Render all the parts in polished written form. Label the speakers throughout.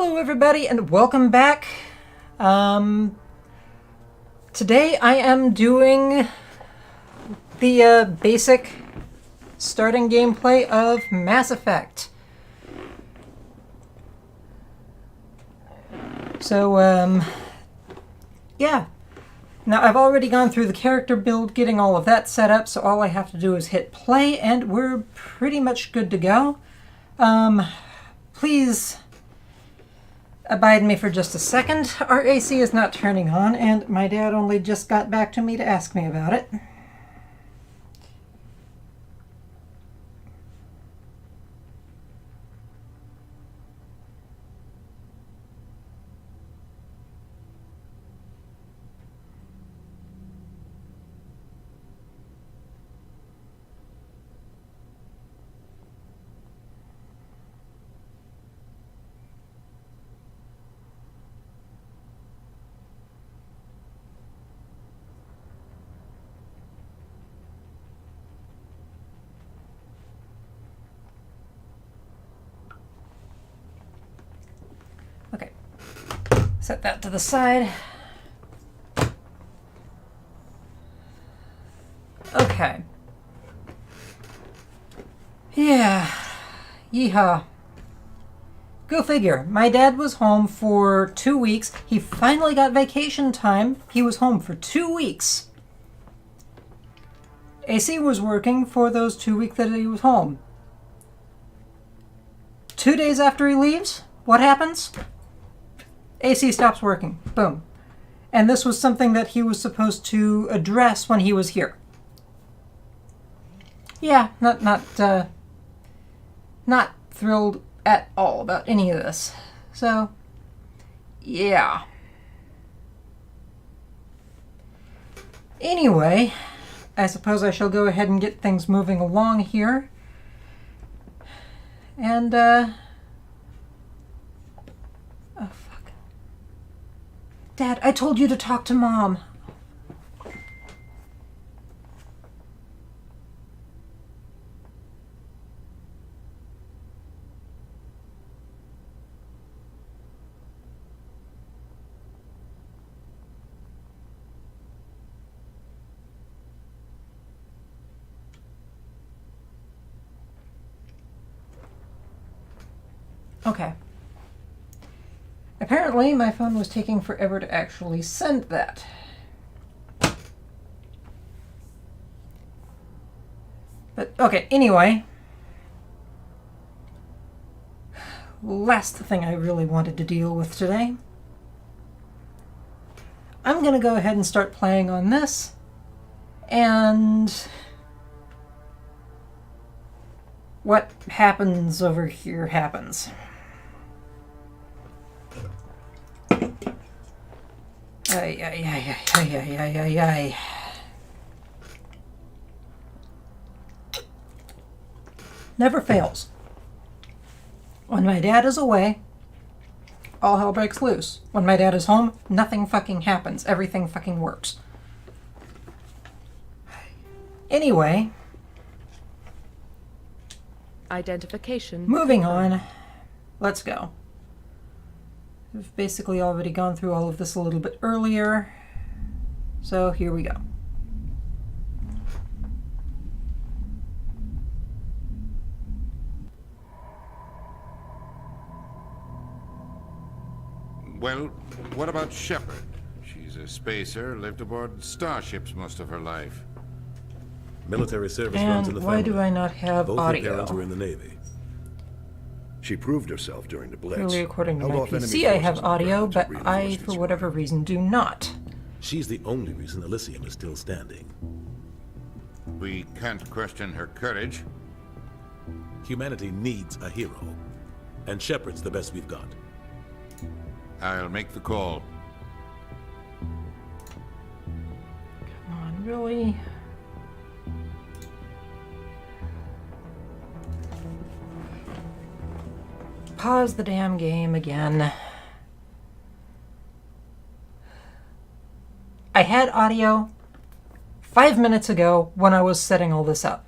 Speaker 1: Hello everybody and welcome back. Today I am doing the basic starting gameplay of Mass Effect. So, yeah. Now I've already gone through the character build, getting all of that set up, so all I have to do is hit play and we're pretty much good to go. Please abide me for just a second. Our AC is not turning on, and my dad only just got back to me to ask me about it. Okay, set that to the side. Okay. Yeah. Yeehaw. Go figure. My dad was home for 2 weeks. He finally got vacation time. He was home for 2 weeks. AC was working for those 2 weeks that he was home. 2 days after he leaves, what happens? AC stops working. Boom. And this was something that he was supposed to address when he was here. Yeah, not thrilled at all about any of this. So, yeah. Anyway, I suppose I shall go ahead and get things moving along here. And, oh, fuck. Dad, I told you to talk to Mom. Okay. Apparently, my phone was taking forever to actually send that. But, okay, anyway. Last thing I really wanted to deal with today. I'm gonna go ahead and start playing on this. And what happens over here happens. Ay, ay, ay, ay, ay, ay, ay, ay. Never fails. When my dad is away, all hell breaks loose. When my dad is home, nothing fucking happens. Everything fucking works. Anyway.
Speaker 2: Identification.
Speaker 1: Moving on. Let's go. We've basically already gone through all of this a little bit earlier. So here we go.
Speaker 3: Well, what about Shepard? She's a spacer, lived aboard starships most of her life.
Speaker 4: Military service runs in the
Speaker 1: And
Speaker 4: family.
Speaker 1: why do I not have
Speaker 4: Both
Speaker 1: audio?
Speaker 4: her parents were in the Navy.
Speaker 5: She proved herself during the Blitz.
Speaker 1: Clearly, according to my
Speaker 5: Held off enemy
Speaker 1: PC, I have
Speaker 5: forces on
Speaker 1: audio,
Speaker 5: ground to
Speaker 1: but
Speaker 5: reinforce
Speaker 1: I,
Speaker 5: these
Speaker 1: for whatever reason, do not.
Speaker 4: She's the only reason Elysium is still standing.
Speaker 3: We can't question her courage.
Speaker 4: Humanity needs a hero, and Shepard's the best we've got.
Speaker 3: I'll make the call.
Speaker 1: Come on, really? Pause the damn game again. I had audio 5 minutes ago when I was setting all this up.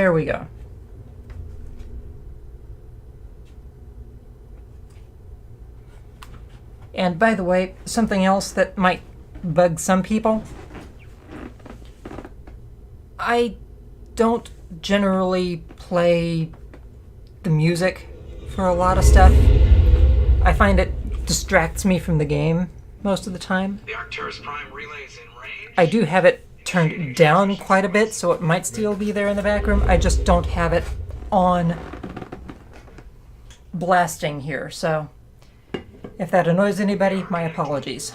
Speaker 1: There we go. And by the way, something else that might bug some people. I don't generally play the music for a lot of stuff. I find it distracts me from the game most of the time.
Speaker 6: The Arcturus Prime relay is in range.
Speaker 1: I do have it turned down quite a bit, so it might still be there in the back room. I just don't have it on blasting here, so if that annoys anybody, my apologies.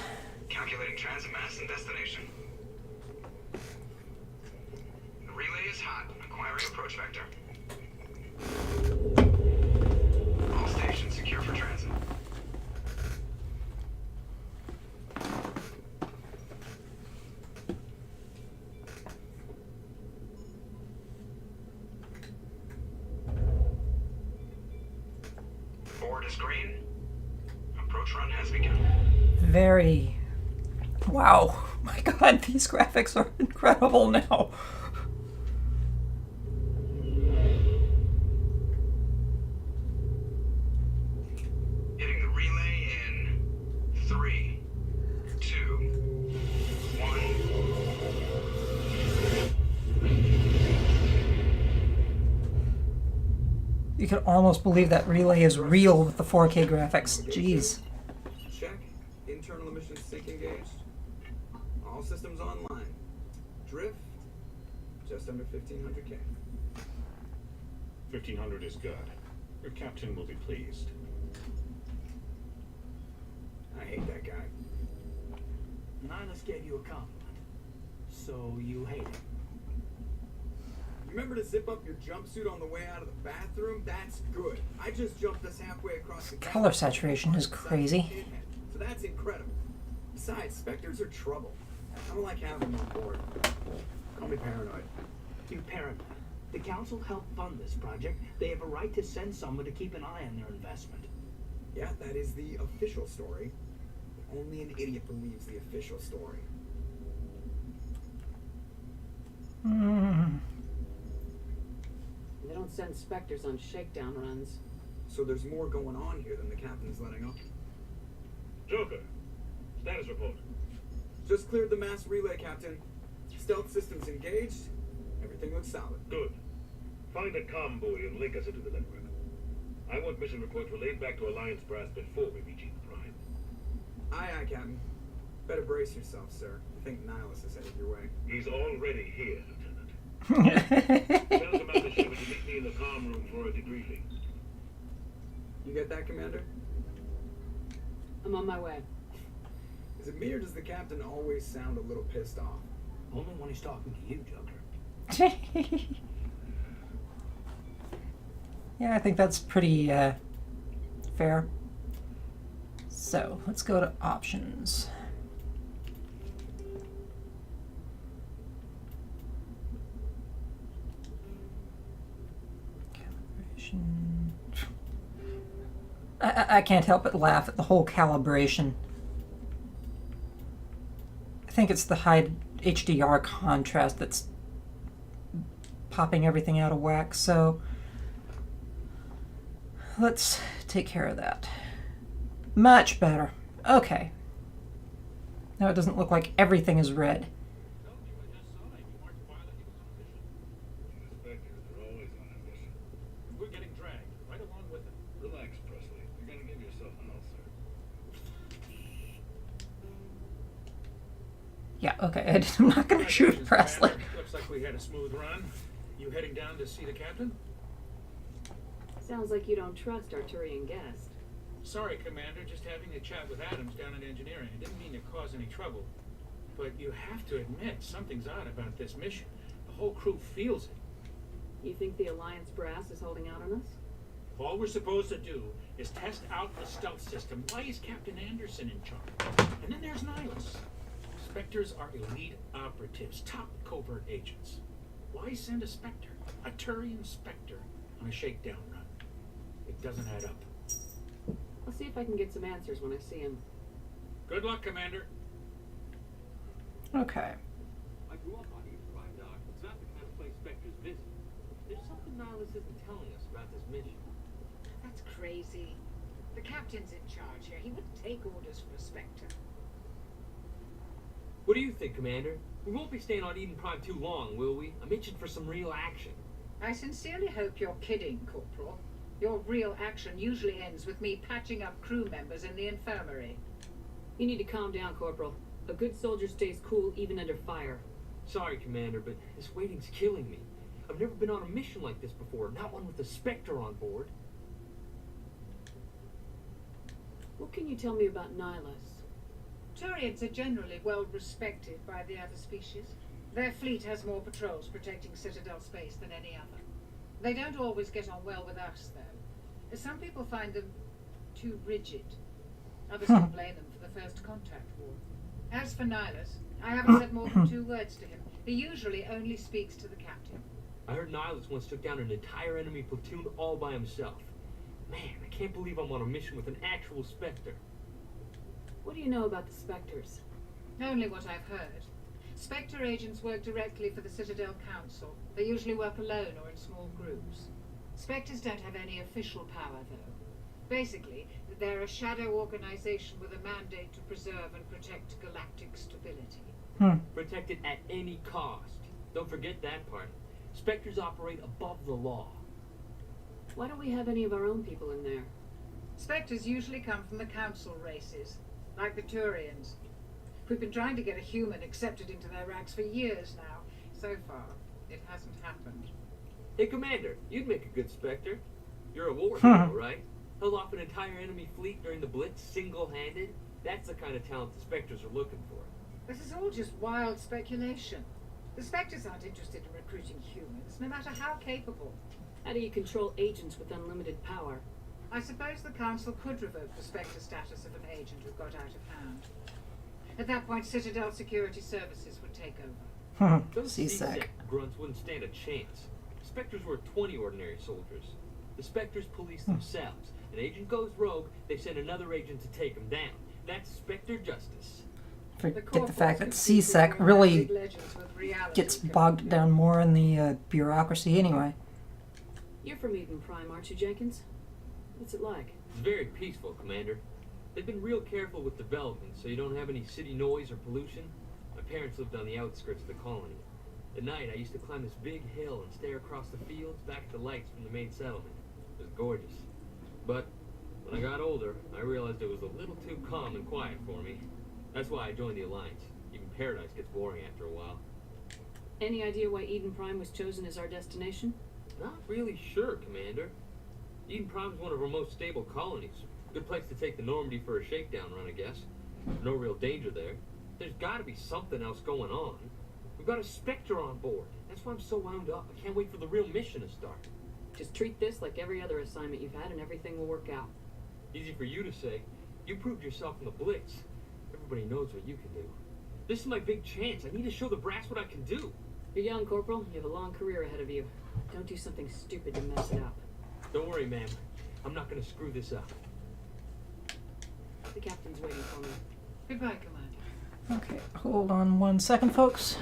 Speaker 6: Calculating transit mass and destination. The relay is hot. Acquiring approach vector. All stations secure for transit. Board is green. Approach run has begun.
Speaker 1: Very... Wow. My god, these graphics are incredible now.
Speaker 6: Hitting the relay in 3, 2, 1.
Speaker 1: You can almost believe that relay is real with the 4K graphics. Jeez.
Speaker 6: Check. Internal emissions sync engaged. All systems online. Drift. Just under 1500K.
Speaker 7: 1500 is good. Your captain will be pleased.
Speaker 6: I hate that guy.
Speaker 8: Nihilus gave you a compliment. So you hate him.
Speaker 6: Remember to zip up your jumpsuit on the way out of the bathroom? That's good. I just jumped this halfway across the
Speaker 1: Color saturation is crazy.
Speaker 6: So that's incredible. Besides, Spectres are trouble. I don't like having them on board. Call me paranoid.
Speaker 8: You're paranoid. The council helped fund this project. They have a right to send someone to keep an eye on their investment.
Speaker 6: Yeah, that is the official story. Only an idiot believes the official story.
Speaker 9: They don't send Spectres on shakedown runs.
Speaker 6: So there's more going on here than the captain's letting on.
Speaker 7: Joker, status report.
Speaker 6: Just cleared the mass relay, Captain. Stealth systems engaged. Everything looks solid.
Speaker 7: Good. Find a comm buoy and link us into the network. I want mission reports relayed back to Alliance Brass before we reach Eden Prime.
Speaker 6: Aye, aye, Captain. Better brace yourself, sir. I think Nihilus is headed your way.
Speaker 7: He's already here, Lieutenant. Tell Commander Shepard to meet me in the comm room for a debriefing.
Speaker 6: You get that, Commander?
Speaker 9: I'm on my way.
Speaker 6: Is it me or does the captain always sound a little pissed off?
Speaker 8: Only when he's talking to you, Joker.
Speaker 1: Yeah, I think that's pretty fair. So let's go to options. Calibration. I can't help but laugh at the whole calibration. I think it's the high HDR contrast that's popping everything out of whack, so let's take care of that. Much better. Okay. Now it doesn't look like everything is red.
Speaker 7: We're getting dragged right along with it. Relax, Presley. You're gonna give yourself an ulcer.
Speaker 1: Yeah, okay. I'm not going to shoot Presley.
Speaker 7: Looks like we had a smooth run. You heading down to see the captain?
Speaker 9: Sounds like you don't trust Arturian guest.
Speaker 7: Sorry, Commander. Just having a chat with Adams down in engineering. I didn't mean to cause any trouble. But you have to admit, something's odd about this mission. The whole crew feels it.
Speaker 9: You think the Alliance brass is holding out on us?
Speaker 7: If all we're supposed to do is test out the stealth system, why is Captain Anderson in charge? And then there's Nihilus. Spectres are elite operatives, top covert agents. Why send a Spectre, a Turian Spectre, on a shakedown run? It doesn't add up.
Speaker 9: I'll see if I can get some answers when I see him.
Speaker 7: Good luck, Commander.
Speaker 1: Okay.
Speaker 10: I grew up on Eden Prime, Doc. It's not the kind of place Spectres visit. There's
Speaker 7: Nihilus isn't telling us about this mission?
Speaker 10: That's crazy. The captain's in charge here. He wouldn't take orders from a Spectre.
Speaker 7: What do you think, Commander? We won't be staying on Eden Prime too long, will we? I'm itching for some real action.
Speaker 10: I sincerely hope you're kidding, Corporal. Your real action usually ends with me patching up crew members in the infirmary.
Speaker 9: You need to calm down, Corporal. A good soldier stays cool even under fire.
Speaker 7: Sorry, Commander, but this waiting's killing me. I've never been on a mission like this before, not one with a Spectre on board.
Speaker 9: What can you tell me about Nihilus?
Speaker 10: Turians are generally well respected by the other species. Their fleet has more patrols protecting Citadel space than any other. They don't always get on well with us, though. Some people find them too rigid. Others can blame them for the First Contact War. As for Nihilus, I haven't said more than 2 words to him. He usually only speaks to the captain.
Speaker 7: I heard Nihilus once took down an entire enemy platoon all by himself. Man, I can't believe I'm on a mission with an actual Spectre.
Speaker 9: What do you know about the Spectres?
Speaker 10: Only what I've heard. Spectre agents work directly for the Citadel Council. They usually work alone or in small groups. Spectres don't have any official power, though. Basically, they're a shadow organization with a mandate to preserve and protect galactic stability.
Speaker 7: Protect it at any cost. Don't forget that part. Spectres operate above the law.
Speaker 9: Why don't we have any of our own people in there?
Speaker 10: Spectres usually come from the Council races, like the Turians. We've been trying to get a human accepted into their ranks for years now. So far, it hasn't happened.
Speaker 7: Hey, Commander, you'd make a good Spectre. You're a war hero, right? Held off an entire enemy fleet during the Blitz single-handed? That's the kind of talent the Spectres are looking for.
Speaker 10: This is all just wild speculation. The Spectres aren't interested in recruiting humans, no matter how capable.
Speaker 9: How do you control agents with unlimited power?
Speaker 10: I suppose the Council could revoke the Spectre status of an agent who got out of hand. At that point, Citadel Security Services would take over.
Speaker 7: Those
Speaker 1: CSEC.
Speaker 7: CSEC grunts wouldn't stand a chance. Spectres were 20 ordinary soldiers. The Spectres police themselves. An agent goes rogue, they send another agent to take him down. That's Spectre justice.
Speaker 1: Forget the fact that CSEC really gets bogged down more in the bureaucracy anyway.
Speaker 9: You're from Eden Prime, aren't you, Jenkins? What's it like?
Speaker 7: It's very peaceful, Commander. They've been real careful with development, so you don't have any city noise or pollution. My parents lived on the outskirts of the colony. At night, I used to climb this big hill and stare across the fields back at the lights from the main settlement. It was gorgeous. But when I got older, I realized it was a little too calm and quiet for me. That's why I joined the Alliance. Even Paradise gets boring after a while.
Speaker 9: Any idea why Eden Prime was chosen as our destination?
Speaker 7: Not really sure, Commander. Eden Prime's one of our most stable colonies. Good place to take the Normandy for a shakedown run, I guess. No real danger there. There's gotta be something else going on. We've got a Spectre on board. That's why I'm so wound up. I can't wait for the real mission to start.
Speaker 9: Just treat this like every other assignment you've had and everything will work out.
Speaker 7: Easy for you to say. You proved yourself in the Blitz. Everybody knows what you can do. This is my big chance. I need to show the brass what I can do.
Speaker 9: You're young, Corporal. You have a long career ahead of you. Don't do something stupid to mess it up.
Speaker 7: Don't worry, ma'am. I'm not gonna screw this up.
Speaker 9: The captain's waiting for me.
Speaker 10: Goodbye, Commander.
Speaker 1: Okay, hold on 1 second, folks.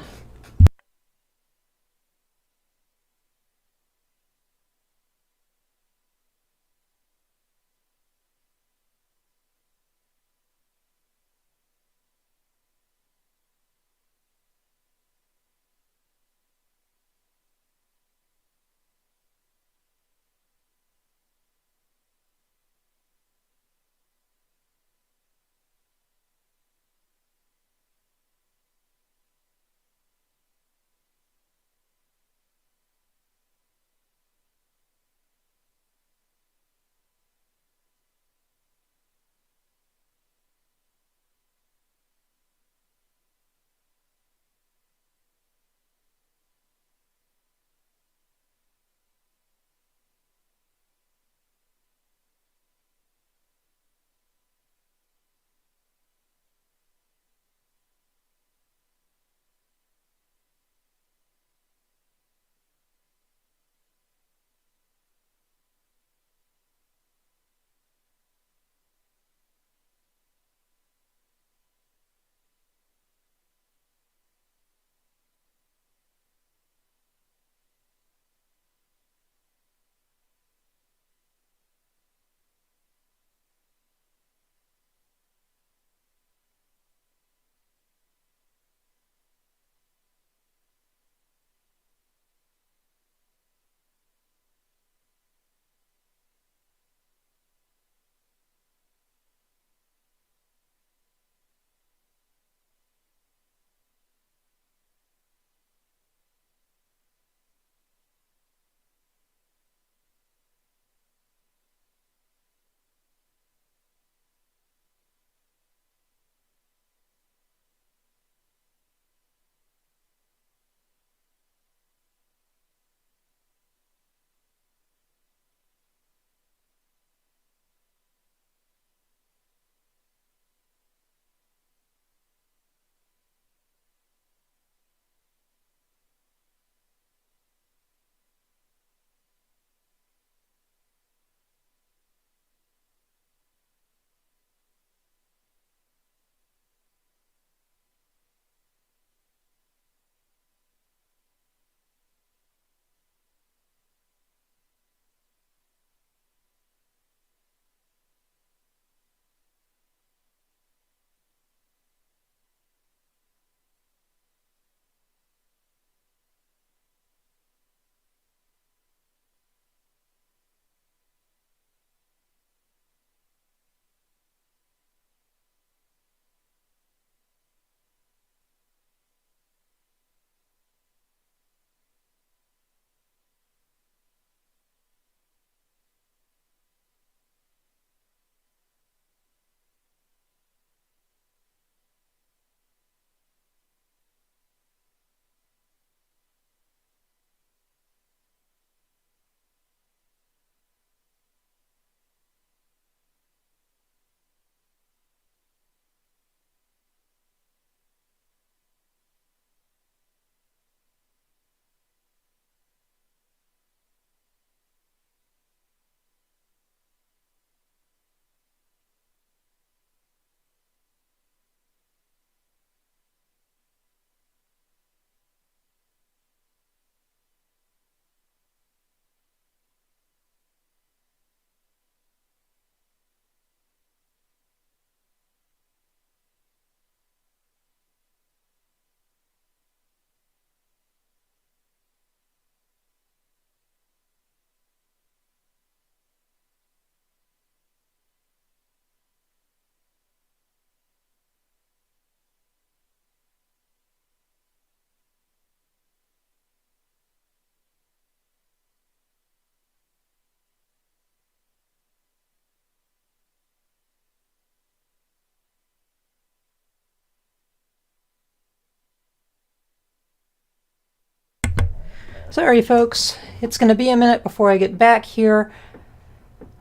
Speaker 1: Sorry, folks. It's going to be a minute before I get back here.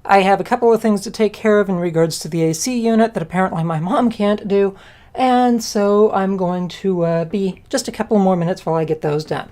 Speaker 1: I have a couple of things to take care of in regards to the AC unit that apparently my mom can't do, and so I'm going to be just a couple more minutes while I get those done.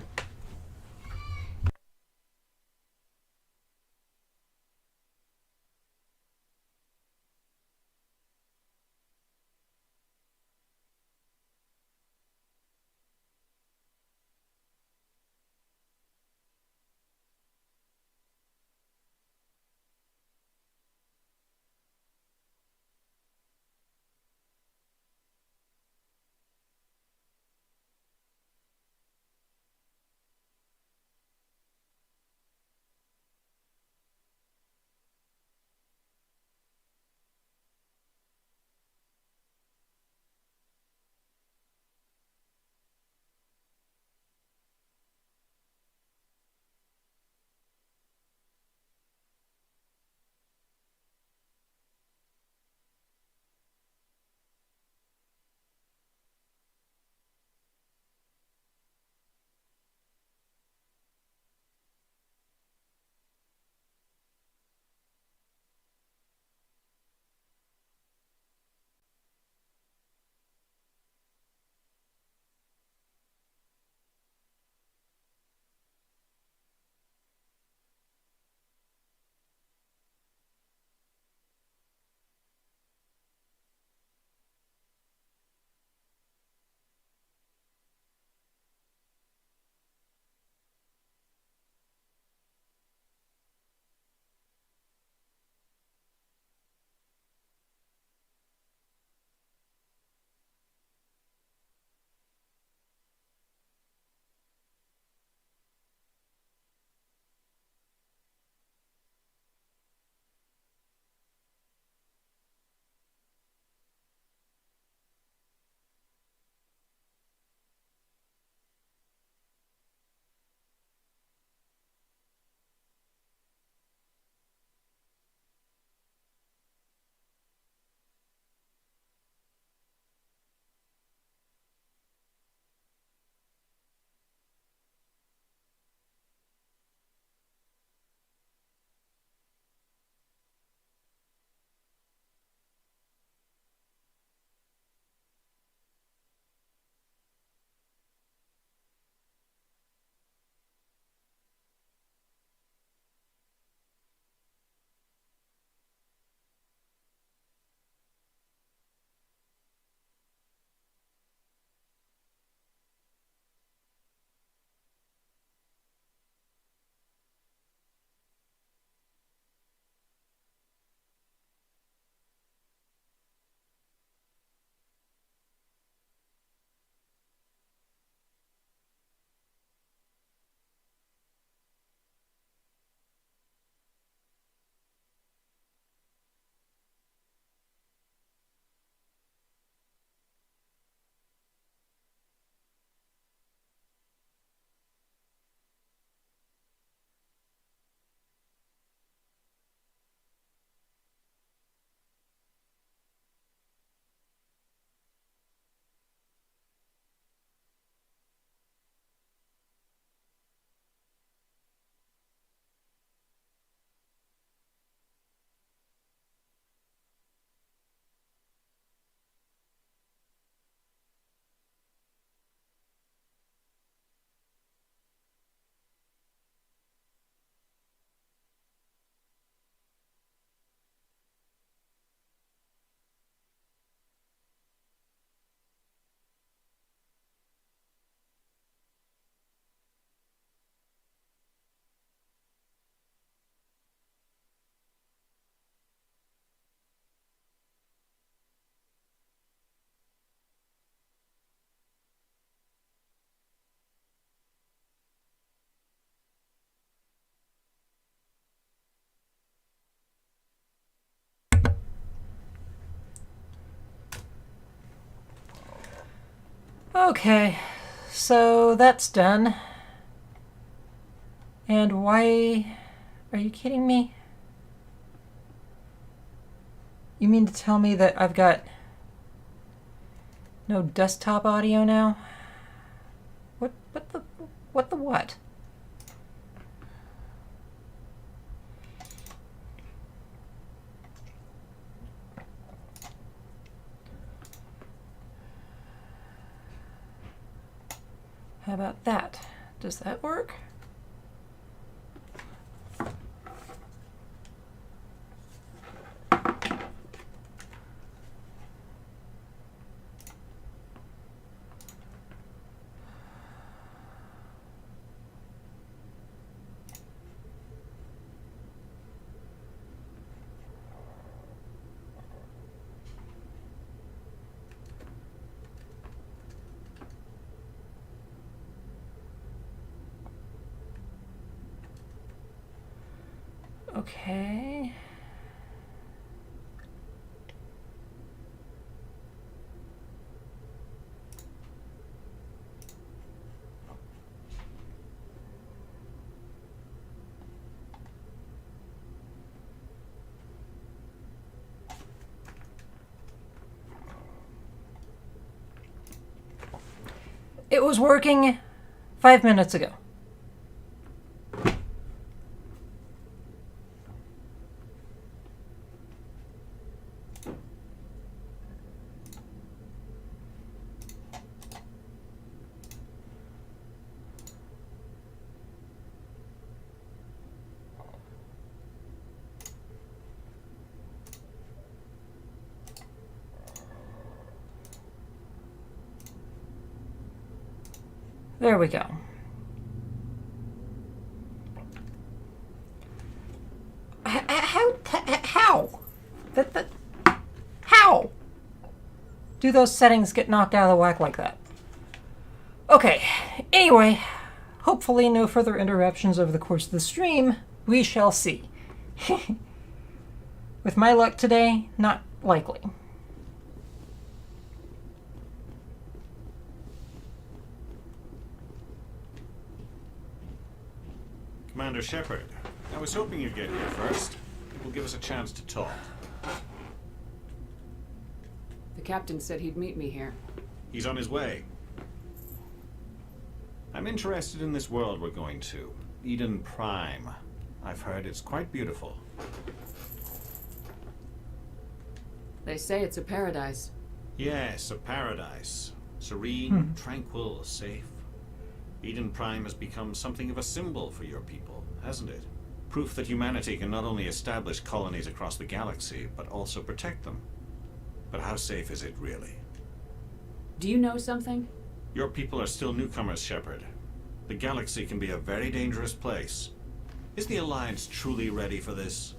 Speaker 1: Okay, so that's done. And why... Are you kidding me? You mean to tell me that I've got no desktop audio now? What the what? How about that? Does that work? Okay. It was working 5 minutes ago. There we go. How? How do those settings get knocked out of the whack like that? Okay, anyway, hopefully no further interruptions over the course of the stream. We shall see. With my luck today, not likely.
Speaker 11: Commander Shepard, I was hoping you'd get here first. It will give us a chance to talk.
Speaker 9: The captain said he'd meet me here.
Speaker 11: He's on his way. I'm interested in this world we're going to. Eden Prime. I've heard it's quite beautiful.
Speaker 9: They say it's a paradise.
Speaker 11: Yes, a paradise. Serene, tranquil, safe. Eden Prime has become something of a symbol for your people, hasn't it? Proof that humanity can not only establish colonies across the galaxy, but also protect them. But how safe is it really?
Speaker 9: Do you know something?
Speaker 11: Your people are still newcomers, Shepard. The galaxy can be a very dangerous place. Is the Alliance truly ready for this?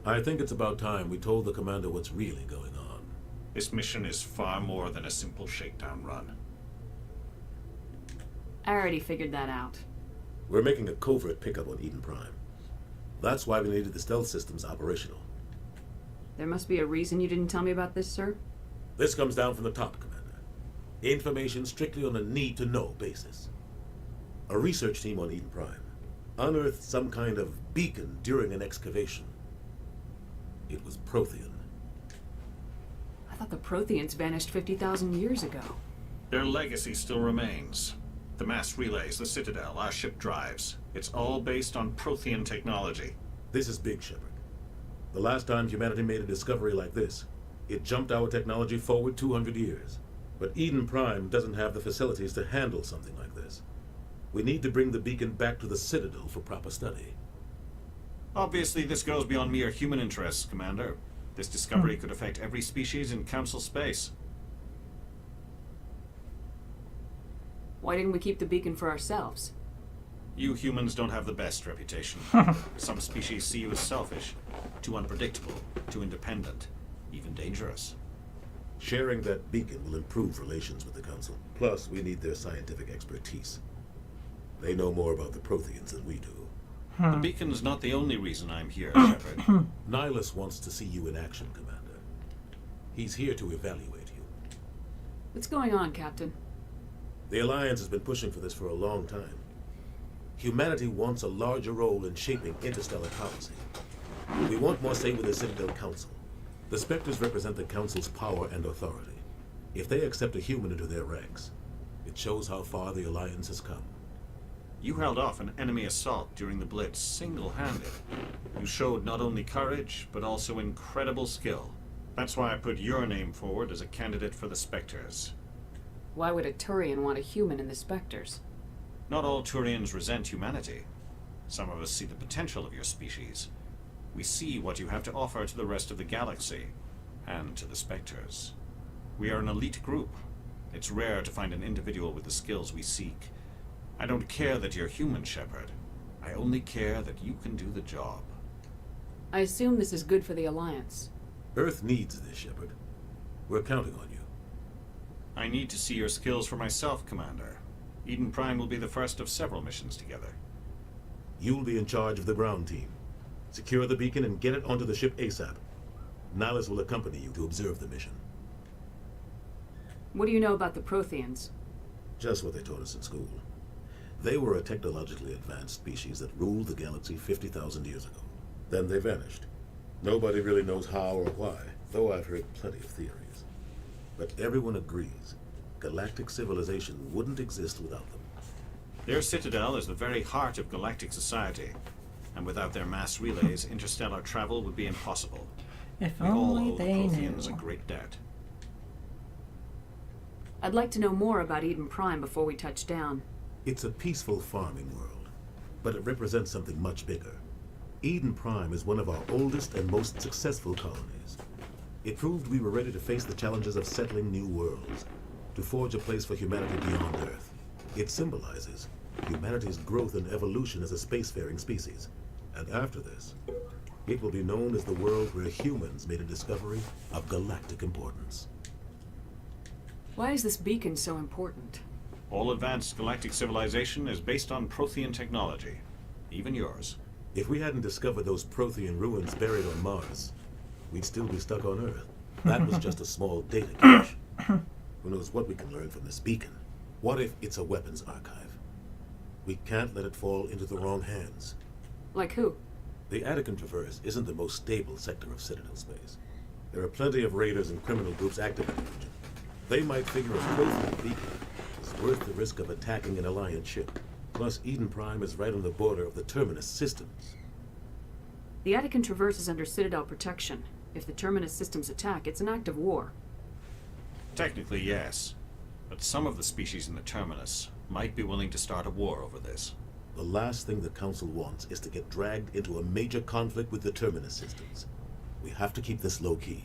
Speaker 4: I think it's about time we told the commander what's really going on.
Speaker 11: This mission is far more than a simple shakedown run.
Speaker 9: I already figured that out.
Speaker 4: We're making a covert pickup on Eden Prime. That's why we needed the stealth systems operational.
Speaker 9: There must be a reason you didn't tell me about this, sir?
Speaker 4: This comes down from the top, Commander. Information strictly on a need-to-know basis. A research team on Eden Prime unearthed some kind of beacon during an excavation. It was Prothean.
Speaker 9: I thought the Protheans vanished 50,000 years ago.
Speaker 11: Their legacy still remains. The mass relays, the Citadel, our ship drives. It's all based on Prothean technology.
Speaker 4: This is big, Shepard. The last time humanity made a discovery like this, it jumped our technology forward 200 years. But Eden Prime doesn't have the facilities to handle something like this. We need to bring the beacon back to the Citadel for proper study.
Speaker 11: Obviously, this goes beyond mere human interests, Commander. This discovery could affect every species in Council space.
Speaker 9: Why didn't we keep the beacon for ourselves?
Speaker 11: You humans don't have the best reputation. Some species see you as selfish, too unpredictable, too independent, even dangerous.
Speaker 4: Sharing that beacon will improve relations with the Council. Plus, we need their scientific expertise. They know more about the Protheans than we do.
Speaker 11: The beacon's not the only reason I'm here, Shepard.
Speaker 4: Nihilus wants to see you in action, Commander. He's here to evaluate you.
Speaker 9: What's going on, Captain?
Speaker 4: The Alliance has been pushing for this for a long time. Humanity wants a larger role in shaping interstellar policy. We want more say with the Citadel Council. The Spectres represent the Council's power and authority. If they accept a human into their ranks, it shows how far the Alliance has come.
Speaker 11: You held off an enemy assault during the Blitz single-handed. You showed not only courage, but also incredible skill. That's why I put your name forward as a candidate for the Spectres.
Speaker 9: Why would a Turian want a human in the Spectres?
Speaker 11: Not all Turians resent humanity. Some of us see the potential of your species. We see what you have to offer to the rest of the galaxy, and to the Spectres. We are an elite group. It's rare to find an individual with the skills we seek. I don't care that you're human, Shepard. I only care that you can do the job.
Speaker 9: I assume this is good for the Alliance.
Speaker 4: Earth needs this, Shepard. We're counting on you.
Speaker 11: I need to see your skills for myself, Commander. Eden Prime will be the first of several missions together.
Speaker 4: You'll be in charge of the ground team. Secure the beacon and get it onto the ship ASAP. Nihilus will accompany you to observe the mission.
Speaker 9: What do you know about the Protheans?
Speaker 4: Just what they taught us in school. They were a technologically advanced species that ruled the galaxy 50,000 years ago. Then they vanished. Nobody really knows how or why, though I've heard plenty of theories. But everyone agrees, galactic civilization wouldn't exist without them.
Speaker 11: Their citadel is the very heart of galactic society, and without their mass relays, interstellar travel would be impossible.
Speaker 1: If
Speaker 11: We all
Speaker 1: only
Speaker 11: owe the
Speaker 1: they
Speaker 11: Protheans
Speaker 1: knew.
Speaker 11: a great debt.
Speaker 9: I'd like to know more about Eden Prime before we touch down.
Speaker 4: It's a peaceful farming world, but it represents something much bigger. Eden Prime is one of our oldest and most successful colonies. It proved we were ready to face the challenges of settling new worlds, to forge a place for humanity beyond Earth. It symbolizes humanity's growth and evolution as a spacefaring species. And after this, it will be known as the world where humans made a discovery of galactic importance.
Speaker 9: Why is this beacon so important?
Speaker 11: All advanced galactic civilization is based on Prothean technology, even yours.
Speaker 4: If we hadn't discovered those Prothean ruins buried on Mars, we'd still be stuck on Earth. That was just a small data cache. Who knows what we can learn from this beacon? What if it's a weapons archive? We can't let it fall into the wrong hands.
Speaker 9: Like who?
Speaker 4: The Attican Traverse isn't the most stable sector of Citadel space. There are plenty of raiders and criminal groups active in the region. They might figure a Prothean beacon is worth the risk of attacking an Alliance ship. Plus, Eden Prime is right on the border of the Terminus systems.
Speaker 9: The Attican Traverse is under Citadel protection. If the Terminus systems attack, it's an act of war.
Speaker 11: Technically, yes. But some of the species in the Terminus might be willing to start a war over this.
Speaker 4: The last thing the Council wants is to get dragged into a major conflict with the Terminus systems. We have to keep this low-key.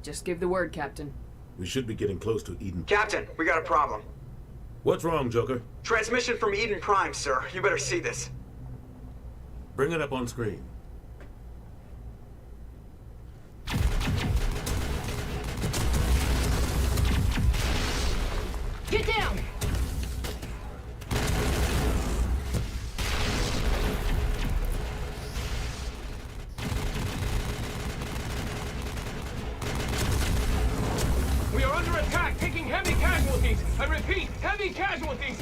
Speaker 9: Just give the word, Captain.
Speaker 4: We should be getting close to Eden.
Speaker 6: Captain, we got a problem.
Speaker 4: What's wrong, Joker?
Speaker 6: Transmission from Eden Prime, sir. You better see this.
Speaker 4: Bring it up on screen.
Speaker 9: Get down!
Speaker 12: We are under attack, taking heavy casualties. I repeat, heavy casualties.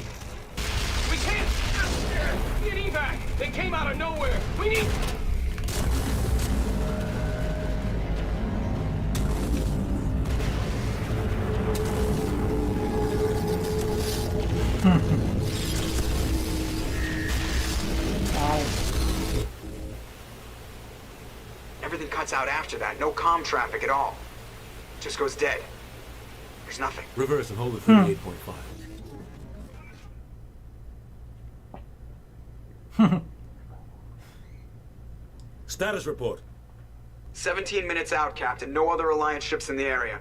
Speaker 12: We can't get evac. They came out of nowhere. We need.
Speaker 6: Everything cuts out after that. No comm traffic at all. Just goes dead. There's nothing.
Speaker 4: Reverse and hold at 38.5. Status report.
Speaker 6: 17 minutes out, Captain. No other Alliance ships in the area.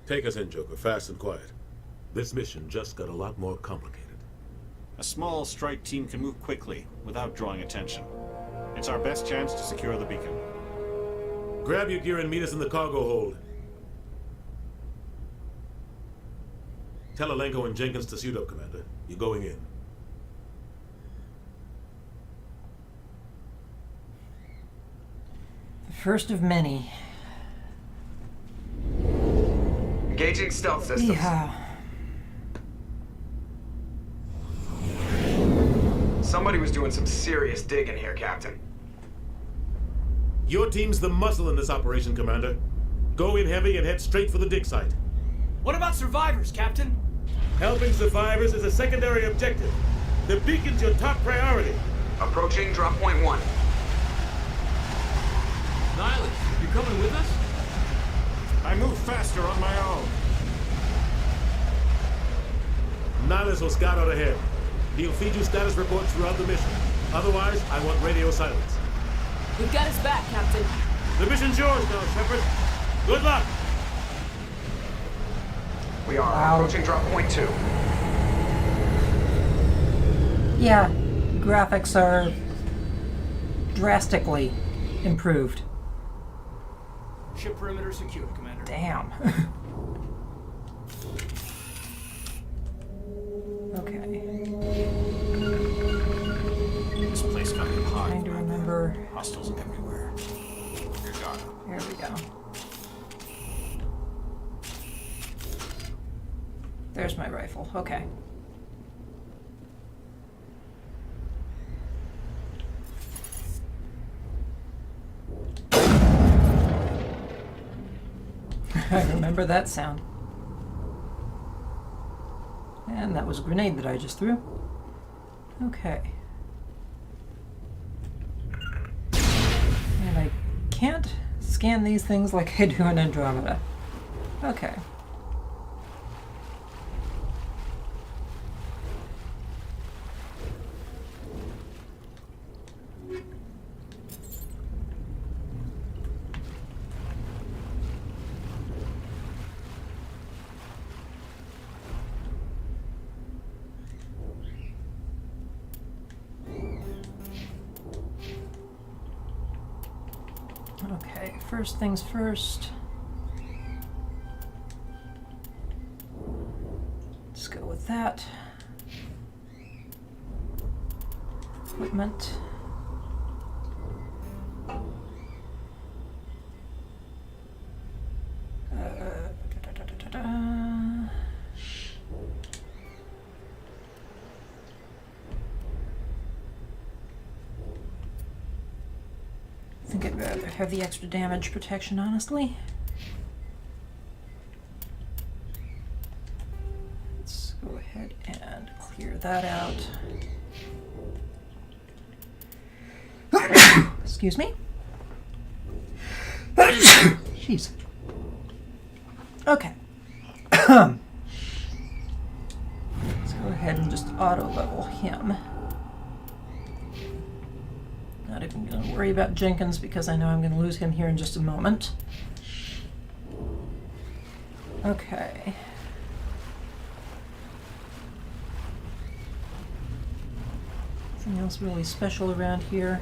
Speaker 4: Take us in, Joker, fast and quiet. This mission just got a lot more complicated.
Speaker 11: A small strike team can move quickly, without drawing attention. It's our best chance to secure the beacon.
Speaker 4: Grab your gear and meet us in the cargo hold. Tell Alenko and Jenkins to suit up, Commander. You're going in.
Speaker 1: The first of many.
Speaker 6: Engaging stealth systems.
Speaker 1: Yeah.
Speaker 6: Somebody was doing some serious digging here, Captain.
Speaker 4: Your team's the muscle in this operation, Commander. Go in heavy and head straight for the dig site.
Speaker 12: What about survivors, Captain?
Speaker 4: Helping survivors is a secondary objective. The beacon's your top priority.
Speaker 6: Approaching drop point 1.
Speaker 12: Nihilus, you coming with us?
Speaker 11: I move faster on my own.
Speaker 4: Nihilus will scout out ahead. He'll feed you status reports throughout the mission. Otherwise, I want radio silence.
Speaker 9: We've got his back, Captain.
Speaker 4: The mission's yours now, Shepard. Good luck.
Speaker 13: We are approaching drop point 2.
Speaker 1: Yeah, graphics are drastically improved.
Speaker 12: Ship perimeter secure, Commander.
Speaker 1: Damn. Okay.
Speaker 11: This place got me hot.
Speaker 1: Trying to remember.
Speaker 11: Hostiles everywhere. Your guard up.
Speaker 1: There we go. There's my rifle. Okay. I remember that sound. And that was a grenade that I just threw. Okay. And I can't scan these things like I do in Andromeda. Okay. Okay, first things first. Let's go with that. Equipment. I think I'd rather have the extra damage protection, honestly. Let's go ahead and clear that out. Excuse me. Jeez. Okay. Let's go ahead and just auto level him. Not even going to worry about Jenkins because I know I'm going to lose him here in just a moment. Okay. Anything else really special around here?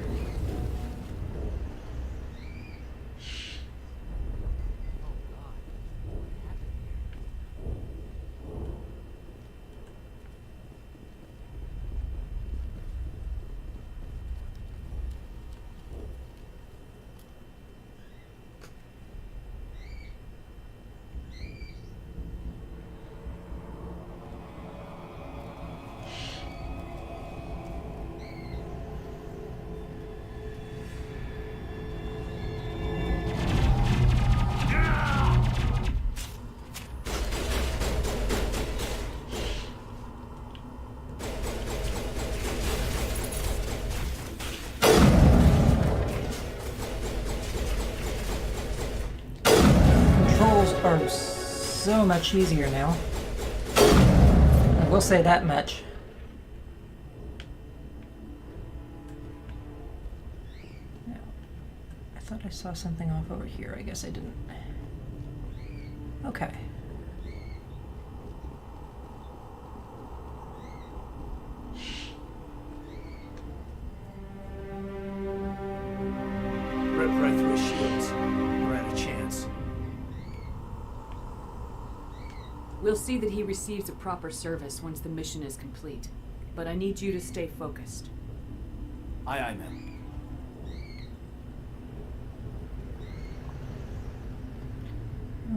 Speaker 1: Are so much easier now. I will say that much. Now, I thought I saw something off over here. I guess I didn't. Okay.
Speaker 8: Rip right through his shields. We're at a chance.
Speaker 9: We'll see that he receives a proper service once the mission is complete. But I need you to stay focused.
Speaker 8: Aye, aye, ma'am.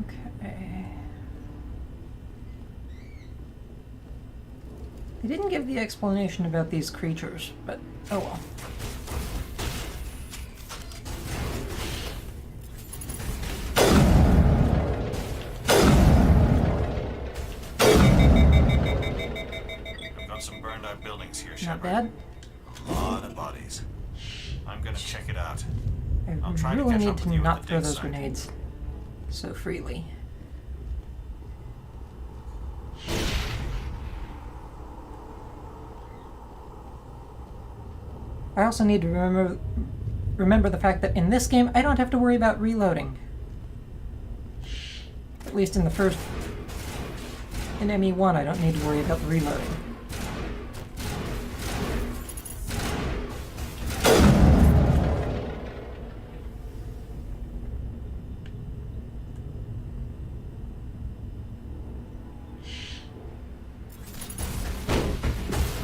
Speaker 1: Okay. They didn't give the explanation about these creatures, but oh well.
Speaker 11: Some burned out buildings here,
Speaker 1: Not
Speaker 11: Shepard.
Speaker 1: bad.
Speaker 11: A lot of bodies. I'm gonna check it out.
Speaker 1: I
Speaker 11: I'll try to
Speaker 1: really
Speaker 11: catch
Speaker 1: need
Speaker 11: up
Speaker 1: to
Speaker 11: with you at
Speaker 1: not
Speaker 11: the
Speaker 1: throw
Speaker 11: dig
Speaker 1: those
Speaker 11: site.
Speaker 1: grenades. so freely. I also need to remember the fact that in this game, I don't have to worry about reloading. At least in the first... In ME1, I don't need to worry about the reloading.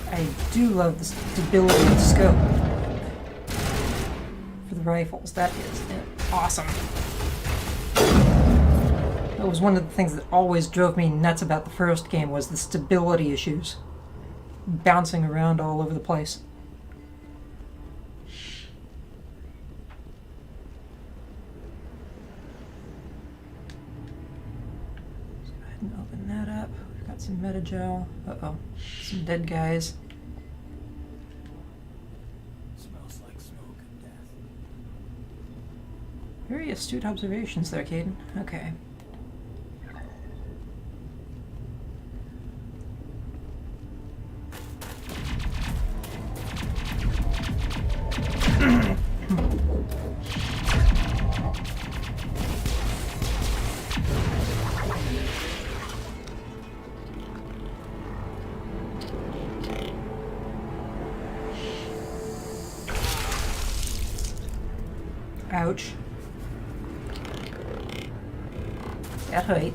Speaker 1: I do love the stability of the scope for the rifles. That is awesome. That was one of the things that always drove me nuts about the first game, was the stability issues. Bouncing around all over the place. Let's go ahead and open that up. We've got some metagel. Uh-oh. Some dead guys.
Speaker 8: Smells like smoke and death.
Speaker 1: Very astute observations there, Caden. Okay. Ouch. That hurt.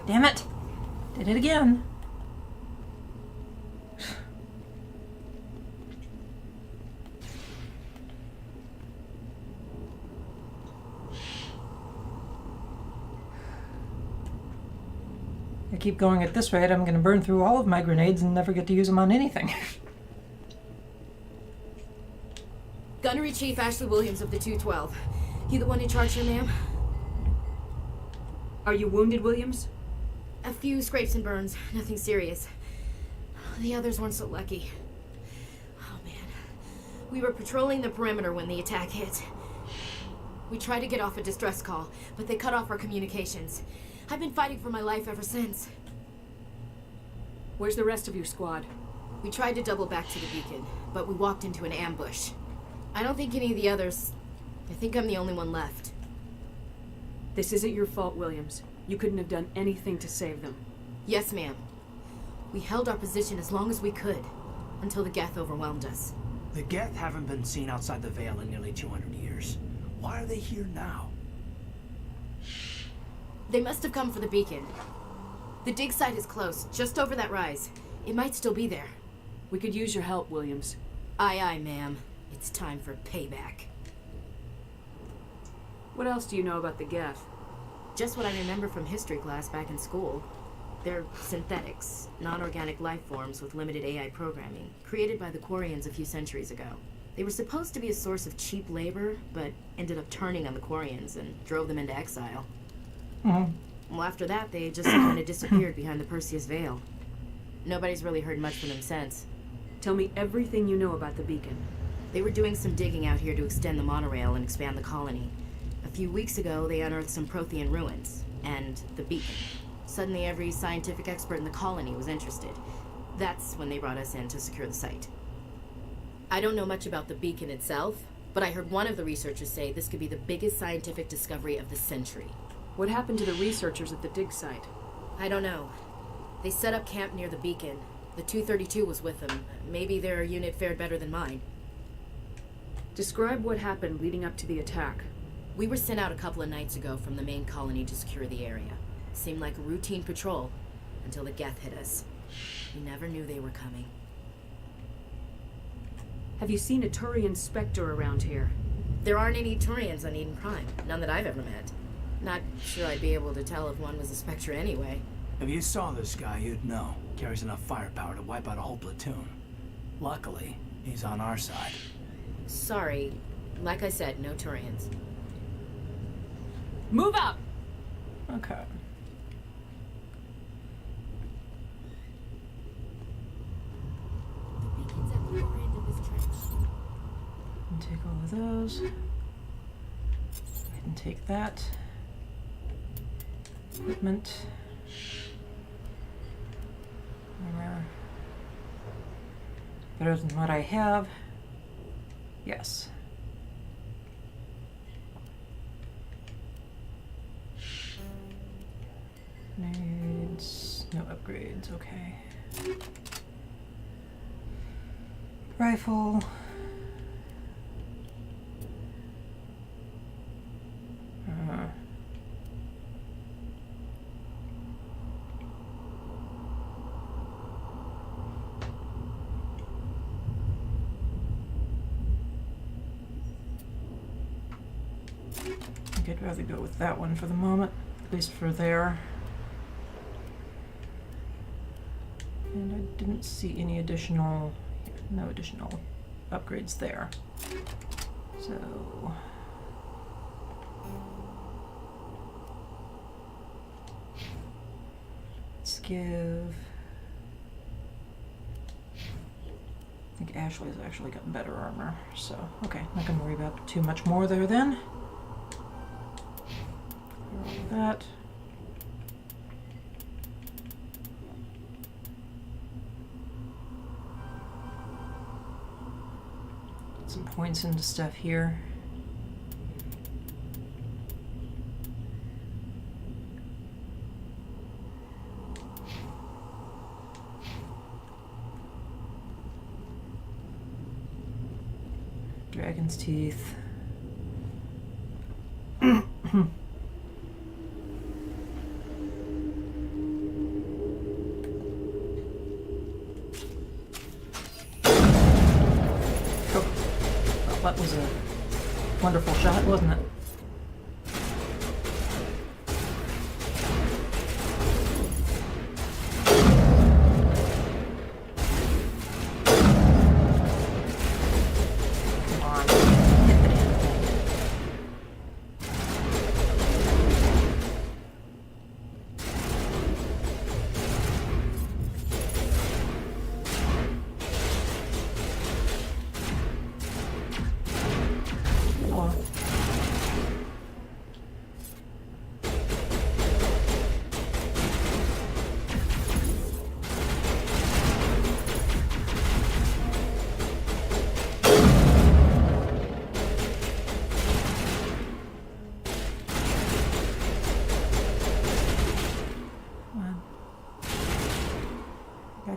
Speaker 1: Damn it! Did it again. I keep going at this rate, I'm going to burn through all of my grenades and never get to use them on anything.
Speaker 14: Gunnery Chief Ashley Williams of the 212. You the one in charge here, ma'am?
Speaker 9: Are you wounded, Williams?
Speaker 14: A few scrapes and burns, nothing serious. The others weren't so lucky. Oh man. We were patrolling the perimeter when the attack hit. We tried to get off a distress call, but they cut off our communications. I've been fighting for my life ever since.
Speaker 9: Where's the rest of your squad?
Speaker 14: We tried to double back to the beacon, but we walked into an ambush. I don't think any of the others... I think I'm the only one left.
Speaker 9: This isn't your fault, Williams. You couldn't have done anything to save them.
Speaker 14: Yes, ma'am. We held our position as long as we could, until the Geth overwhelmed us.
Speaker 8: The Geth haven't been seen outside the Veil in nearly 200 years. Why are they here now?
Speaker 14: They must have come for the beacon. The dig site is close, just over that rise. It might still be there.
Speaker 9: We could use your help, Williams.
Speaker 14: Aye, aye, ma'am. It's time for payback.
Speaker 9: What else do you know about the Geth?
Speaker 14: Just what I remember from history class back in school. They're synthetics, non-organic life forms with limited AI programming, created by the Quarians a few centuries ago. They were supposed to be a source of cheap labor, but ended up turning on the Quarians and drove them into exile. Well, after that, they just kind of disappeared behind the Perseus Veil. Nobody's really heard much from them since.
Speaker 9: Tell me everything you know about the beacon.
Speaker 14: They were doing some digging out here to extend the monorail and expand the colony. A few weeks ago, they unearthed some Prothean ruins, and the beacon. Suddenly, every scientific expert in the colony was interested. That's when they brought us in to secure the site. I don't know much about the beacon itself, but I heard one of the researchers say this could be the biggest scientific discovery of the century.
Speaker 9: What happened to the researchers at the dig site?
Speaker 14: I don't know. They set up camp near the beacon. The 232 was with them. Maybe their unit fared better than mine.
Speaker 9: Describe what happened leading up to the attack.
Speaker 14: We were sent out a couple of nights ago from the main colony to secure the area. Seemed like a routine patrol until the Geth hit us. We never knew they were coming.
Speaker 9: Have you seen a Turian Spectre around here?
Speaker 14: There aren't any Turians on Eden Prime. None that I've ever met. Not sure I'd be able to tell if one was a Spectre anyway.
Speaker 8: If you saw this guy, you'd know. Carries enough firepower to wipe out a whole platoon. Luckily, he's on our side.
Speaker 14: Sorry. Like I said, no Turians.
Speaker 9: Move up!
Speaker 1: Okay. And take all of those. Go ahead and take that. Equipment. Better than what I have. Yes. Needs no upgrades, okay. Rifle. I think I'd rather go with that one for the moment, at least for there. And I didn't see any additional, no additional upgrades there. So let's give, I think Ashley's actually gotten better armor, so okay, not gonna worry about too much more there then. That. Get some points into stuff here. Dragon's teeth. That was a wonderful shot, wasn't it? Come on, hit the damn thing.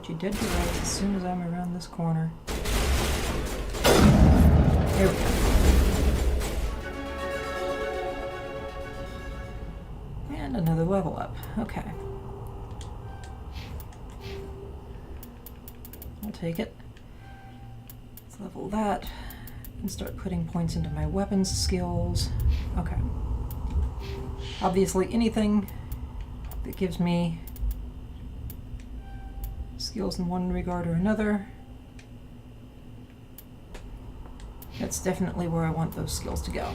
Speaker 1: You did be right as soon as I'm around this corner. There we go. And another level up. Okay. I'll take it. Let's level that and start putting points into my weapons skills. Okay. Obviously anything that gives me skills in one regard or another, that's definitely where I want those skills to go.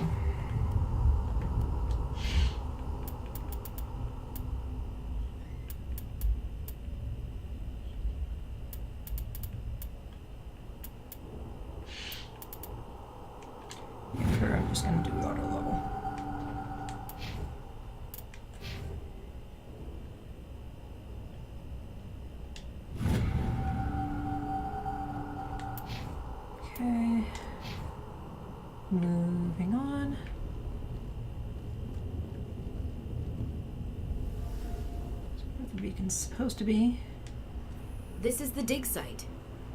Speaker 1: Yeah, sure, I'm just going to do auto level. Okay, moving on. That's where the beacon's supposed to be.
Speaker 14: This is the dig site.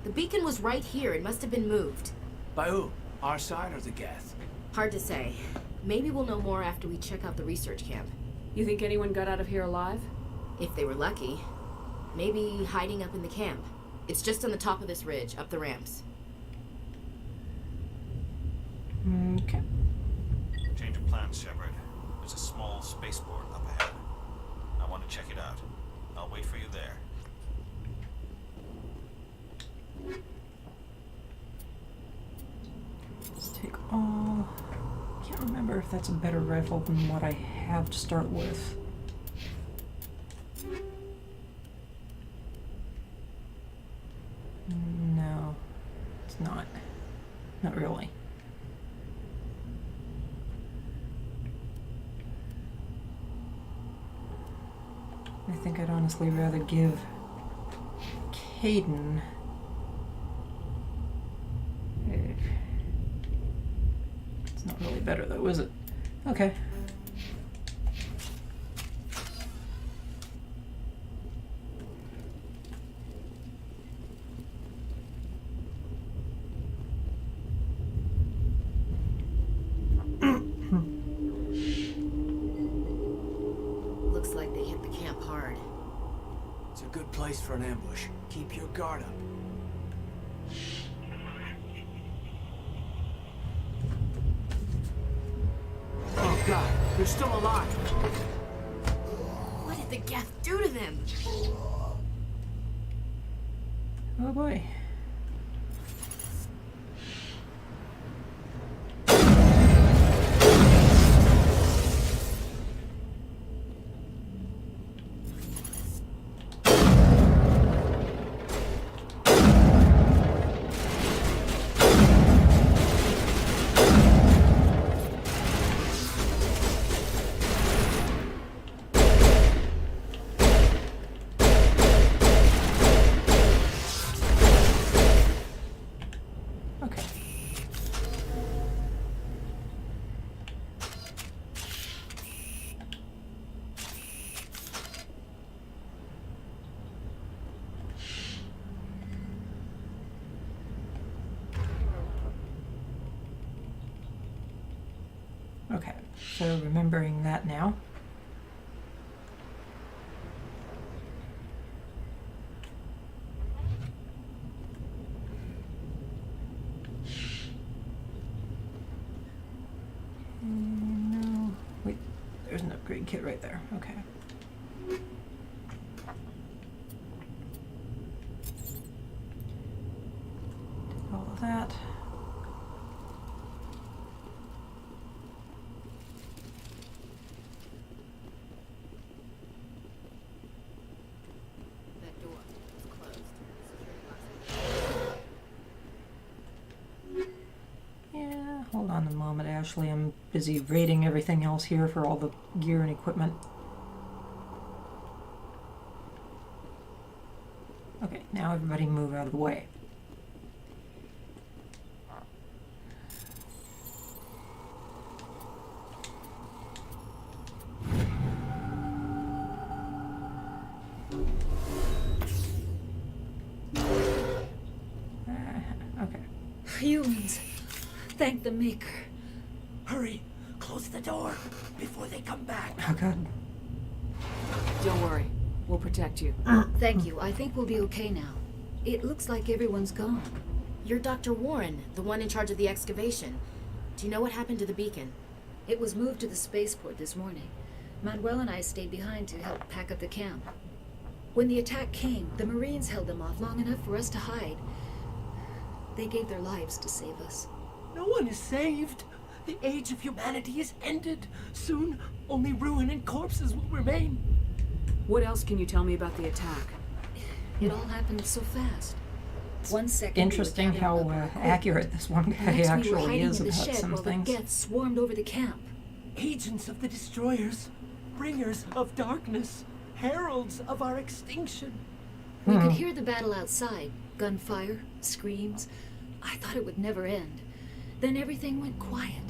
Speaker 14: The beacon was right here. It must have been moved.
Speaker 8: By who? Our side or the Geth?
Speaker 14: Hard to say. Maybe we'll know more after we check out the research camp.
Speaker 9: You think anyone got out of here alive?
Speaker 14: If they were lucky. Maybe hiding up in the camp. It's just on the top of this ridge, up the ramps.
Speaker 1: Okay.
Speaker 11: Change of plans, Shepard. There's a small spaceport up ahead. I want to check it out. I'll I'll wait for you there.
Speaker 1: Let's take all... Can't remember if that's a better rifle than what I have to start with. No, it's not. Not really. I think I'd honestly rather give Caden... It's not really better though, is it? Okay.
Speaker 14: Looks like they hit the camp hard.
Speaker 15: It's a good place for an ambush. Keep your guard up. Oh god, they're still alive.
Speaker 14: What did the Geth do to them?
Speaker 1: Oh boy. Okay, so remembering that now. No, wait, there's an upgrade kit right there. Okay. Did all of that. Hold on a moment, Ashley. I'm busy raiding everything else here for all the gear and equipment. Okay, now everybody move out of the way. Okay.
Speaker 16: Humans. Thank the Maker.
Speaker 15: Hurry! Close the door before they come back.
Speaker 1: Oh god.
Speaker 9: Don't worry. We'll protect you.
Speaker 16: Thank you. I think we'll be okay now. It looks like everyone's gone.
Speaker 14: You're Dr. Warren, the one in charge of the excavation. Do you know what happened to the beacon?
Speaker 16: It was moved to the spaceport this morning. Manuel and I stayed behind to help pack up the camp. When the attack came, the Marines held them off long enough for us to hide. They gave their lives to save us.
Speaker 15: No one is saved. The age of humanity is ended. Soon, only ruin and corpses will remain.
Speaker 9: What else can you tell me about the attack?
Speaker 16: It all happened so fast. 1 second.
Speaker 1: Interesting how accurate this one guy actually is about some
Speaker 16: while
Speaker 1: things.
Speaker 16: The Geth swarmed over the camp.
Speaker 15: Agents of the destroyers, bringers of darkness, heralds of our extinction.
Speaker 16: We could hear the battle outside. Gunfire, screams. I thought it would never end. Then everything went quiet.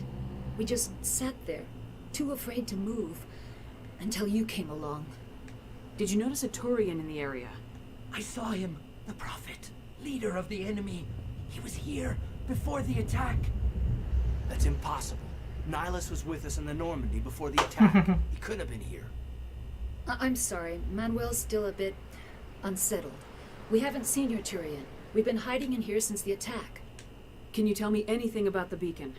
Speaker 16: We just sat there, too afraid to move, until you came along.
Speaker 9: Did you notice a Turian in the area?
Speaker 15: I saw him, the Prophet, leader of the enemy. He was here before the attack. That's impossible. Nihilus was with us in the Normandy before the attack. He couldn't have been here.
Speaker 16: I'm sorry. Manuel's still a bit unsettled. We haven't seen your Turian. We've been hiding in here since the attack.
Speaker 9: Can you tell me anything about the beacon?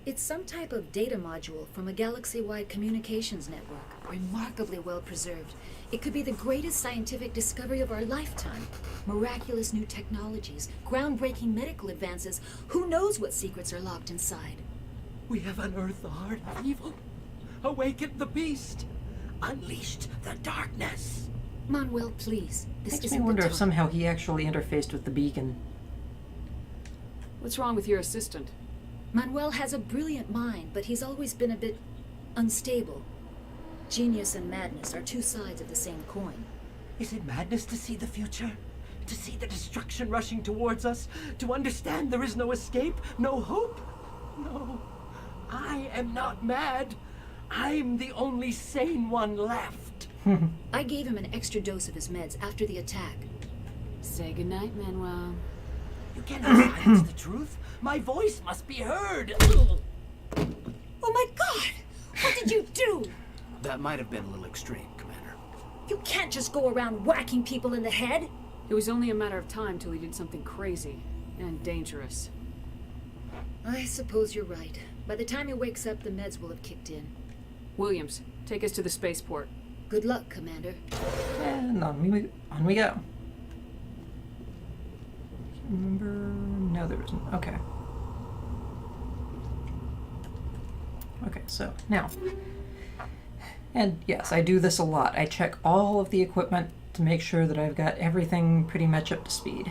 Speaker 16: It's some type of data module from a galaxy-wide communications network, remarkably well preserved. It could be the greatest scientific discovery of our lifetime. Miraculous new technologies, groundbreaking medical advances. Who knows what secrets are locked inside?
Speaker 15: We have unearthed the heart of evil, awakened the beast, unleashed the darkness.
Speaker 16: Manuel, please. This
Speaker 1: Makes me
Speaker 16: isn't
Speaker 1: wonder
Speaker 16: the
Speaker 1: if
Speaker 16: time.
Speaker 1: somehow he actually interfaced with the beacon.
Speaker 9: What's wrong with your assistant?
Speaker 16: Manuel has a brilliant mind, but he's always been a bit unstable. Genius and madness are two sides of the same coin.
Speaker 15: Is it madness to see the future? To see the destruction rushing towards us? To understand there is no escape? No hope? No. I am not mad. I'm the only sane one left.
Speaker 16: I gave him an extra dose of his meds after the attack.
Speaker 9: Say goodnight, Manuel.
Speaker 15: You cannot silence the truth. My voice must be heard.
Speaker 16: Oh my God! What did you do?
Speaker 15: That might have been a little extreme, Commander.
Speaker 16: You can't just go around whacking people in the head.
Speaker 9: It was only a matter of time till he did something crazy and dangerous.
Speaker 16: I suppose you're right. By the time he wakes up, the meds will have kicked in.
Speaker 9: Williams, take us to the spaceport.
Speaker 16: Good luck, Commander.
Speaker 1: And on we go. Remember? No, there isn't. Okay. Okay, so now. And yes, I do this a lot. I check all of the equipment to make sure that I've got everything pretty much up to speed.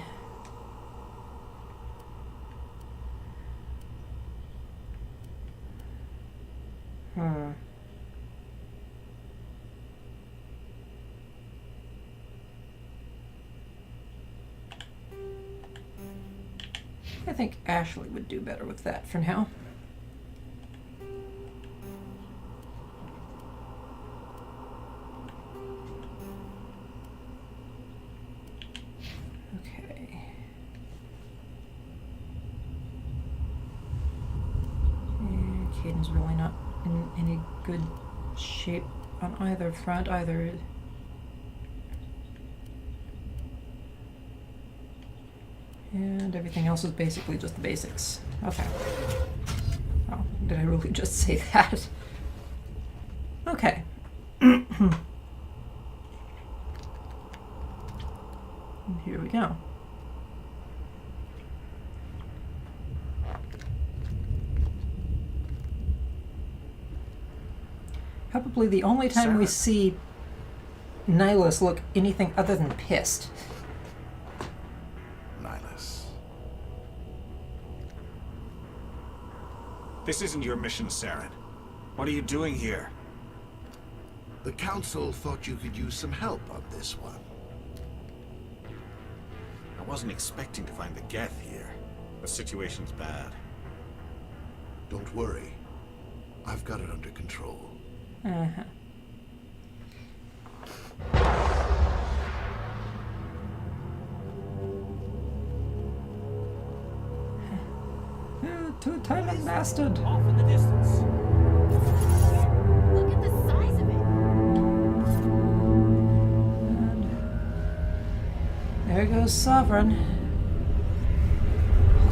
Speaker 1: I think Ashley would do better with that for now. Okay. And Caden's really not in any good shape on either front either. And everything else is basically just the basics. Okay. Oh, did I really just say that? Okay. And here we go. Probably the only time we see Nihilus look anything other than pissed.
Speaker 11: This isn't your mission, Saren. What are you doing here?
Speaker 5: The Council thought you could use some help on this one.
Speaker 11: I wasn't expecting to find the Geth here. The situation's bad.
Speaker 5: Don't worry. I've got it under control.
Speaker 1: Uh-huh. Two-timing bastard.
Speaker 15: Off in the distance.
Speaker 14: Look at the size of it.
Speaker 1: And there goes Sovereign.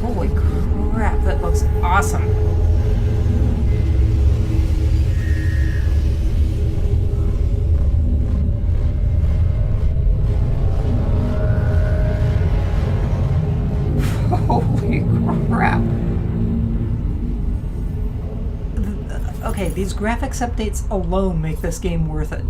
Speaker 1: Holy crap, that looks awesome. Holy crap. Okay, these graphics updates alone make this game worth it.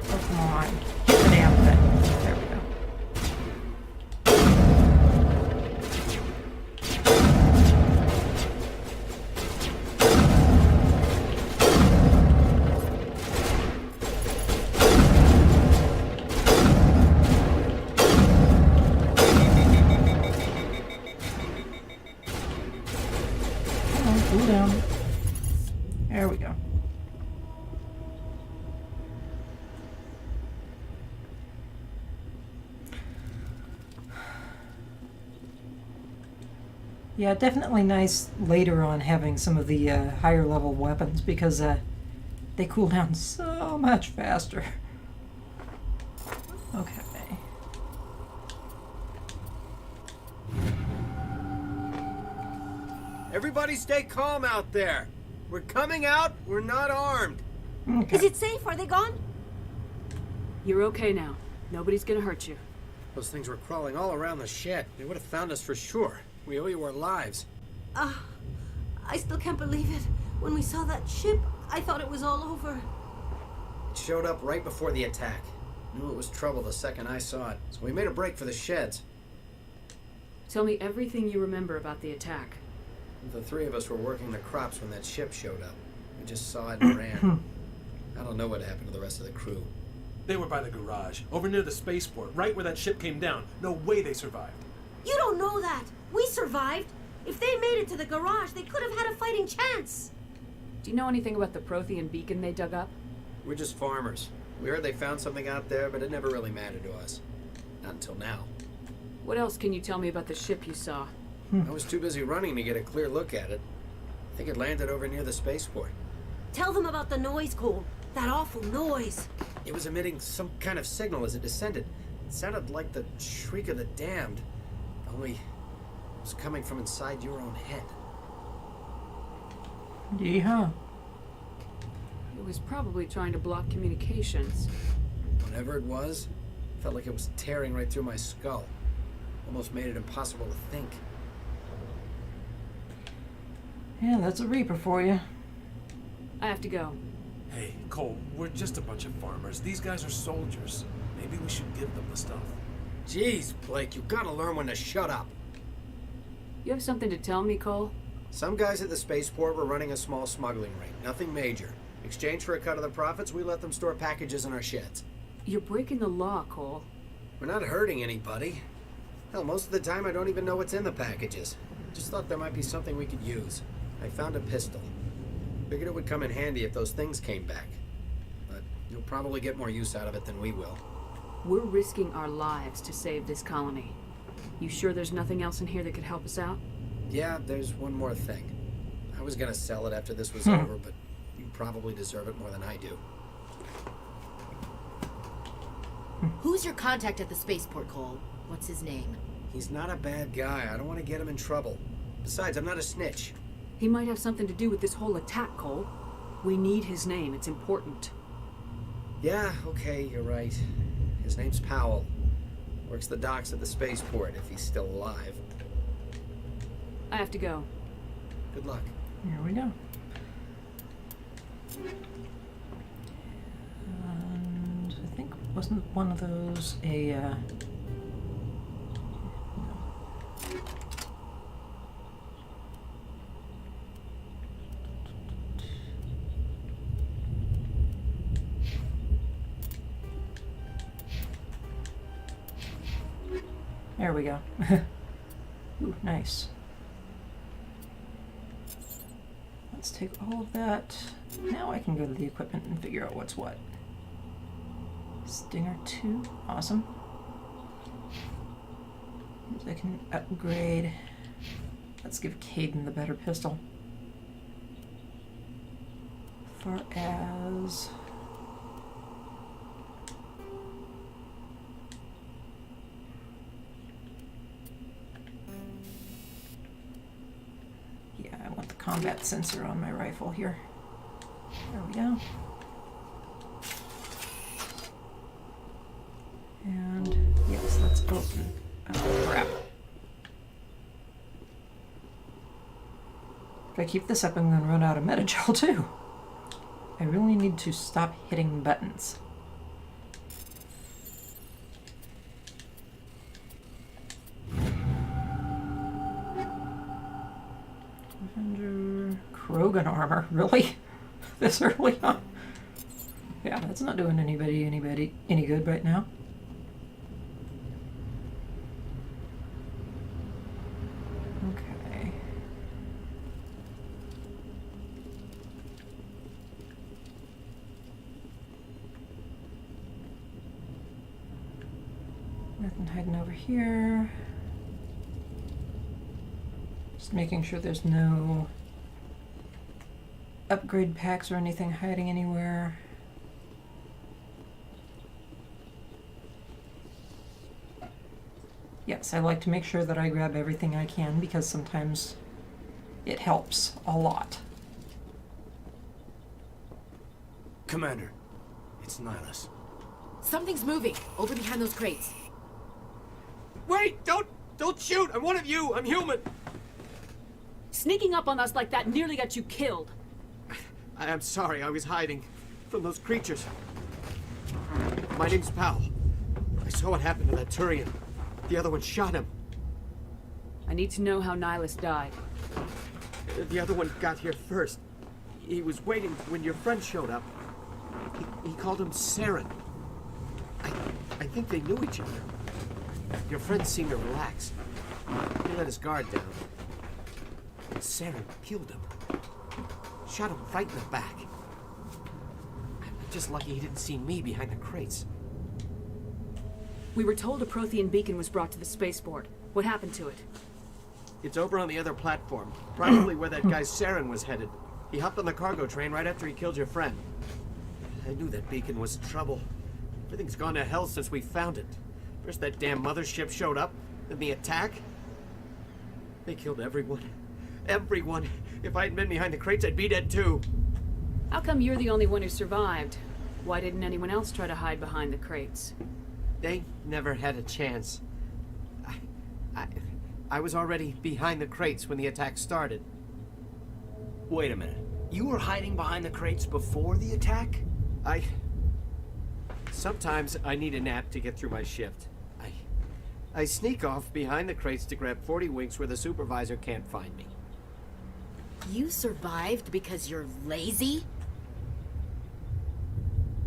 Speaker 1: Oh, come on. Hit the damn thing. There we go. Cool down. There we go. Yeah, definitely nice later on having some of the higher level weapons because they cool down so so much faster. Okay.
Speaker 15: Everybody stay calm out there. We're coming out. We're not armed.
Speaker 1: Okay.
Speaker 17: Is it safe? Are they gone?
Speaker 9: You're okay now. Nobody's gonna hurt you.
Speaker 15: Those things were crawling all around the shed. They would have found us for sure. We owe you our lives.
Speaker 17: I still can't believe it. When we saw that ship, I thought it was all over.
Speaker 15: It showed up right before the attack. Knew it was trouble the second I saw it, so we made a break for the sheds.
Speaker 9: Tell me everything you remember about the attack.
Speaker 15: The three of us were working the crops when that ship showed up. We just saw it and ran. I don't know what happened to the rest of the crew.
Speaker 12: They were by the garage, over near the spaceport, right where that ship came down. No way they survived.
Speaker 17: You don't know that. We survived. If they made it to the garage, they could have had a fighting chance.
Speaker 9: Do you know anything about the Prothean beacon they dug up?
Speaker 15: We're just farmers. We heard they found something out there, but it never really mattered to us. Not until now.
Speaker 9: What else can you tell me about the ship you saw?
Speaker 15: I was too busy running to get a clear look at it. I think it landed over near the spaceport.
Speaker 17: Tell them about the noise, Cole. That awful noise.
Speaker 15: It was emitting some kind of signal as it descended. It sounded like the shriek of the damned, only it was coming from inside your own head.
Speaker 1: Yeah.
Speaker 9: It was probably trying to block communications.
Speaker 15: Whatever it was, felt like it was tearing right through my skull. Almost made it impossible to think.
Speaker 1: Yeah, that's a Reaper for you.
Speaker 9: I have to go.
Speaker 12: Hey, Cole, we're just a bunch of farmers. These guys are soldiers. Maybe we should give them the stuff.
Speaker 15: Jeez, Blake, you gotta learn when to shut up.
Speaker 9: You have something to tell me, Cole?
Speaker 15: Some guys at the spaceport were running a small smuggling ring. Nothing major. In exchange for a cut of the profits, we let them store packages in our sheds.
Speaker 9: You're breaking the law, Cole.
Speaker 15: We're not hurting anybody. Hell, most of the time I don't even know what's in the packages. Just thought there might be something we could use. I found a pistol. Figured it would come in handy if those things came back. But you'll probably get more use out of it than we will.
Speaker 9: We're risking our lives to save this colony. You sure there's nothing else in here that could help us out?
Speaker 15: Yeah, there's one more thing. I was gonna sell it after this was over, but you probably deserve it more than I do.
Speaker 14: Who's your contact at the spaceport, Cole? What's his name?
Speaker 15: He's not a bad guy. I don't want to get him in trouble. Besides, I'm not a snitch.
Speaker 9: He might have something to do with this whole attack, Cole. We need his name. It's important.
Speaker 15: Yeah, okay, you're right. His name's Powell. Works the docks at the spaceport, if he's still alive.
Speaker 9: I have to go.
Speaker 15: Good luck.
Speaker 1: Here we go. And I think, wasn't one of those a, no. There we go. Ooh, nice. Let's take all of that. Now I can go to the equipment and figure out what's what. Stinger 2, awesome. I can upgrade. Let's give Caden the better pistol. Far as... yeah, I want the combat sensor on my rifle here. There we go. And yes, let's open. Oh crap. If I keep this up, I'm going to run out of metagel too. I really need to stop hitting buttons. Krogan armor, really? This early on? Yeah, that's not doing anybody any good right now. Okay. Nothing hiding over here. Just making sure there's no upgrade packs or anything hiding anywhere. yes, I like to make sure that I grab everything I can because sometimes it helps a lot.
Speaker 15: Commander, it's Nihilus.
Speaker 14: Something's moving over behind those crates.
Speaker 15: Wait! Don't shoot! I'm one of you! I'm human!
Speaker 9: Sneaking up on us like that nearly got you killed.
Speaker 15: I'm sorry, I was hiding from those creatures. My name's Powell. I saw what happened to that Turian. The other one shot him.
Speaker 9: I need to know how Nihilus died.
Speaker 15: The other one got here first. He was waiting when your friend showed up. He called him Saren. I think they knew each other. Your friend seemed to relax. He let his guard down. Saren killed him. Shot him right in the back. I'm just lucky he didn't see me behind the crates.
Speaker 9: We were told a Prothean beacon was brought to the spaceport. What happened to it?
Speaker 15: It's over on the other platform. Probably where that guy Saren was headed. He hopped on the cargo train right after he killed your friend. I knew that beacon was trouble. Everything's gone to hell since we found it. First that damn mothership showed up, then the attack. They killed everyone. Everyone. If I hadn't been behind the crates, I'd be dead too.
Speaker 9: How come you're the only one who survived? Why didn't anyone else try to hide behind the crates?
Speaker 15: They never had a chance. I was already behind the crates when the attack started.
Speaker 18: Wait a minute. You were hiding behind the crates before the attack?
Speaker 15: Sometimes I need a nap to get through my shift. I sneak off behind the crates to grab 40 winks where the supervisor can't find me.
Speaker 14: You survived because you're lazy?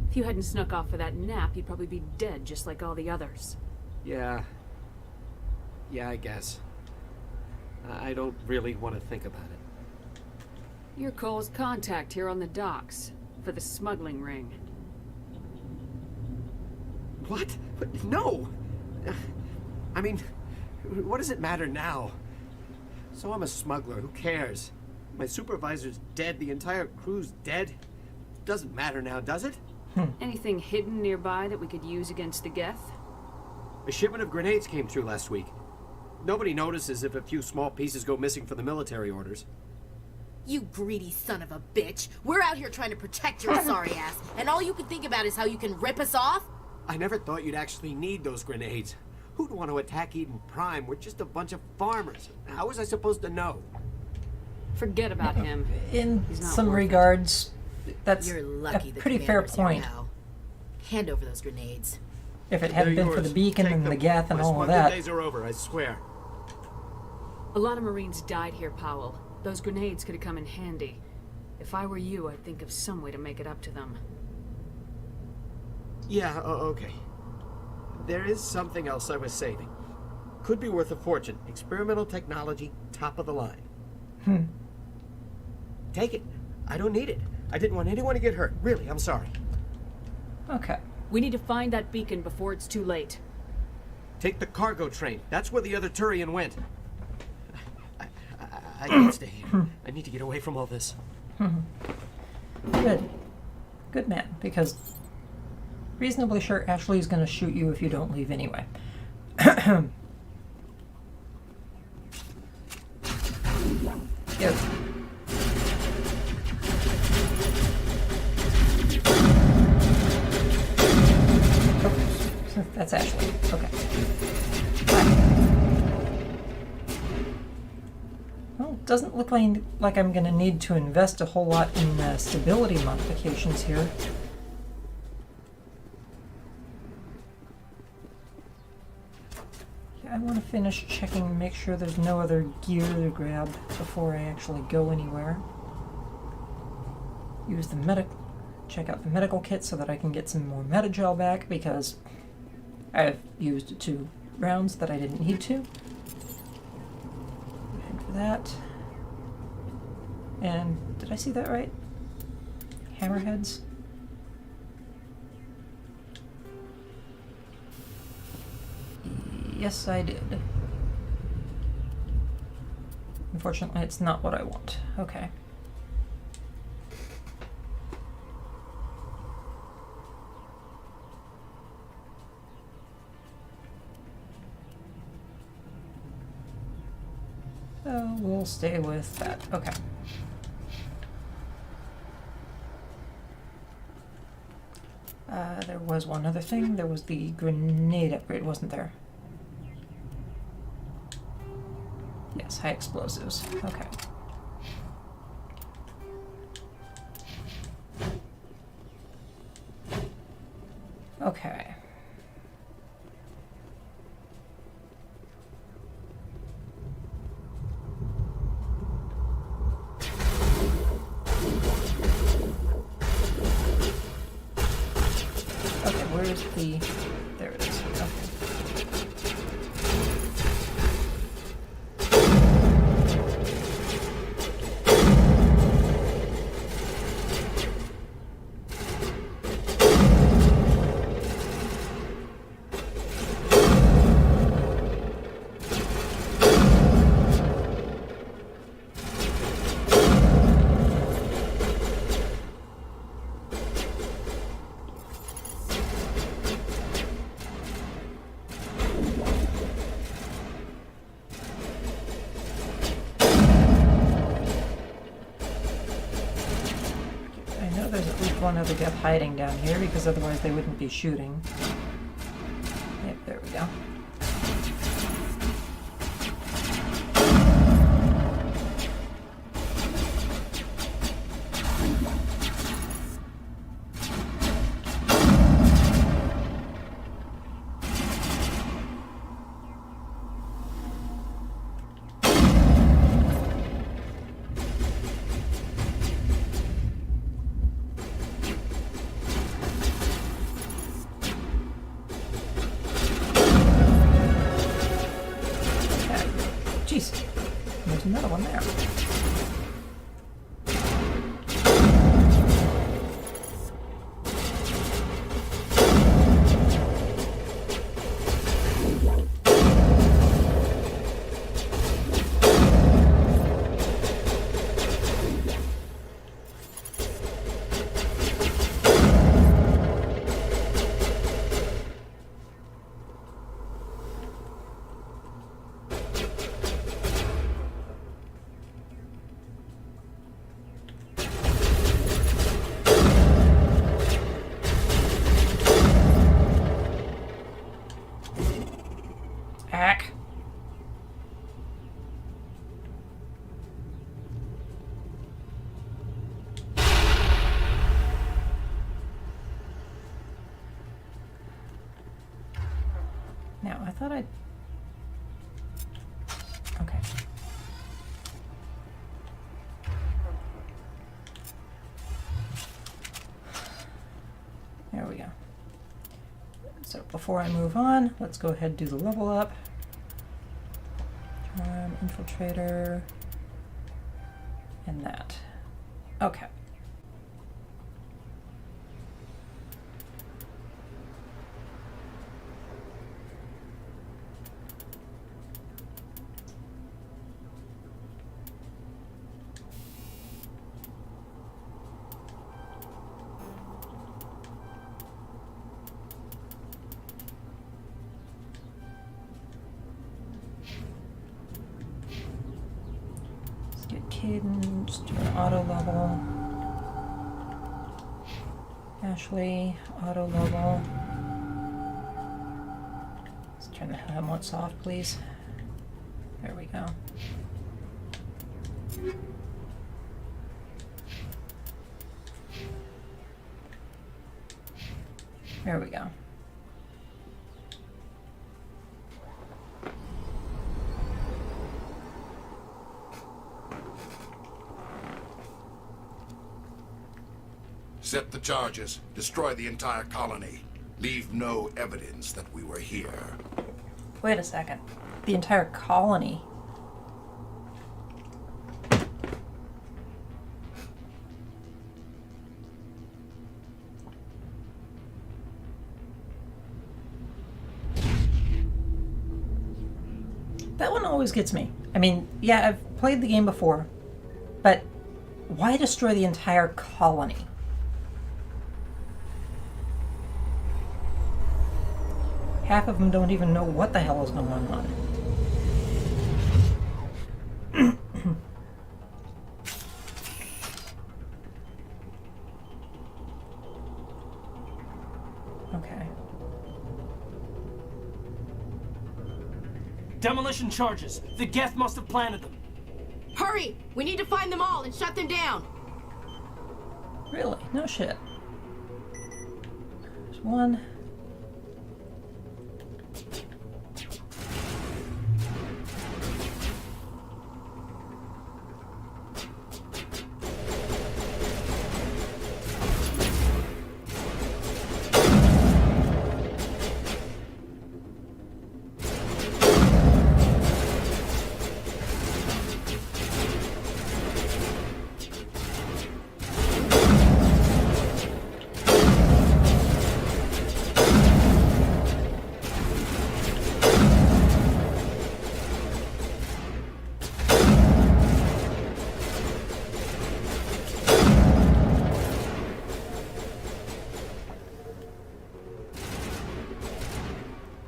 Speaker 9: If you hadn't snuck off for that nap, you'd probably be dead just like all the others.
Speaker 15: Yeah, I guess. I don't really want to think about it.
Speaker 9: You're Cole's contact here on the docks for the smuggling ring.
Speaker 15: What? No! I mean, what does it matter now? So I'm a smuggler, who cares? My supervisor's dead, the entire crew's dead. Doesn't matter now, does it?
Speaker 9: Anything hidden nearby that we could use against the Geth?
Speaker 15: A shipment of grenades came through last week. Nobody notices if a few small pieces go missing from the military orders.
Speaker 14: You greedy son of a bitch. We're out here trying to protect your sorry ass, and all you can think about is how you can rip us off?
Speaker 15: I never thought you'd actually need those grenades. Who'd want to attack Eden Prime? We're just a bunch of farmers. How was I supposed to know?
Speaker 9: Forget about him.
Speaker 1: In some regards, that's
Speaker 14: You're lucky
Speaker 1: a
Speaker 14: the
Speaker 1: pretty fair
Speaker 14: commander's here
Speaker 1: point.
Speaker 14: now. Hand over those grenades.
Speaker 1: If it hadn't been for the beacon and the Geth and all of
Speaker 15: My
Speaker 1: that.
Speaker 15: days are over, I swear.
Speaker 9: A lot of Marines died here, Powell. Those grenades could have come in handy. If I were you, I'd think of some way to make it up to them.
Speaker 15: Yeah, okay. There is something else I was saving. Could be worth a fortune. Experimental technology, top of the line. Take it. I don't need it. I didn't want anyone to get hurt. Really, I'm sorry.
Speaker 1: Okay.
Speaker 9: We need to find that beacon before it's too late.
Speaker 15: Take the cargo train. That's where the other Turian went. I can't stay here. I need to get away from all this.
Speaker 1: Good. Good man, because reasonably sure Ashley's going to shoot you if you don't leave anyway. Yep. Oh, that's Ashley. Okay. Well, it doesn't look like I'm going to need to invest a whole lot in stability modifications here. Yeah, I want to finish checking, make sure there's no other gear to grab before I actually go anywhere. Use the check out the medical kit so that I can get some more metagel back, because I've used 2 rounds that I didn't need to. For that. And did I see that right? Hammerheads? Yes, I did. Unfortunately, it's not what I want. Okay. So we'll stay with that. Okay. There was one other thing. There was the grenade upgrade, wasn't there? Yes, high explosives. Okay. Okay. Okay, where's the... There it is. Okay. One other guy hiding down here because otherwise they wouldn't be shooting. Yep, there we go. There's another one there. Now, I thought I'd... Okay. There we go. So before I move on, let's go ahead and do the level up. Infiltrator. And that. Okay. Caden, just do an auto level. Ashley, auto level. Let's turn the helm on soft, please. There we go. There we go.
Speaker 5: Set the charges. Destroy the entire colony. Leave no evidence that we were here.
Speaker 1: Wait a second. The entire colony? That one always gets me. I mean, yeah, I've played the game before, but why destroy the entire colony? Half of them don't even know what the hell is going on.
Speaker 15: Demolition charges. The Geth must have planted them.
Speaker 14: Hurry! We need to find them all and shut them down.
Speaker 1: Really? No shit. There's one.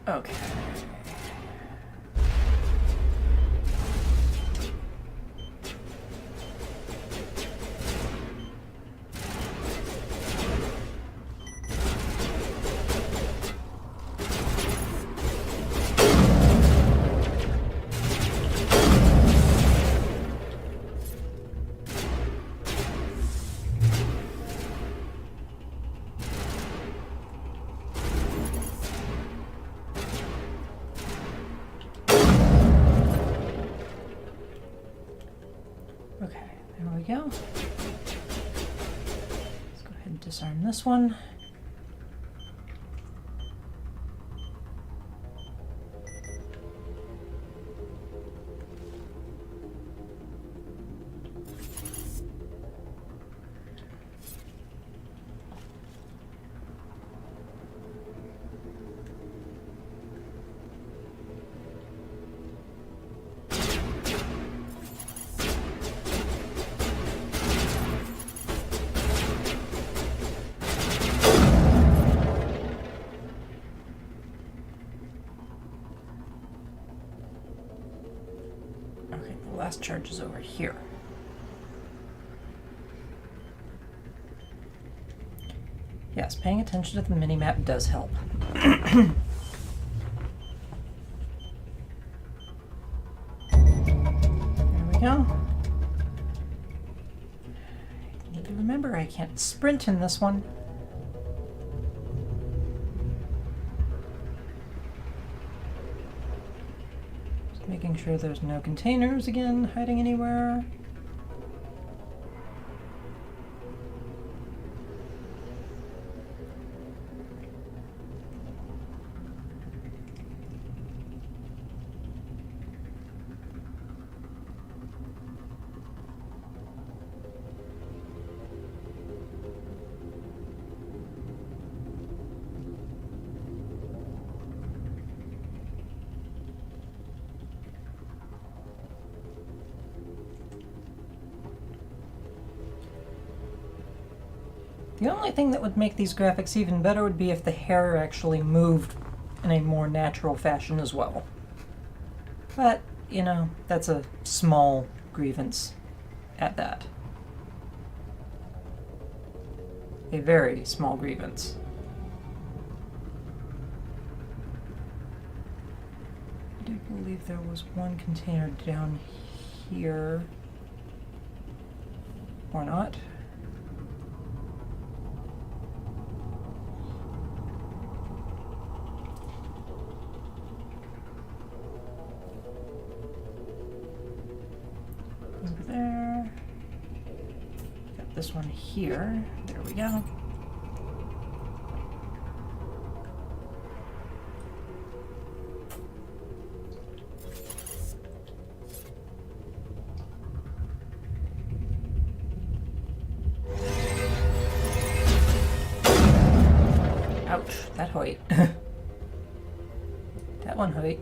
Speaker 1: Okay. Okay, there we go. Let's go ahead and disarm this one. Okay, the last charge is over here. Yes, paying attention to the minimap does help. There we go. I need to remember I can't sprint in this one. Just making sure there's no containers again hiding anywhere. The only thing that would make these graphics even better would be if the hair actually moved in a more natural fashion as well. But, you know, that's a small grievance at that. A very small grievance. I do believe there was one container down here. Or not. Over there. Got this one here. There we go. Ouch, that hurt. That one hurt.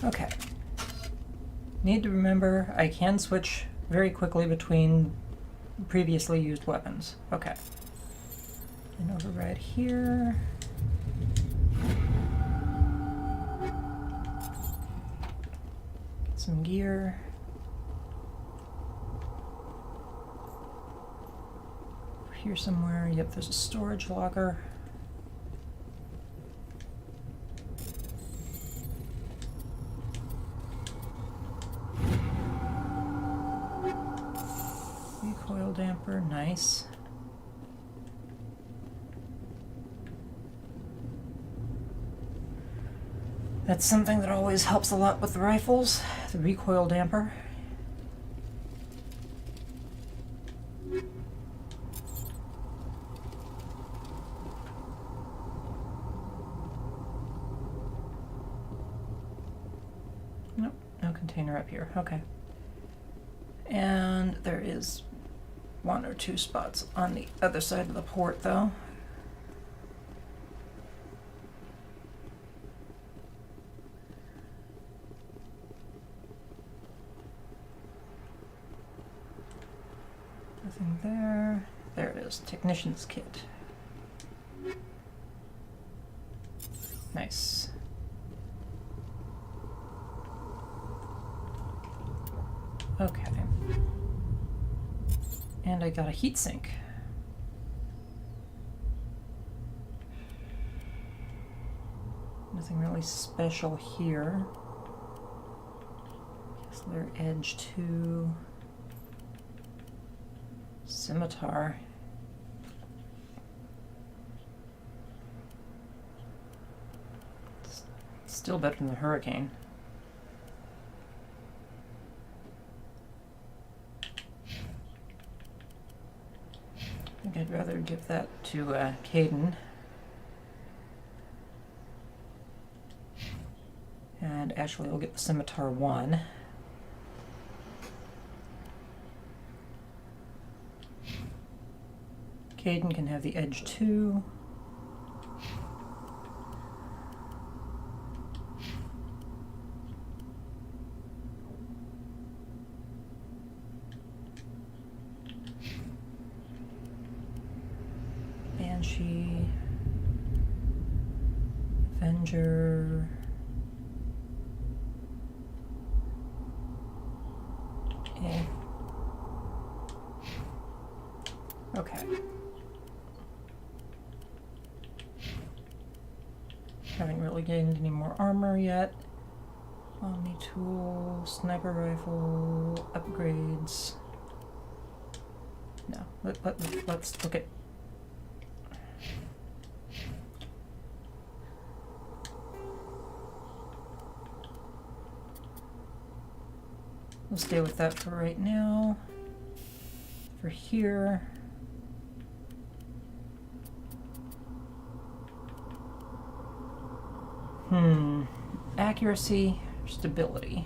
Speaker 1: Okay. Need to remember I can switch very quickly between previously used weapons. Okay. And override here. Get some gear. Here somewhere. Yep, there's a storage locker. Recoil damper, nice. That's something that always helps a lot with the rifles, the recoil damper. Nope, no container up here, okay. And there is one or two spots on the other side of the port though. Nothing there. There it is, technician's kit. Nice. Okay. And I got a heatsink. Nothing really special here. Kessler Edge 2. Scimitar. It's still better than the Hurricane. I think I'd rather give that to Caden. And Ashley will get the Scimitar 1. Caden can have the Edge 2. Banshee. Avenger. Yeah. Okay. Haven't really gained any more armor yet. Omni tool, sniper rifle, upgrades. No, let's look at. We'll stay with that for right now. For here. Accuracy, stability.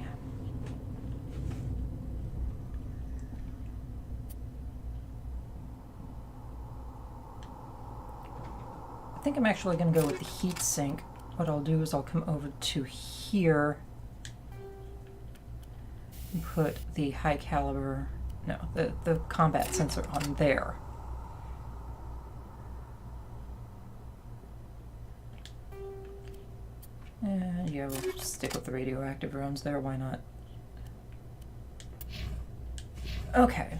Speaker 1: I think I'm actually going to go with the heat sink. What I'll do is I'll come over to here and put the high caliber, no, the combat sensor on there. And yeah, we'll stick with the radioactive rounds there, why not? Okay.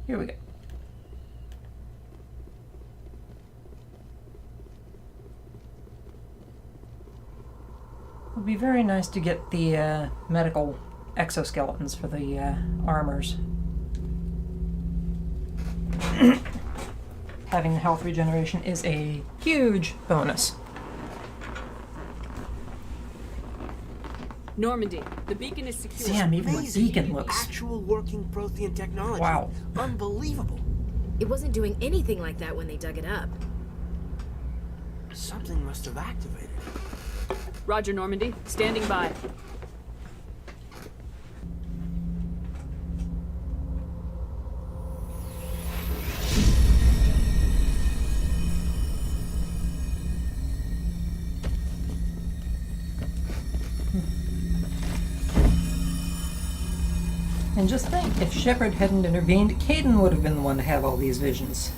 Speaker 1: Here we go. It would be very nice to get the medical exoskeletons for the armors. Having the health regeneration is a huge bonus.
Speaker 9: Normandy, the beacon is secure.
Speaker 1: Damn, even the beacon looks...
Speaker 15: Actual working Prothean technology.
Speaker 1: Wow.
Speaker 15: Unbelievable.
Speaker 14: It wasn't doing anything like that when they dug it up.
Speaker 15: Something must have activated it.
Speaker 9: Roger, Normandy. Standing by.
Speaker 1: And just think, if Shepard hadn't intervened, Caden would have been the one to have all these visions.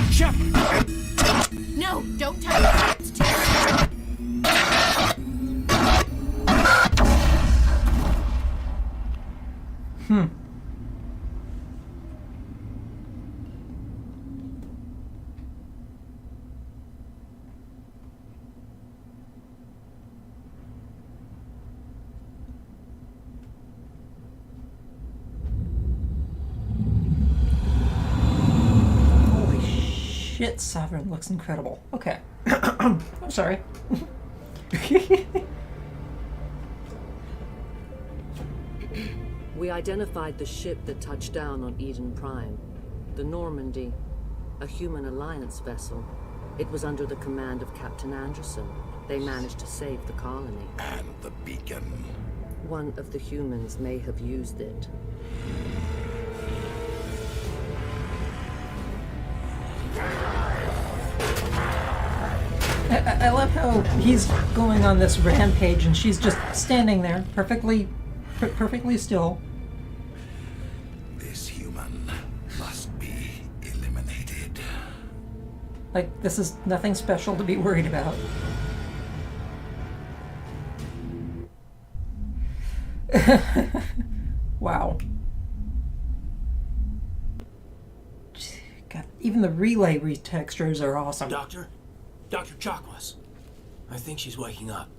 Speaker 15: Shepard!
Speaker 14: No, don't touch it. It's terrible.
Speaker 1: Shit, Sovereign looks incredible. Okay. I'm sorry.
Speaker 2: We identified the ship that touched down on Eden Prime. The Normandy. A human alliance vessel. It was under the command of Captain Anderson. They managed to save the colony.
Speaker 5: And the beacon.
Speaker 2: One of the humans may have used it.
Speaker 1: I love how he's going on this rampage and she's just standing there, perfectly still.
Speaker 5: This human must be eliminated.
Speaker 1: Like, this is nothing special to be worried about. Wow. God, even the relay retextures are awesome.
Speaker 15: Doctor Chakwas. I think she's waking up.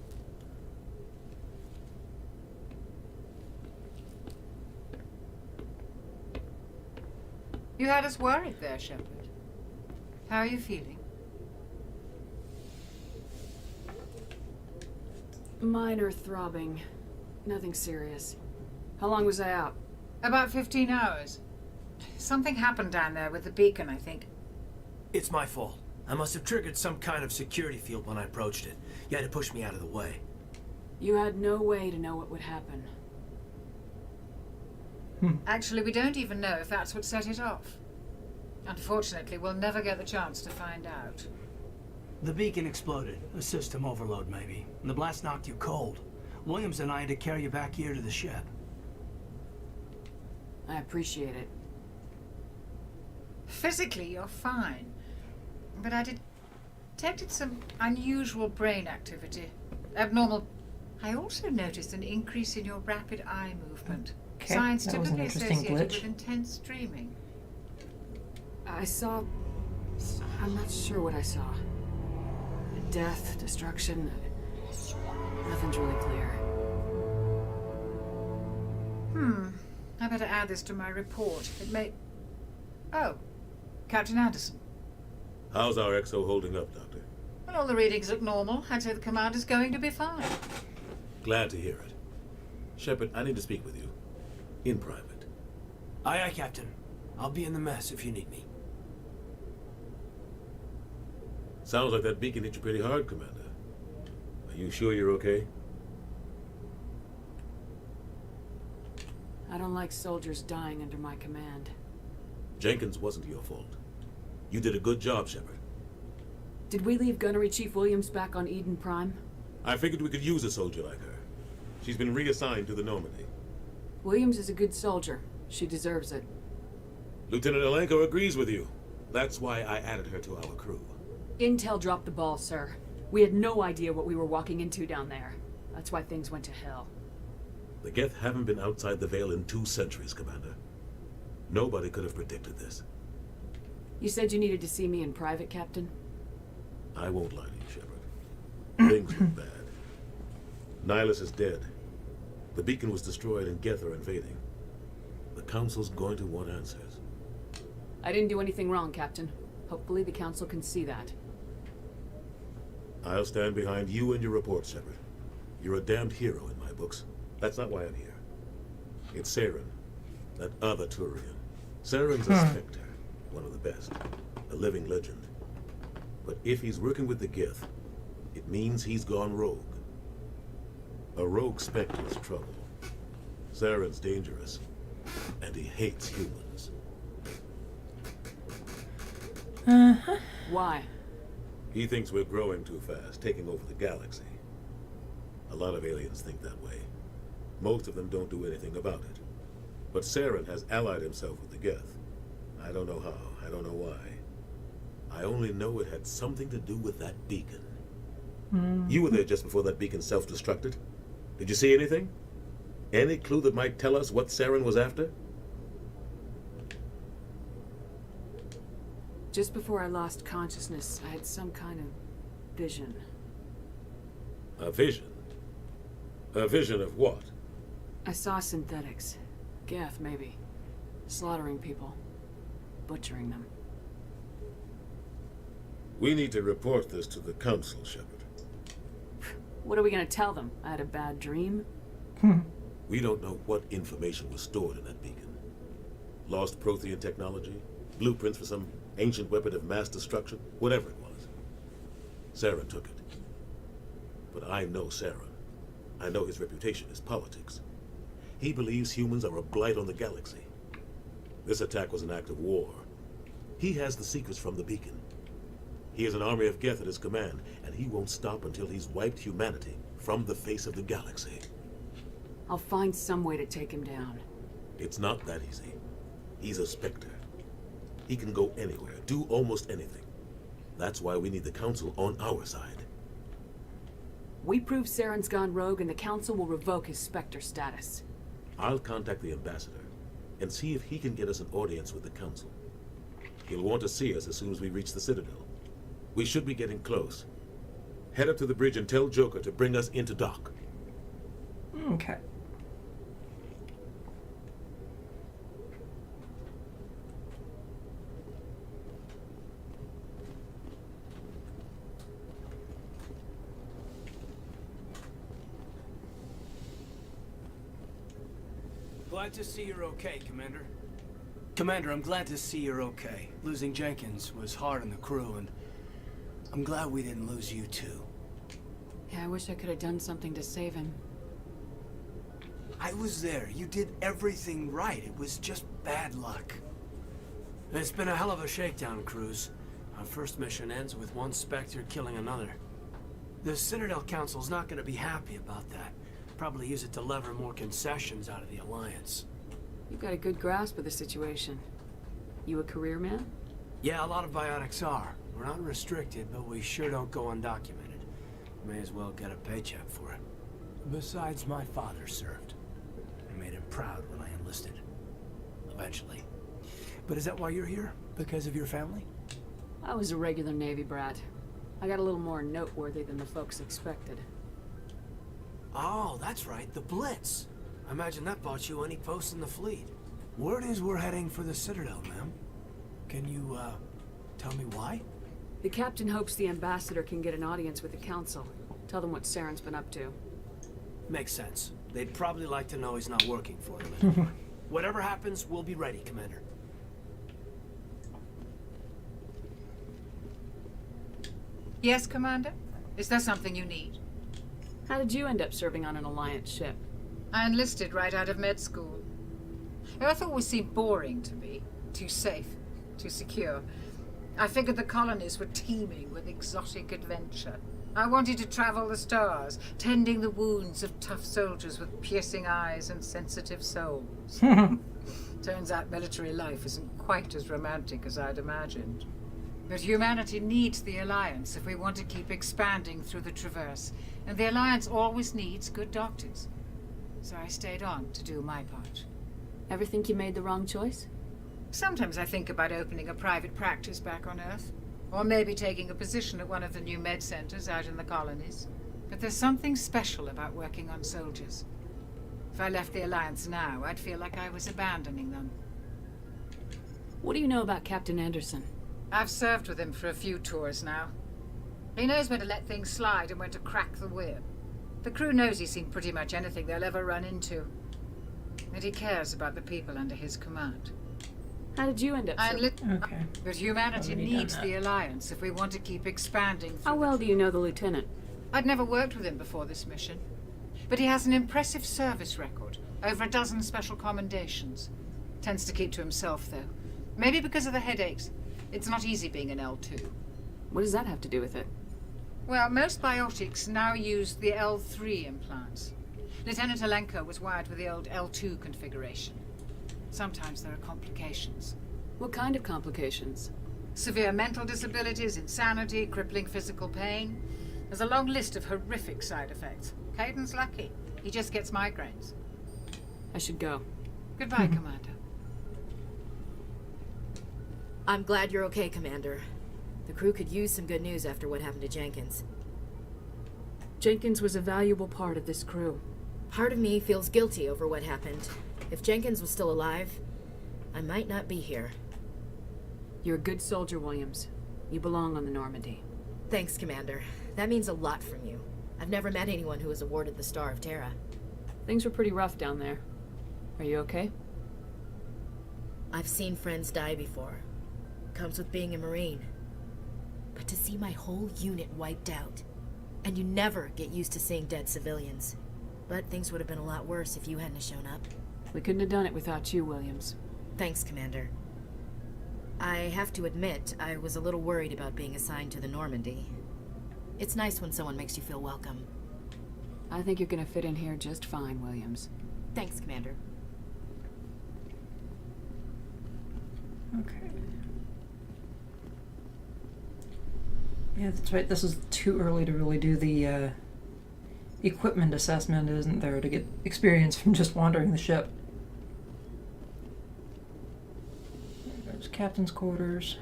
Speaker 10: You had us worried there, Shepard. How are you feeling?
Speaker 9: Minor throbbing. Nothing serious. How long was I out?
Speaker 10: About 15 hours. Something happened down there with the beacon, I think.
Speaker 15: It's my fault. I must have triggered some kind of security field when I approached it. You had to push me out of the way.
Speaker 9: You had no way to know what would happen.
Speaker 10: Actually, we don't even know if that's what set it off. Unfortunately, we'll never get the chance to find out.
Speaker 18: The beacon exploded. A system overload, maybe. And the blast knocked you cold. Williams and I had to carry you back here to the ship.
Speaker 9: I appreciate it.
Speaker 10: Physically, you're fine. But I detected some unusual brain activity. Abnormal. I also noticed an increase in your rapid eye movement.
Speaker 1: Okay,
Speaker 10: Signs
Speaker 1: that was an
Speaker 10: typically
Speaker 1: interesting
Speaker 10: associated
Speaker 1: glitch.
Speaker 10: with intense dreaming.
Speaker 9: I saw... I'm not sure what I saw. Death, destruction... Nothing's really clear.
Speaker 10: I better add this to my report. It may... Oh, Captain Anderson.
Speaker 4: How's our XO holding up, Doctor?
Speaker 10: Well, all the readings look normal. I'd say the commander's going to be fine.
Speaker 4: Glad to hear it. Shepard, I need to speak with you. In private.
Speaker 15: Aye, aye, Captain. I'll be in the mess if you need me.
Speaker 4: Sounds like that beacon hit you pretty hard, Commander. Are you sure you're okay?
Speaker 9: I don't like soldiers dying under my command.
Speaker 4: Jenkins wasn't your fault. You did a good job, Shepard.
Speaker 9: Did we leave Gunnery Chief Williams back on Eden Prime?
Speaker 4: I figured we could use a soldier like her. She's been reassigned to the Normandy.
Speaker 9: Williams is a good soldier. She deserves it.
Speaker 4: Lieutenant Alenko agrees with you. That's why I added her to our crew.
Speaker 9: Intel dropped the ball, sir. We had no idea what we were walking into down there. That's why things went to hell.
Speaker 4: The Geth haven't been outside the Veil in 2 centuries, Commander. Nobody could have predicted this.
Speaker 9: You said you needed to see me in private, Captain?
Speaker 4: I won't lie to you, Shepard. Things look bad. Nihilus is dead. The beacon was destroyed and Geth are invading. The Council's going to want answers.
Speaker 9: I didn't do anything wrong, Captain. Hopefully the Council can see that.
Speaker 4: I'll stand behind you and your report, Shepard. You're a damned hero in my books. That's not why I'm here. It's Saren, that other Turian. Saren's a Spectre, one of the best, a living legend. But if he's working with the Geth, it means he's gone rogue. A rogue Spectre's trouble. Saren's dangerous, and he hates humans.
Speaker 9: Why?
Speaker 4: He thinks we're growing too fast, taking over the galaxy. A lot of aliens think that way. Most of them don't do anything about it. But Saren has allied himself with the Geth. I don't know how, I don't know why. I only know it had something to do with that beacon. You were there just before that beacon self-destructed. Did you see anything? Any clue that might tell us what Saren was after?
Speaker 9: Just before I lost consciousness, I had some kind of vision.
Speaker 4: A vision? A vision of what?
Speaker 9: I saw synthetics. Geth, maybe. Slaughtering people. Butchering them.
Speaker 4: We need to report this to the Council, Shepard.
Speaker 9: What are we gonna tell them? I had a bad dream?
Speaker 4: We don't know what information was stored in that beacon. Lost Prothean technology? Blueprints for some ancient weapon of mass destruction? Whatever it was. Saren took it. But I know Saren. I know his reputation is politics. He believes humans are a blight on the galaxy. This attack was an act of war. He has the secrets from the beacon. He has an army of Geth at his command, and he won't stop until he's wiped humanity from the face of the galaxy.
Speaker 9: I'll find some way to take him down.
Speaker 4: It's not that easy. He's a Spectre. He can go anywhere, do almost anything. That's why we need the Council on our side.
Speaker 9: We prove Saren's gone rogue and the Council will revoke his Spectre status.
Speaker 4: I'll contact the Ambassador and see if he can get us an audience with the Council. He'll want to see us as soon as we reach the Citadel. We should be getting close. Head up to the bridge and tell Joker to bring us into dock.
Speaker 1: Okay.
Speaker 18: Glad to see you're okay, Commander. Commander, I'm glad to see you're okay. Losing Jenkins was hard on the crew, and I'm glad we didn't lose you too.
Speaker 9: Yeah, I wish I could have done something to save him.
Speaker 18: I was there. You did everything right. It was just bad luck. It's been a hell of a shakedown, Cruz. Our first mission ends with one Spectre killing another. The Citadel Council's not going to be happy about that. Probably use it to lever more concessions out of the Alliance.
Speaker 9: You've got a good grasp of the situation. You a career man?
Speaker 18: Yeah, a lot of biotics are. We're not restricted, but we sure don't go undocumented. May as well get a paycheck for it. Besides, my father served. I made him proud when I enlisted. Eventually. But is that why you're here? Because of your family?
Speaker 9: I was a regular Navy brat. I got a little more noteworthy than the folks expected.
Speaker 18: Oh, that's right, the Blitz. I imagine that bought you any post in the fleet. Word is we're heading for the Citadel, ma'am. Can you, tell me why?
Speaker 9: The captain hopes the ambassador can get an audience with the council. Tell them what Saren's been up to.
Speaker 18: Makes sense. They'd probably like to know he's not working for them anymore. Whatever happens, we'll be ready, Commander.
Speaker 10: Yes, Commander? Is there something you need?
Speaker 9: How did you end up serving on an Alliance ship?
Speaker 10: I enlisted right out of med school. Earth always seemed boring to me. Too safe, too secure. I figured the colonies were teeming with exotic adventure. I wanted to travel the stars, tending the wounds of tough soldiers with piercing eyes and sensitive souls. Turns out military life isn't quite as romantic as I'd imagined. But humanity needs the Alliance if we want to keep expanding through the Traverse. And the Alliance always needs good doctors. So I stayed on to do my part.
Speaker 9: Ever think you made the wrong choice?
Speaker 10: Sometimes I think about opening a private practice back on Earth. Or maybe taking a position at one of the new med centers out in the colonies. But there's something special about working on soldiers. If I left the Alliance now, I'd feel like I was abandoning them.
Speaker 9: What do you know about Captain Anderson?
Speaker 10: I've served with him for a few tours now. He knows when to let things slide and when to crack the whip. The crew knows he's seen pretty much anything they'll ever run into. And he cares about the people under his command.
Speaker 9: How did you end up
Speaker 1: Okay.
Speaker 10: But humanity needs the Alliance if we want to keep expanding.
Speaker 9: How well do you know the Lieutenant?
Speaker 10: I'd never worked with him before this mission. But he has an impressive service record. Over a dozen special commendations. Tends to keep to himself, though. Maybe because of the headaches. It's not easy being an L2.
Speaker 9: What does that have to do with it?
Speaker 10: Well, most biotics now use the L3 implants. Lieutenant Alenko was wired with the old L2 configuration. Sometimes there are complications.
Speaker 9: What kind of complications?
Speaker 10: Severe mental disabilities, insanity, crippling physical pain. There's a long list of horrific side effects. Caden's lucky. He just gets migraines.
Speaker 9: I should go.
Speaker 10: Goodbye, Commander.
Speaker 14: I'm glad you're okay, Commander. The crew could use some good news after what happened to Jenkins.
Speaker 9: Jenkins was a valuable part of this crew.
Speaker 14: Part of me feels guilty over what happened. If Jenkins was still alive, I might not be here.
Speaker 9: You're a good soldier, Williams. You belong on the Normandy.
Speaker 14: Thanks, Commander. That means a lot from you. I've never met anyone who was awarded the Star of Terra.
Speaker 9: Things were pretty rough down there. Are you okay?
Speaker 14: I've seen friends die before. Comes with being a Marine. But to see my whole unit wiped out, and you never get used to seeing dead civilians. But things would have been a lot worse if you hadn't shown up.
Speaker 9: We couldn't have done it without you, Williams.
Speaker 14: Thanks, Commander. I have to admit, I was a little worried about being assigned to the Normandy. It's nice when someone makes you feel welcome.
Speaker 9: I think you're gonna fit in here just fine, Williams.
Speaker 14: Thanks, Commander.
Speaker 1: Okay. Yeah, that's right. This is too early to really do the equipment assessment, isn't there, to get experience from just wandering the ship. There's captain's quarters.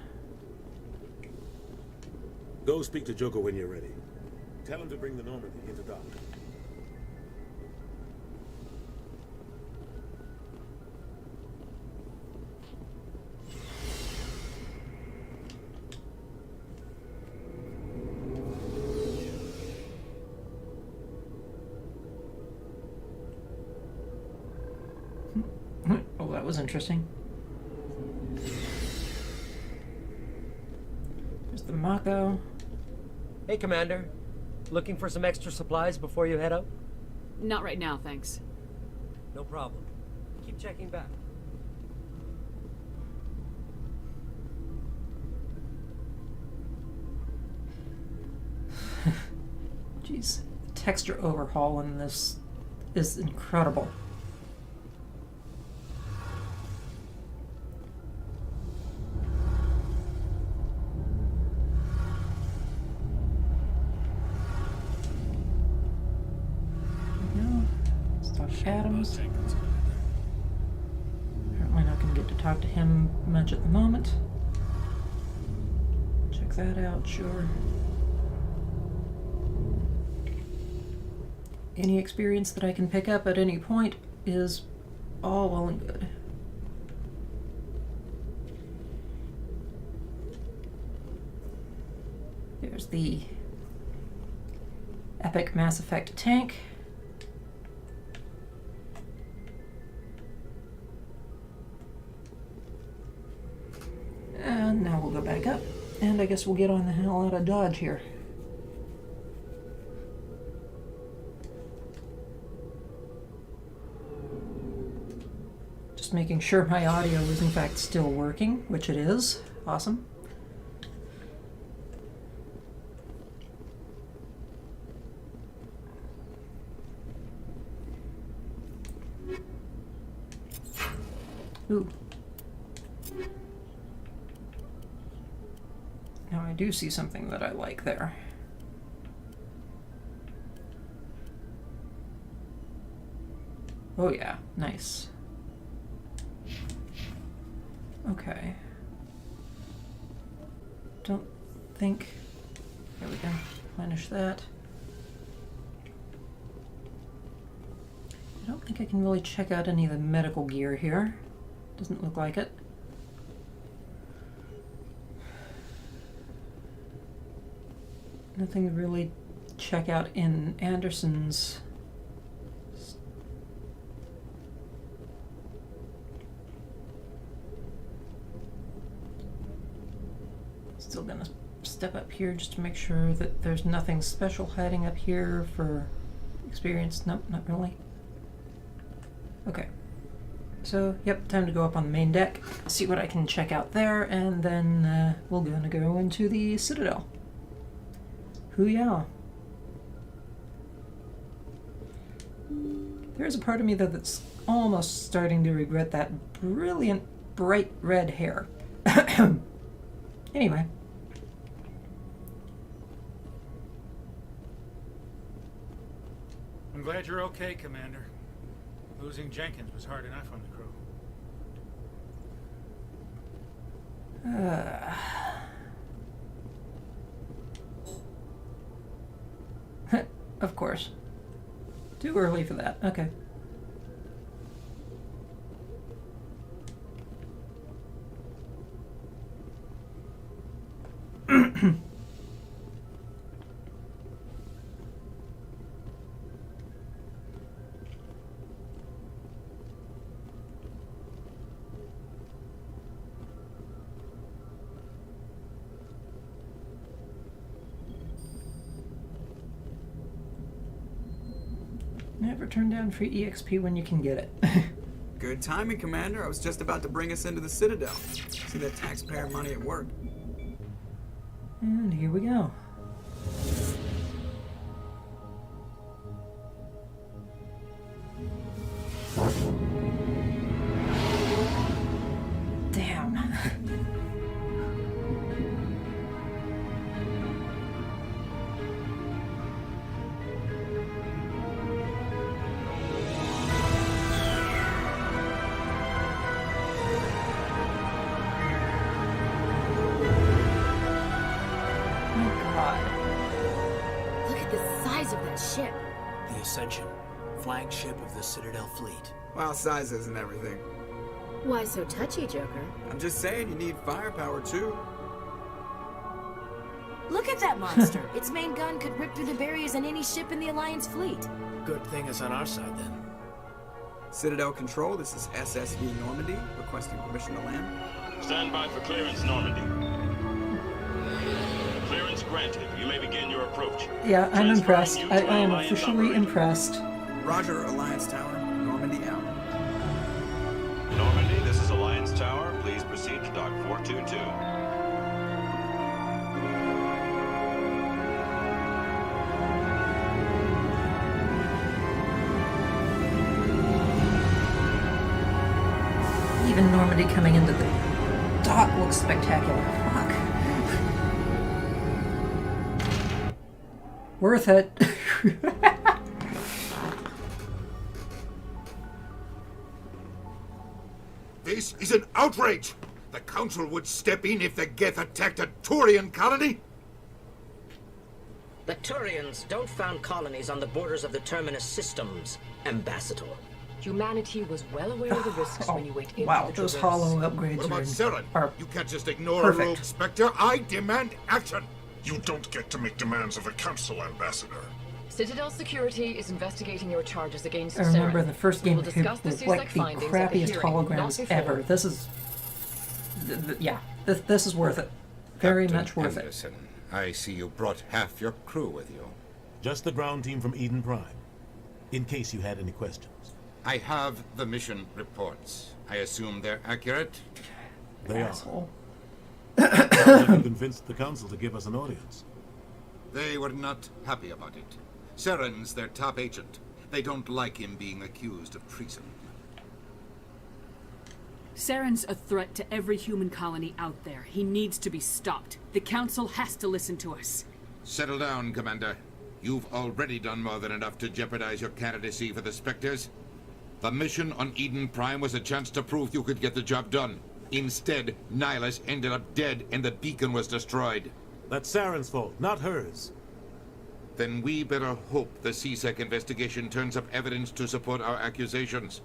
Speaker 4: Go speak to Joker when you're ready. Tell him to bring the Normandy into dock.
Speaker 1: Oh, that was interesting. There's the Mako.
Speaker 19: Hey, Commander. Looking for some extra supplies before you head out?
Speaker 9: Not right now, thanks.
Speaker 19: No problem. Keep checking back.
Speaker 1: Jeez, the texture overhaul in this is incredible. Adams. Apparently not going to get to talk to him much at the moment. Check that out, sure. Any experience that I can pick up at any point is all well and good. There's the epic Mass Effect tank. And now we'll go back up, and I guess we'll get on the hell out of Dodge here. Just making sure my audio is in fact still working, which it is. Awesome. Ooh. Now I do see something that I like there. Oh yeah, nice. Okay. Don't think... There we go. Finish that. I don't think I can really check out any of the medical gear here. Doesn't look like it. Nothing to really check out in Anderson's. Still gonna step up here just to make sure that there's nothing special hiding up here for experience. Nope, not really. Okay. So, yep, time to go up on the main deck, see what I can check out there, and then we're gonna go into the Citadel. Hoo-yah. There is a part of me though that's almost starting to regret that brilliant, bright red hair. Anyway.
Speaker 7: I'm glad you're okay, Commander. Losing Jenkins was hard enough on the crew.
Speaker 1: Of course. Too early for that. Okay. Never turn down free EXP when you can get it.
Speaker 20: Good timing, Commander. I was just about to bring us into the Citadel. See that taxpayer money at work.
Speaker 1: And here we go. Damn.
Speaker 14: Ship.
Speaker 15: The Ascension, flagship of the Citadel fleet.
Speaker 20: Well, size isn't everything.
Speaker 14: Why so touchy, Joker?
Speaker 20: I'm just saying you need firepower too.
Speaker 14: Look at that monster. Its main gun could rip through the barriers in any ship in the Alliance fleet.
Speaker 15: Good thing it's on our side then.
Speaker 20: Citadel Control, this is SSV Normandy, requesting permission to land.
Speaker 21: Stand by for clearance, Normandy. Clearance granted. You may begin your approach.
Speaker 1: Yeah, I'm impressed. I am officially impressed.
Speaker 20: Roger, Alliance Tower. Normandy out.
Speaker 21: Normandy, this is Alliance Tower. Please proceed to Dock 422.
Speaker 1: Even Normandy coming into the dock looks spectacular. Fuck. Worth it.
Speaker 5: This is an outrage! The Council would step in if the Geth attacked a Turian colony?
Speaker 22: The Turians don't found colonies on the borders of the Terminus systems, Ambassador.
Speaker 23: Humanity was well aware of the risks when you went into
Speaker 1: Wow,
Speaker 23: the
Speaker 1: those
Speaker 23: Traverse.
Speaker 1: hollow upgrades
Speaker 5: What about Seren?
Speaker 1: are
Speaker 5: You can't just ignore
Speaker 1: perfect.
Speaker 5: a rogue Spectre. I demand action!
Speaker 24: You don't get to make demands of the Council, Ambassador.
Speaker 23: Citadel Security is investigating your charges against
Speaker 1: I remember
Speaker 23: Seren.
Speaker 1: the first
Speaker 23: We
Speaker 1: game
Speaker 23: will discuss the
Speaker 1: was
Speaker 23: CSEC
Speaker 1: like the
Speaker 23: findings at the
Speaker 1: crappiest
Speaker 23: hearing, not
Speaker 1: holograms
Speaker 23: before.
Speaker 1: ever. This is, yeah, this is worth it. Very
Speaker 3: Captain
Speaker 1: much worth
Speaker 3: Anderson, I see you brought half your crew with you.
Speaker 4: Just the ground team from Eden Prime, in case you had any questions.
Speaker 3: I have the mission reports. I assume they're accurate?
Speaker 4: They
Speaker 1: Asshole.
Speaker 4: are. Sounds like you convinced the Council to give us an audience.
Speaker 3: They were not happy about it. Seren's their top agent. They don't like him being accused of treason.
Speaker 9: Seren's a threat to every human colony out there. He needs to be stopped. The Council has to listen to us.
Speaker 3: Settle down, Commander. You've already done more than enough to jeopardize your candidacy for the Spectres. The mission on Eden Prime was a chance to prove you could get the job done. Instead, Nihilus ended up dead and the beacon was destroyed.
Speaker 4: That's Saren's fault, not hers.
Speaker 3: Then we better hope the CSEC investigation turns up evidence to support our accusations.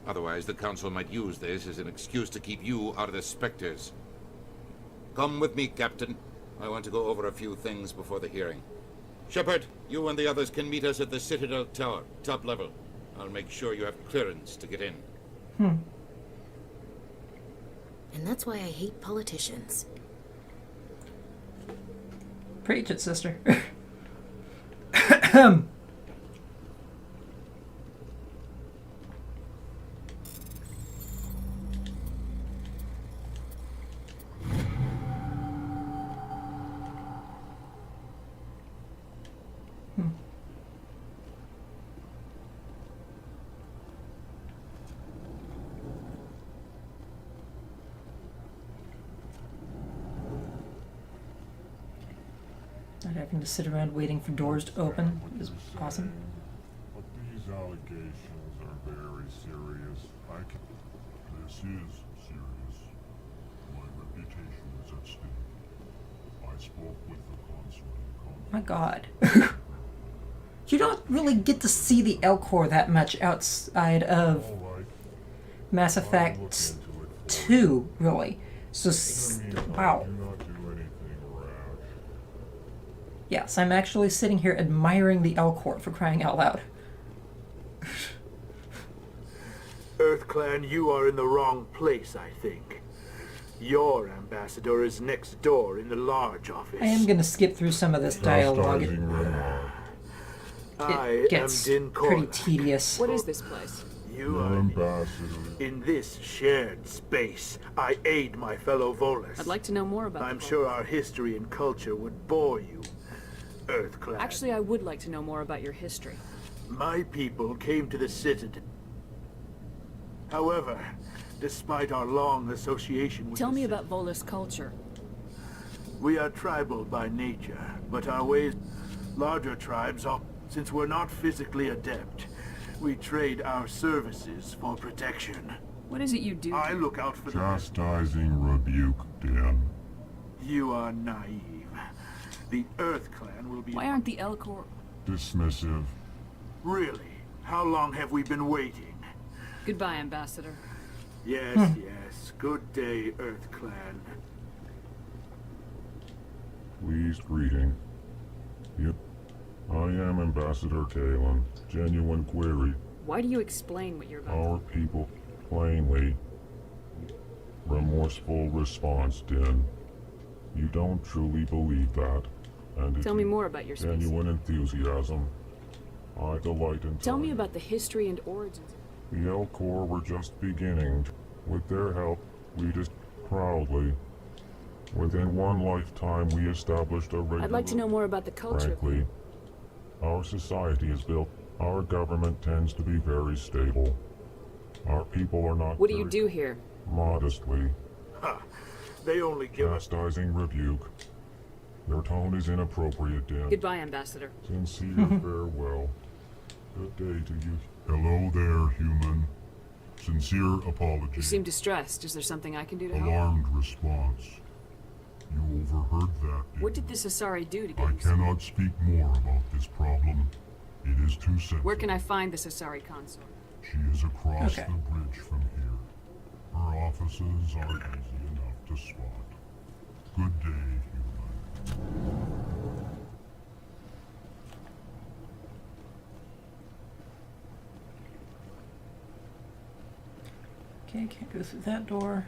Speaker 3: Otherwise, the Council might use this as an excuse to keep you out of the Spectres. Come with me, Captain. I want to go over a few things before the hearing. Shepard, you and the others can meet us at the Citadel Tower, top level. I'll make sure you have clearance to get in.
Speaker 14: And that's why I hate politicians.
Speaker 1: Preach it, sister. Not having to sit around waiting for doors to open is awesome.
Speaker 24: But these allegations are very serious. This is serious. My reputation is at stake. I spoke with the consul.
Speaker 1: My god. You don't really get to see the Elcor that much outside of Mass Effect 2, really. So, wow. Yes, I'm actually sitting here admiring the Elcor, for crying out loud.
Speaker 6: EarthClan, you are in the wrong place, I think. Your ambassador is next door in the large office.
Speaker 1: I am going to skip through some of this dialogue. It gets pretty tedious.
Speaker 9: What is this place?
Speaker 6: You are in this shared space. I aid my fellow Volus.
Speaker 9: I'd like to know more about
Speaker 6: I'm sure our history and culture would bore you, EarthClan.
Speaker 9: Actually, I would like to know more about your history.
Speaker 6: My people came to the Citadel. However, despite our long association with
Speaker 9: Tell me about Volus culture.
Speaker 6: We are tribal by nature, but our ways larger tribes are, since we're not physically adept. We trade our services for protection.
Speaker 9: What is it you do?
Speaker 6: I look out for
Speaker 24: Chastising rebuke, Dan.
Speaker 6: You are naive. The EarthClan will be...
Speaker 9: Why aren't the Elcor...
Speaker 24: Dismissive.
Speaker 6: Really? How long have we been waiting?
Speaker 9: Goodbye, Ambassador.
Speaker 6: Yes, yes. Good day, EarthClan.
Speaker 24: Pleased greeting. Yep. I am Ambassador Kalen. Genuine query.
Speaker 9: Why do you explain what you're about?
Speaker 24: Our people, plainly. Remorseful response, Din. You don't truly believe that. And
Speaker 9: Tell me more about your species.
Speaker 24: Genuine enthusiasm. I delight in
Speaker 9: Tell me about the history and origins.
Speaker 24: The Elcor were just beginning. With their help, we just proudly. Within one lifetime, we established a regular...
Speaker 9: I'd like to know more about the culture.
Speaker 24: Frankly, our society is built. Our government tends to be very stable. Our people are not...
Speaker 9: What do you do here?
Speaker 24: Modestly.
Speaker 6: Ha! They only give us...
Speaker 24: Chastising rebuke. Your tone is inappropriate, Dan.
Speaker 9: Goodbye, Ambassador.
Speaker 24: Sincere farewell. Good day to you. Hello there, human. Sincere apology.
Speaker 9: You seem distressed. Is there something I can do to help?
Speaker 24: Alarmed response. You overheard that.
Speaker 9: What did the Asari do to get
Speaker 24: I
Speaker 9: you?
Speaker 24: cannot speak more about this problem. It is too sensitive.
Speaker 9: Where can I find this Asari consort?
Speaker 24: She is across the bridge from here. Her offices are easy enough to spot. Good day, human.
Speaker 1: Okay, can't go through that door.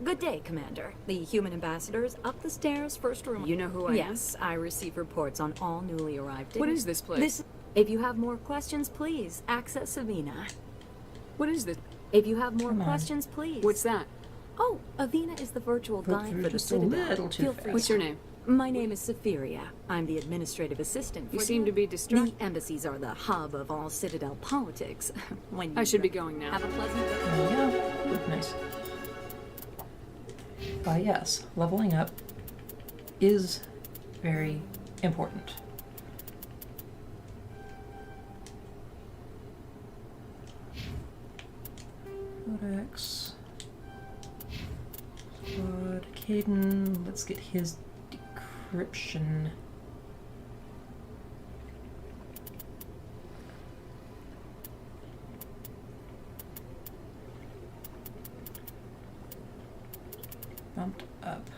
Speaker 8: Good day, Commander. The human ambassador is up the stairs, first room.
Speaker 9: You know who I am?
Speaker 8: Yes, I receive reports on all newly arrived.
Speaker 9: What is this place?
Speaker 8: If you have more questions, please access Avina.
Speaker 9: What is this?
Speaker 8: If you have more questions, please.
Speaker 9: What's that?
Speaker 8: Oh, Avina is the virtual guide for the
Speaker 1: just a
Speaker 8: Citadel.
Speaker 1: little too
Speaker 8: Feel
Speaker 1: fast.
Speaker 8: free.
Speaker 9: What's your name?
Speaker 8: My name is Saphiria. I'm the administrative assistant.
Speaker 9: You
Speaker 8: for
Speaker 9: seem to be distracted.
Speaker 8: The embassies are the hub of all Citadel politics. When
Speaker 9: I should be going now.
Speaker 8: Have a pleasant day.
Speaker 1: Yeah, nice. Yes, leveling up is very important. Codex. Squad. Caden. Let's get his decryption. Bumped up.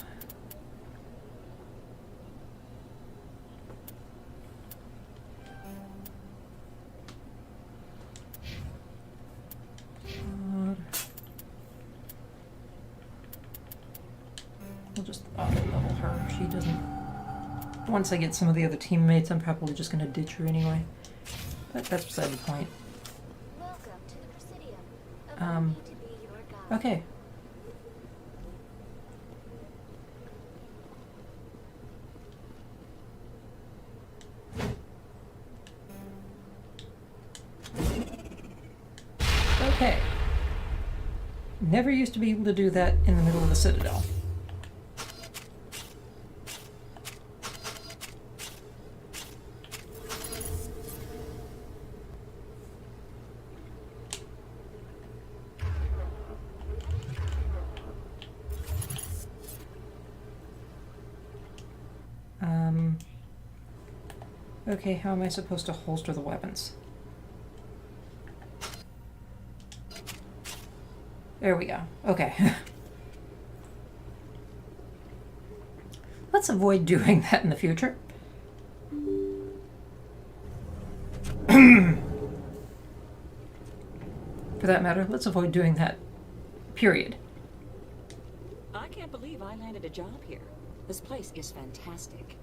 Speaker 1: We'll just auto-level her. She doesn't... Once I get some of the other teammates, I'm probably just going to ditch her anyway. But that's beside the point.
Speaker 13: Welcome to the Presidium. To be your guide.
Speaker 1: Okay. Okay. Never used to be able to do that in the middle of the Citadel. Okay, how am I supposed to holster the weapons? There we go. Okay. Let's avoid doing that in the future. For that matter, let's avoid doing that. Period.
Speaker 11: I can't believe I landed a job here. This place is fantastic.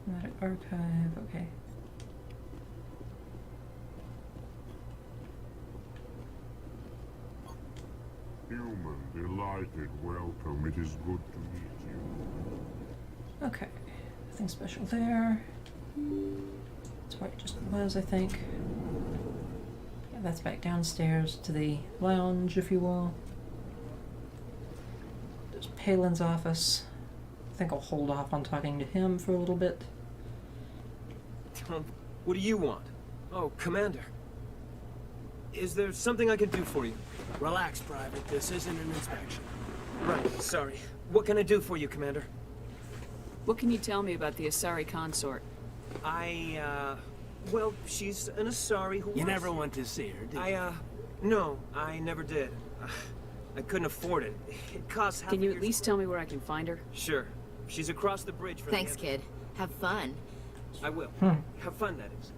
Speaker 1: Automatic archive, okay.
Speaker 24: Human, delighted, welcome. It is good to meet you.
Speaker 1: Okay. Nothing special there. That's where it just was, I think. Yeah, that's back downstairs to the lounge, if you will. There's Palin's office. I think I'll hold off on talking to him for a little bit.
Speaker 12: What do you want? Oh, Commander. Is there something I can do for you?
Speaker 18: Relax, Private. This isn't an inspection.
Speaker 12: Right, sorry. What can I do for you, Commander?
Speaker 9: What can you tell me about the Asari consort?
Speaker 12: Well, she's an Asari who
Speaker 18: You never went to see her, did you?
Speaker 12: No, I never did. I couldn't afford it. It costs half
Speaker 9: Can
Speaker 12: a
Speaker 9: you at
Speaker 12: year's-
Speaker 9: least tell me where I can find her?
Speaker 12: Sure. She's across the bridge from
Speaker 14: Thanks, kid. Have fun.
Speaker 12: I will. Have fun, that is.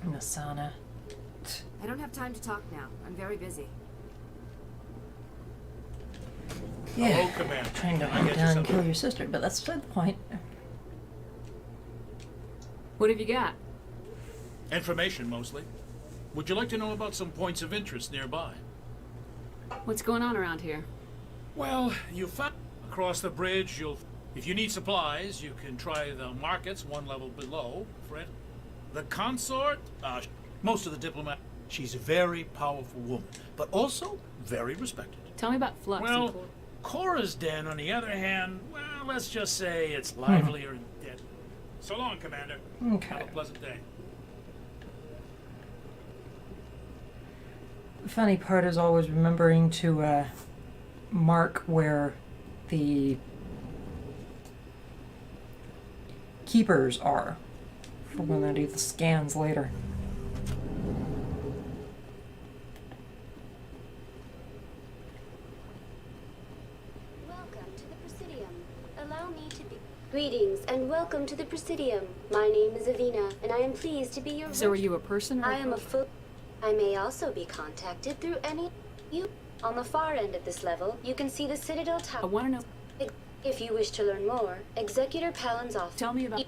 Speaker 1: Nasana.
Speaker 14: I don't have time to talk now. I'm very busy.
Speaker 1: Yeah.
Speaker 7: Hello, Commander.
Speaker 1: Trying to
Speaker 7: Can I
Speaker 1: hunt
Speaker 7: get you
Speaker 1: down and
Speaker 7: something?
Speaker 1: kill your sister, but that's beside the point.
Speaker 9: What have you got?
Speaker 7: Information, mostly. Would you like to know about some points of interest nearby?
Speaker 9: What's going on around here?
Speaker 7: Well, you found across the bridge, if you need supplies, you can try the markets one level below. The consort, most of the diplomat. She's a very powerful woman, but also very respected.
Speaker 9: Tell me about Flux.
Speaker 7: Well,
Speaker 9: and Cor-
Speaker 7: Cora's den, on the other hand, well, let's just say it's livelier and dead. So long, Commander.
Speaker 1: Okay.
Speaker 7: Have a pleasant day.
Speaker 1: The funny part is always remembering to mark where the keepers are for when I do the scans later.
Speaker 13: Welcome to the Presidium. Allow me to be... Greetings and welcome to the Presidium. My name is Avina, and I am pleased to be your...
Speaker 9: So are you a person or
Speaker 13: I am a full... I may also be contacted through any... You... On the far end of this level, you can see the Citadel Tower.
Speaker 9: I want to know...
Speaker 13: If you wish to learn more, Executor Palin's office...
Speaker 9: Tell me about...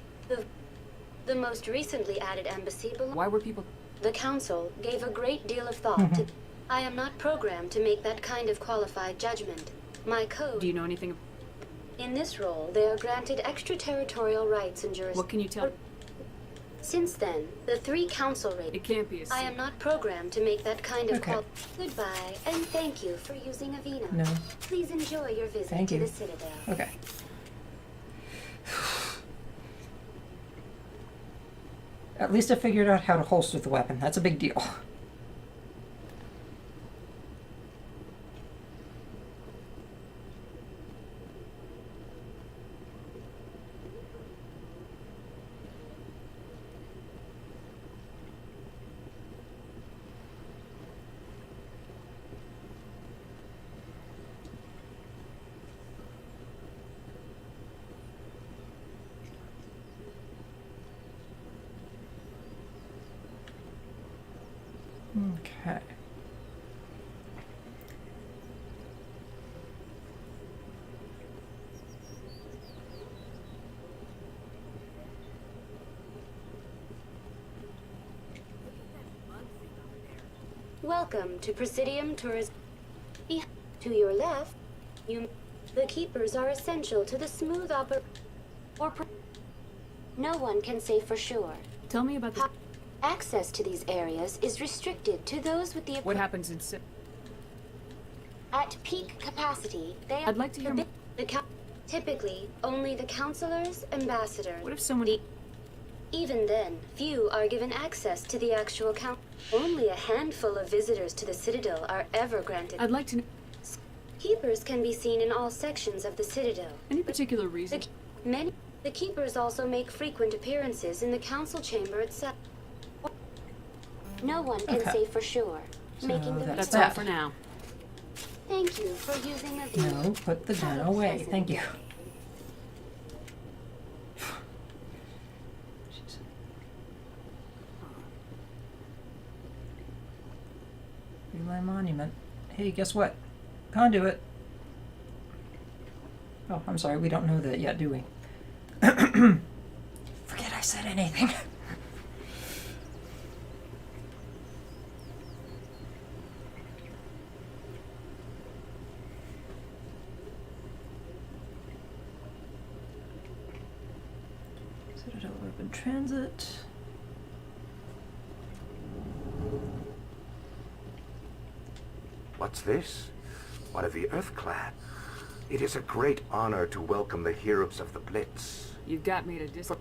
Speaker 13: The most recently added embassy below...
Speaker 9: Why were people...
Speaker 13: The Council gave a great deal of thought to... I am not programmed to make that kind of qualified judgment. My code...
Speaker 9: Do you know anything...
Speaker 13: In this role, they are granted extraterritorial rights and jurisdiction.
Speaker 9: What can you tell...
Speaker 13: Since then, the 3 council rates...
Speaker 9: It can't be a...
Speaker 13: I am not programmed to make that kind of
Speaker 1: Okay.
Speaker 13: Goodbye, and thank you for using Avina.
Speaker 1: No.
Speaker 13: Please enjoy your visit
Speaker 1: Thank
Speaker 13: to
Speaker 1: you.
Speaker 13: the Citadel.
Speaker 1: Okay. At least I figured out how to holster the weapon. That's a big deal. Okay.
Speaker 13: Welcome to Presidium Tourism. To your left, the keepers are essential to the smooth No one can say for sure.
Speaker 9: Tell me about the...
Speaker 13: Access to these areas is restricted to those with the...
Speaker 9: What happens in...
Speaker 13: At peak capacity, they...
Speaker 9: I'd like to hear...
Speaker 13: Typically, only the counselors, ambassadors...
Speaker 9: What if someone...
Speaker 13: Even then, few are given access to the actual count. Only a handful of visitors to the Citadel are ever granted...
Speaker 9: I'd like to know...
Speaker 13: Keepers can be seen in all sections of the Citadel.
Speaker 9: Any particular reason?
Speaker 13: The Keepers also make frequent appearances in the council chamber itself. No one can say for sure, making them...
Speaker 9: That's all for now.
Speaker 13: Thank you for using a...
Speaker 1: No, put the gun away. Thank you. Relay monument. Hey, guess what? Conduit. Oh, I'm sorry. We don't know that yet, do we? Forget I said anything. Citadel Urban Transit.
Speaker 2: What's this? One of the Earthclad. It is a great honor to welcome the heroes of the Blitz.
Speaker 9: You've got me to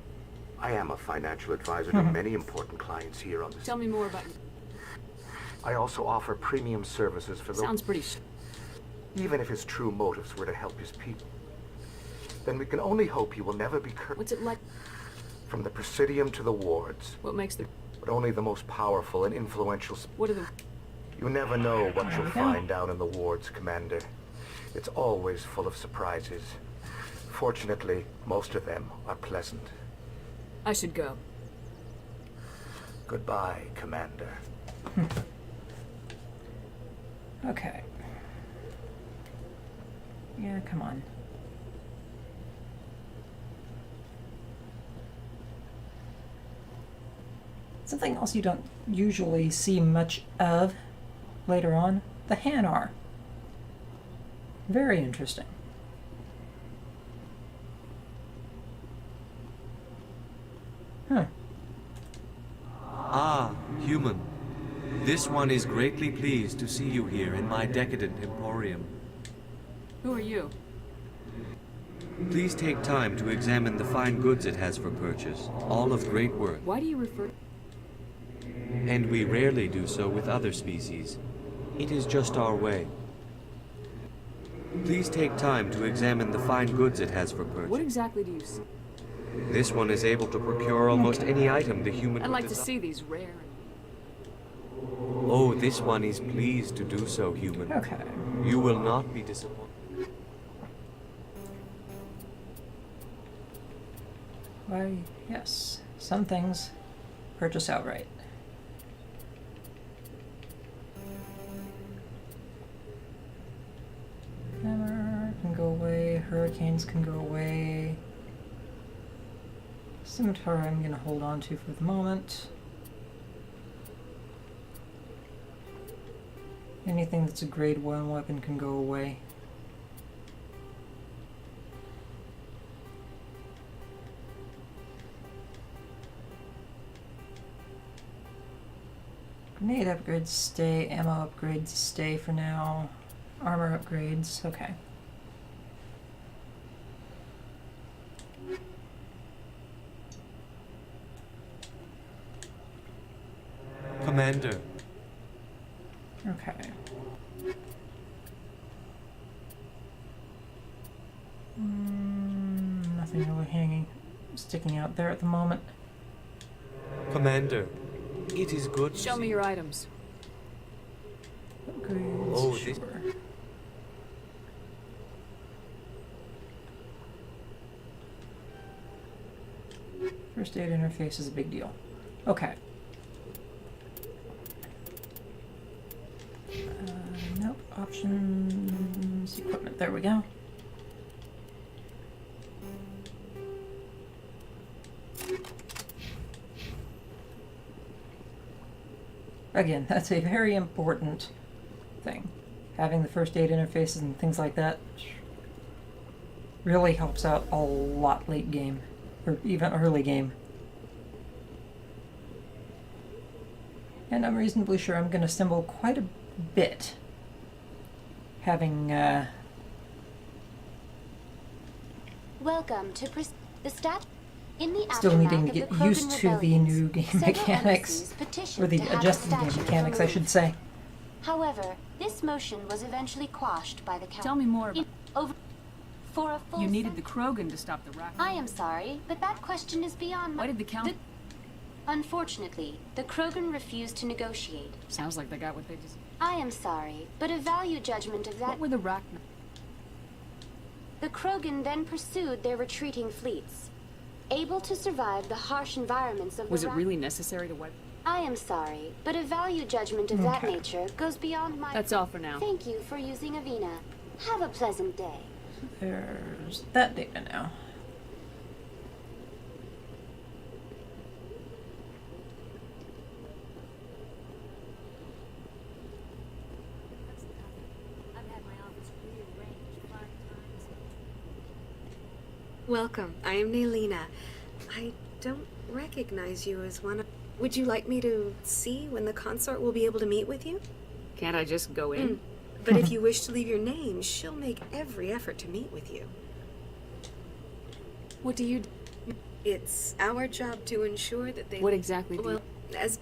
Speaker 2: I am a financial advisor to many important clients here on the...
Speaker 9: Tell me more about...
Speaker 2: I also offer premium services for those...
Speaker 9: Sounds pretty...
Speaker 2: Even if his true motives were to help his people, then we can only hope he will never be
Speaker 9: What's it like?
Speaker 2: From the Presidium to the wards.
Speaker 9: What makes the...
Speaker 2: But only the most powerful and influential...
Speaker 9: What are the...
Speaker 2: You never know what you'll find down in the wards, Commander. It's always full of surprises. Fortunately, most of them are pleasant.
Speaker 9: I should go.
Speaker 2: Goodbye, Commander.
Speaker 1: Okay. Yeah, come on. Something else you don't usually see much of later on, the Hanar. Very interesting. Huh.
Speaker 10: Ah, human. This one is greatly pleased to see you here in my decadent emporium.
Speaker 9: Who are you?
Speaker 10: Please take time to examine the fine goods it has for purchase, all of great worth.
Speaker 9: Why do you refer...
Speaker 10: And we rarely do so with other species. It is just our way. Please take time to examine the fine goods it has for purchase.
Speaker 9: What exactly do you see?
Speaker 10: This one is able to procure almost any item the human...
Speaker 9: I'd like to see these rare...
Speaker 10: Oh, this one is pleased to do so, human.
Speaker 1: Okay.
Speaker 10: You will not be disappointed.
Speaker 1: Why, yes. Some things purchase outright. Hammer can go away, hurricanes can go away. Scimitar I'm going to hold on to for the moment. Anything that's a grade 1 weapon can go away. Grenade upgrades stay, ammo upgrades stay for now. Armor upgrades, okay.
Speaker 10: Commander.
Speaker 1: Okay. Nothing really hanging, sticking out there at the moment.
Speaker 10: Commander, it is good.
Speaker 9: Show me your items.
Speaker 1: Upgrades,
Speaker 10: oh,
Speaker 1: sure. First aid interface is a big deal. Okay. Nope. Options, equipment. There we go. Again, that's a very important thing. Having the first aid interfaces and things like that really helps out a lot late game. or even early game. And I'm reasonably sure I'm going to stumble quite a bit, having
Speaker 13: Welcome to the stat. In the
Speaker 1: still needing to
Speaker 13: aftermath
Speaker 1: get
Speaker 13: of the
Speaker 1: used
Speaker 13: Krogan
Speaker 1: to the
Speaker 13: rebellions,
Speaker 1: new game
Speaker 13: several
Speaker 1: mechanics,
Speaker 13: embassies petitioned
Speaker 1: or the
Speaker 13: to have
Speaker 1: adjusted
Speaker 13: the
Speaker 1: game
Speaker 13: statue
Speaker 1: mechanics, I should
Speaker 13: removed.
Speaker 1: say.
Speaker 13: However, this motion was eventually quashed by the council.
Speaker 9: Tell me more about
Speaker 13: for a full
Speaker 9: You needed the Krogan to stop the racket.
Speaker 13: I am sorry, but that question is beyond my...
Speaker 9: Why did the council...
Speaker 13: Unfortunately, the Krogan refused to negotiate.
Speaker 9: Sounds like they got what they just...
Speaker 13: I am sorry, but a value judgment of that...
Speaker 9: What were the Rack...
Speaker 13: The Krogan then pursued their retreating fleets. Able to survive the harsh environments of
Speaker 9: Was
Speaker 13: the
Speaker 9: it really necessary to wipe...
Speaker 13: I am sorry, but a value judgment of that nature goes beyond my...
Speaker 9: That's all for now.
Speaker 13: Thank you for using Avina. Have a pleasant day.
Speaker 1: There's that data now.
Speaker 15: Welcome. I am Nelina. I don't recognize you as one of... Would you like me to see when the consort will be able to meet with you?
Speaker 9: Can't I just go in?
Speaker 15: But if you wish to leave your name, she'll make every effort to meet with you.
Speaker 9: What do you do?
Speaker 15: It's our job to ensure that they...
Speaker 9: What exactly do
Speaker 15: Well, as...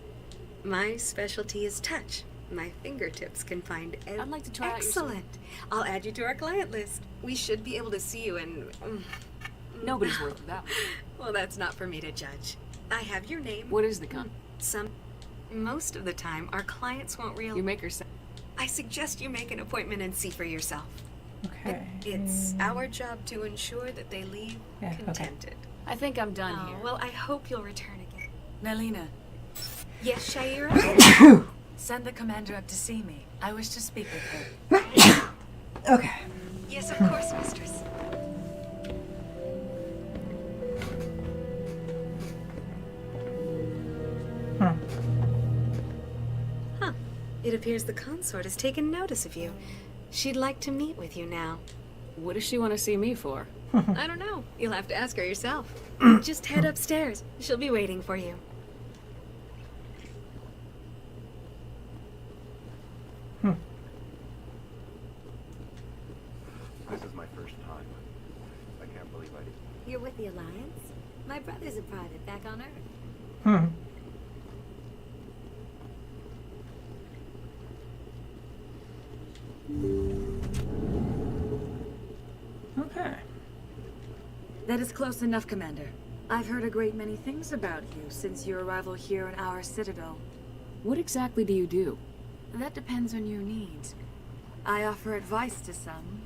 Speaker 15: My specialty is touch. My fingertips can find...
Speaker 9: I'd like to try out your...
Speaker 15: Excellent. I'll add you to our client list. We should be able to see you in...
Speaker 9: Nobody's worth that.
Speaker 15: Well, that's not for me to judge. I have your name.
Speaker 9: What is the con?
Speaker 15: Most of the time, our clients won't realize...
Speaker 9: You make her say...
Speaker 15: I suggest you make an appointment and see for yourself.
Speaker 1: Okay.
Speaker 15: It's our job to ensure that they leave contented.
Speaker 9: I think I'm done here.
Speaker 15: Well, I hope you'll return again.
Speaker 16: MELina.
Speaker 15: Yes, Shaira?
Speaker 16: Send the commander up to see me. I wish to speak with her.
Speaker 1: Okay.
Speaker 15: Yes, of course, mistress. Huh. It appears the consort has taken notice of you. She'd like to meet with you now.
Speaker 9: What does she want to see me for?
Speaker 15: I don't know. You'll have to ask her yourself. Just head upstairs. She'll be waiting for you.
Speaker 2: This is my first time. I can't believe I did.
Speaker 17: You're with the Alliance? My brother's a private back on Earth.
Speaker 1: Okay.
Speaker 16: That is close enough, Commander. I've heard a great many things about you since your arrival here in our citadel.
Speaker 9: What exactly do you do?
Speaker 16: That depends on your needs. I offer advice to some,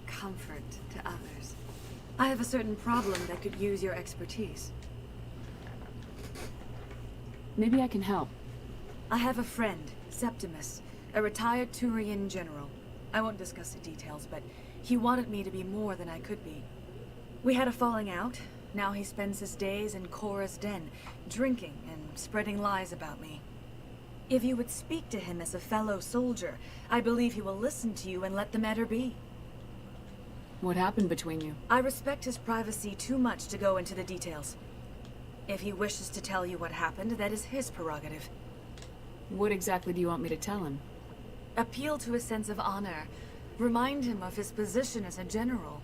Speaker 16: comfort to others. I have a certain problem that could use your expertise.
Speaker 9: Maybe I can help.
Speaker 16: I have a friend, Septimus, a retired Turian general. I won't discuss the details, but he wanted me to be more than I could be. We had a falling out. Now he spends his days in Cora's den, drinking and spreading lies about me. If you would speak to him as a fellow soldier, I believe he will listen to you and let the matter be.
Speaker 9: What happened between you?
Speaker 16: I respect his privacy too much to go into the details. If he wishes to tell you what happened, that is his prerogative.
Speaker 9: What exactly do you want me to tell him?
Speaker 16: Appeal to his sense of honor. Remind him of his position as a general.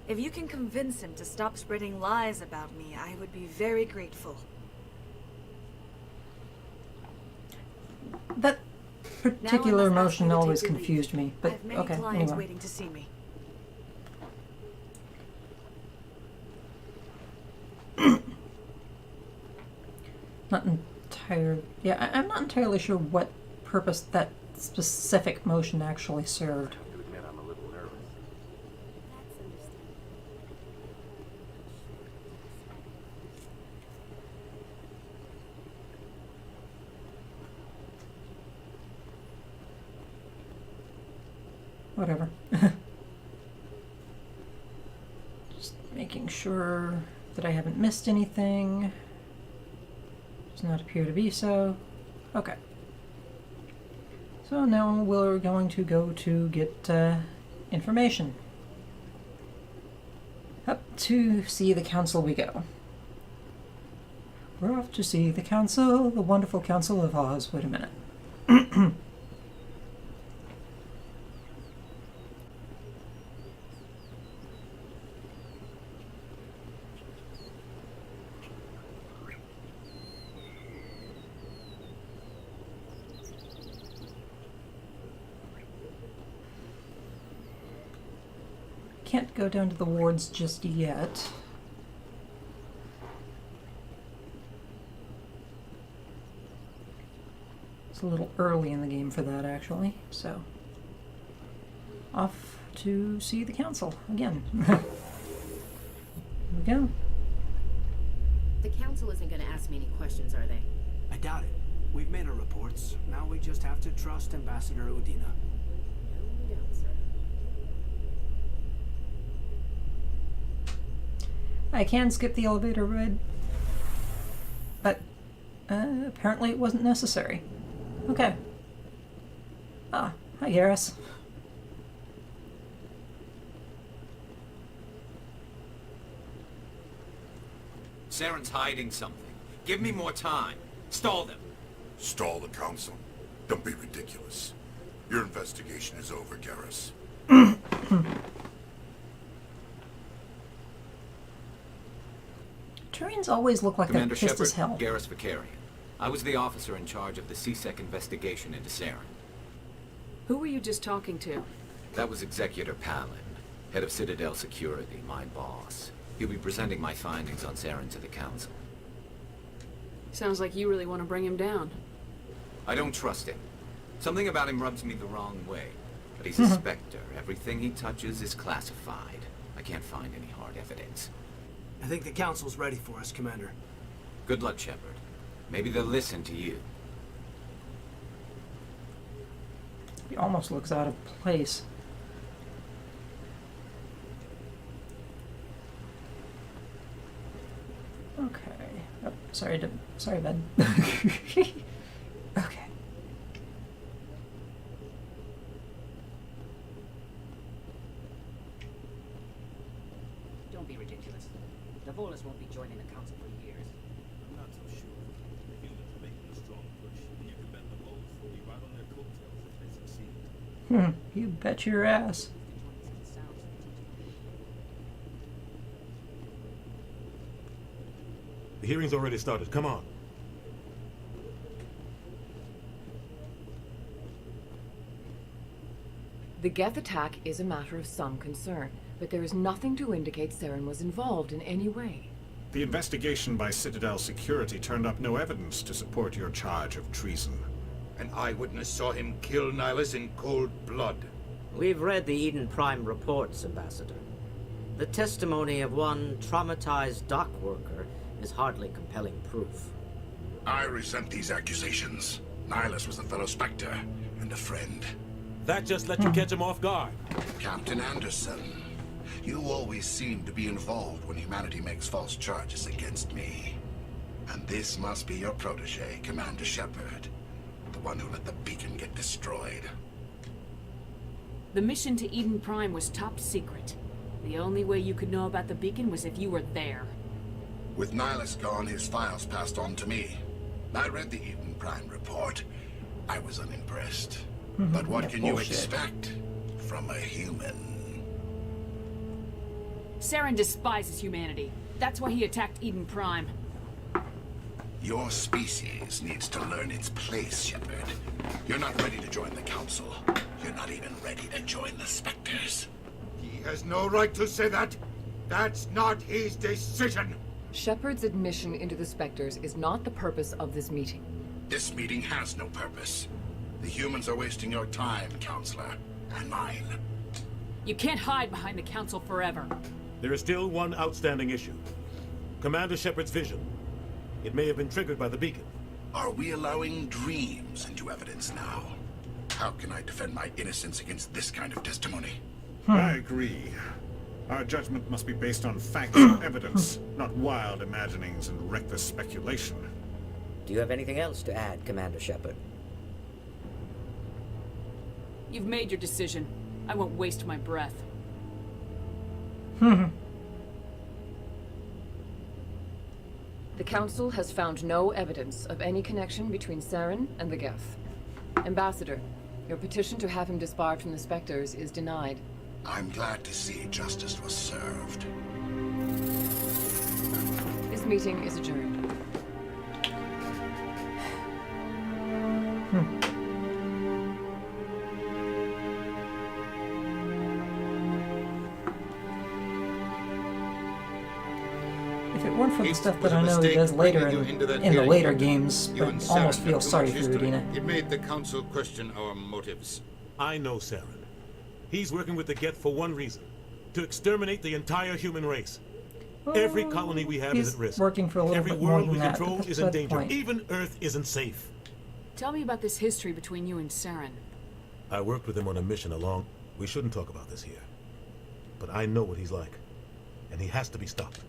Speaker 16: If you can convince him to stop spreading lies about me, I would be very grateful.
Speaker 1: That particular motion always confused me, but
Speaker 16: I have many
Speaker 1: okay,
Speaker 16: clients
Speaker 1: anyway.
Speaker 16: waiting to see me.
Speaker 1: Not entirely... Yeah, I'm not entirely sure what purpose that specific motion actually served.
Speaker 2: To admit I'm a little nervous.
Speaker 1: Whatever. Just making sure that I haven't missed anything. Does not appear to be so. Okay. So now we're going to go to get information. Up to see the council we go. We're off to see the council, the wonderful council of Oz. Wait a minute. Can't go down to the wards just yet. It's a little early in the game for that, actually, so off to see the council again. Here we go.
Speaker 14: The council isn't going to ask me any questions, are they?
Speaker 18: I doubt it. We've made our reports. Now we just have to trust Ambassador Udina.
Speaker 14: No, we don't, sir.
Speaker 1: I can skip the elevator ride, but apparently it wasn't necessary. Okay. Ah, hi Garrus.
Speaker 19: Saren's hiding something. Give me more time. Stall them.
Speaker 5: Stall the council? Don't be ridiculous. Your investigation is over, Garrus.
Speaker 1: Turians always look like
Speaker 19: Commander
Speaker 1: they're pissed as
Speaker 19: Shepard,
Speaker 1: hell.
Speaker 19: Garrus Vicarian. I was the officer in charge of the CSEC investigation into Saren.
Speaker 9: Who were you just talking to?
Speaker 19: That was Executor Palin, head of Citadel Security, my boss. He'll be presenting my findings on Saren to the council.
Speaker 9: Sounds like you really want to bring him down.
Speaker 19: I don't trust him. Something about him rubs me the wrong way. But he's a Spectre. Everything he touches is classified. I can't find any hard evidence.
Speaker 18: I think the council's ready for us, Commander.
Speaker 19: Good luck, Shepard. Maybe they'll listen to you.
Speaker 1: He almost looks out of place. Okay. Oh, sorry, Ben. Okay.
Speaker 11: Don't be ridiculous. The Volus won't be joining the council for years.
Speaker 4: I'm not so sure. The humans are making a strong push, and you can bet the Volus will be right on their coattails if they succeed.
Speaker 1: You bet your ass.
Speaker 4: The hearing's already started. Come on.
Speaker 20: The Geth attack is a matter of some concern, but there is nothing to indicate Saren was involved in any way.
Speaker 21: The investigation by Citadel Security turned up no evidence to support your charge of treason.
Speaker 3: An eyewitness saw him kill Nihilus in cold blood.
Speaker 22: We've read the Eden Prime reports, Ambassador. The testimony of one traumatized dock worker is hardly compelling proof.
Speaker 5: I resent these accusations. Nihilus was a fellow Spectre and a friend.
Speaker 4: That just let you catch him off guard.
Speaker 5: Captain Anderson, you always seem to be involved when humanity makes false charges against me. And this must be your protege, Commander Shepard. The one who let the beacon get destroyed.
Speaker 9: The mission to Eden Prime was top secret. The only way you could know about the beacon was if you were there.
Speaker 5: With Nihilus gone, his files passed on to me. I read the Eden Prime report. I was unimpressed. But what can you expect from a human?
Speaker 9: Saren despises humanity. That's why he attacked Eden Prime.
Speaker 5: Your species needs to learn its place, Shepard. You're not ready to join the Council. You're not even ready to join the Spectres.
Speaker 3: He has no right to say that. That's not his decision.
Speaker 20: Shepard's admission into the Spectres is not the purpose of this meeting.
Speaker 5: This meeting has no purpose. The humans are wasting your time, Counselor, and mine.
Speaker 9: You can't hide behind the Council forever.
Speaker 4: There is still one outstanding issue. Commander Shepard's vision. It may have been triggered by the beacon.
Speaker 5: Are we allowing dreams into evidence now? How can I defend my innocence against this kind of testimony?
Speaker 21: I agree. Our judgment must be based on facts and evidence, not wild imaginings and reckless speculation.
Speaker 22: Do you have anything else to add, Commander Shepard?
Speaker 9: You've made your decision. I won't waste my breath.
Speaker 20: The Council has found no evidence of any connection between Saren and the Geth. Ambassador, your petition to have him disbarred from the Spectres is denied.
Speaker 5: I'm glad to see justice was served.
Speaker 20: This meeting is adjourned.
Speaker 1: If it weren't for the
Speaker 3: It
Speaker 1: stuff
Speaker 3: was
Speaker 1: that
Speaker 3: a
Speaker 1: I know he
Speaker 3: mistake
Speaker 1: does later
Speaker 3: bringing you into that
Speaker 1: in the
Speaker 3: hearing.
Speaker 1: later games,
Speaker 3: You
Speaker 1: but
Speaker 3: and
Speaker 1: almost
Speaker 3: Saren
Speaker 1: feel
Speaker 3: have too
Speaker 1: sorry
Speaker 3: much
Speaker 1: for
Speaker 3: history.
Speaker 1: Udina.
Speaker 3: It made the Council question our motives.
Speaker 4: I know Saren. He's working with the Geth for one reason. To exterminate the entire human race. Every colony we have is
Speaker 1: He's
Speaker 4: at risk.
Speaker 1: working for a little
Speaker 4: Every
Speaker 1: bit more
Speaker 4: world
Speaker 1: than
Speaker 4: we
Speaker 1: that,
Speaker 4: control
Speaker 1: but
Speaker 4: is
Speaker 1: that's
Speaker 4: in
Speaker 1: the
Speaker 4: danger.
Speaker 1: point.
Speaker 4: Even Earth isn't safe.
Speaker 9: Tell me about this history between you and Saren.
Speaker 4: I worked with him on a mission along. We shouldn't talk about this here. But I know what he's like. And he has to be stopped.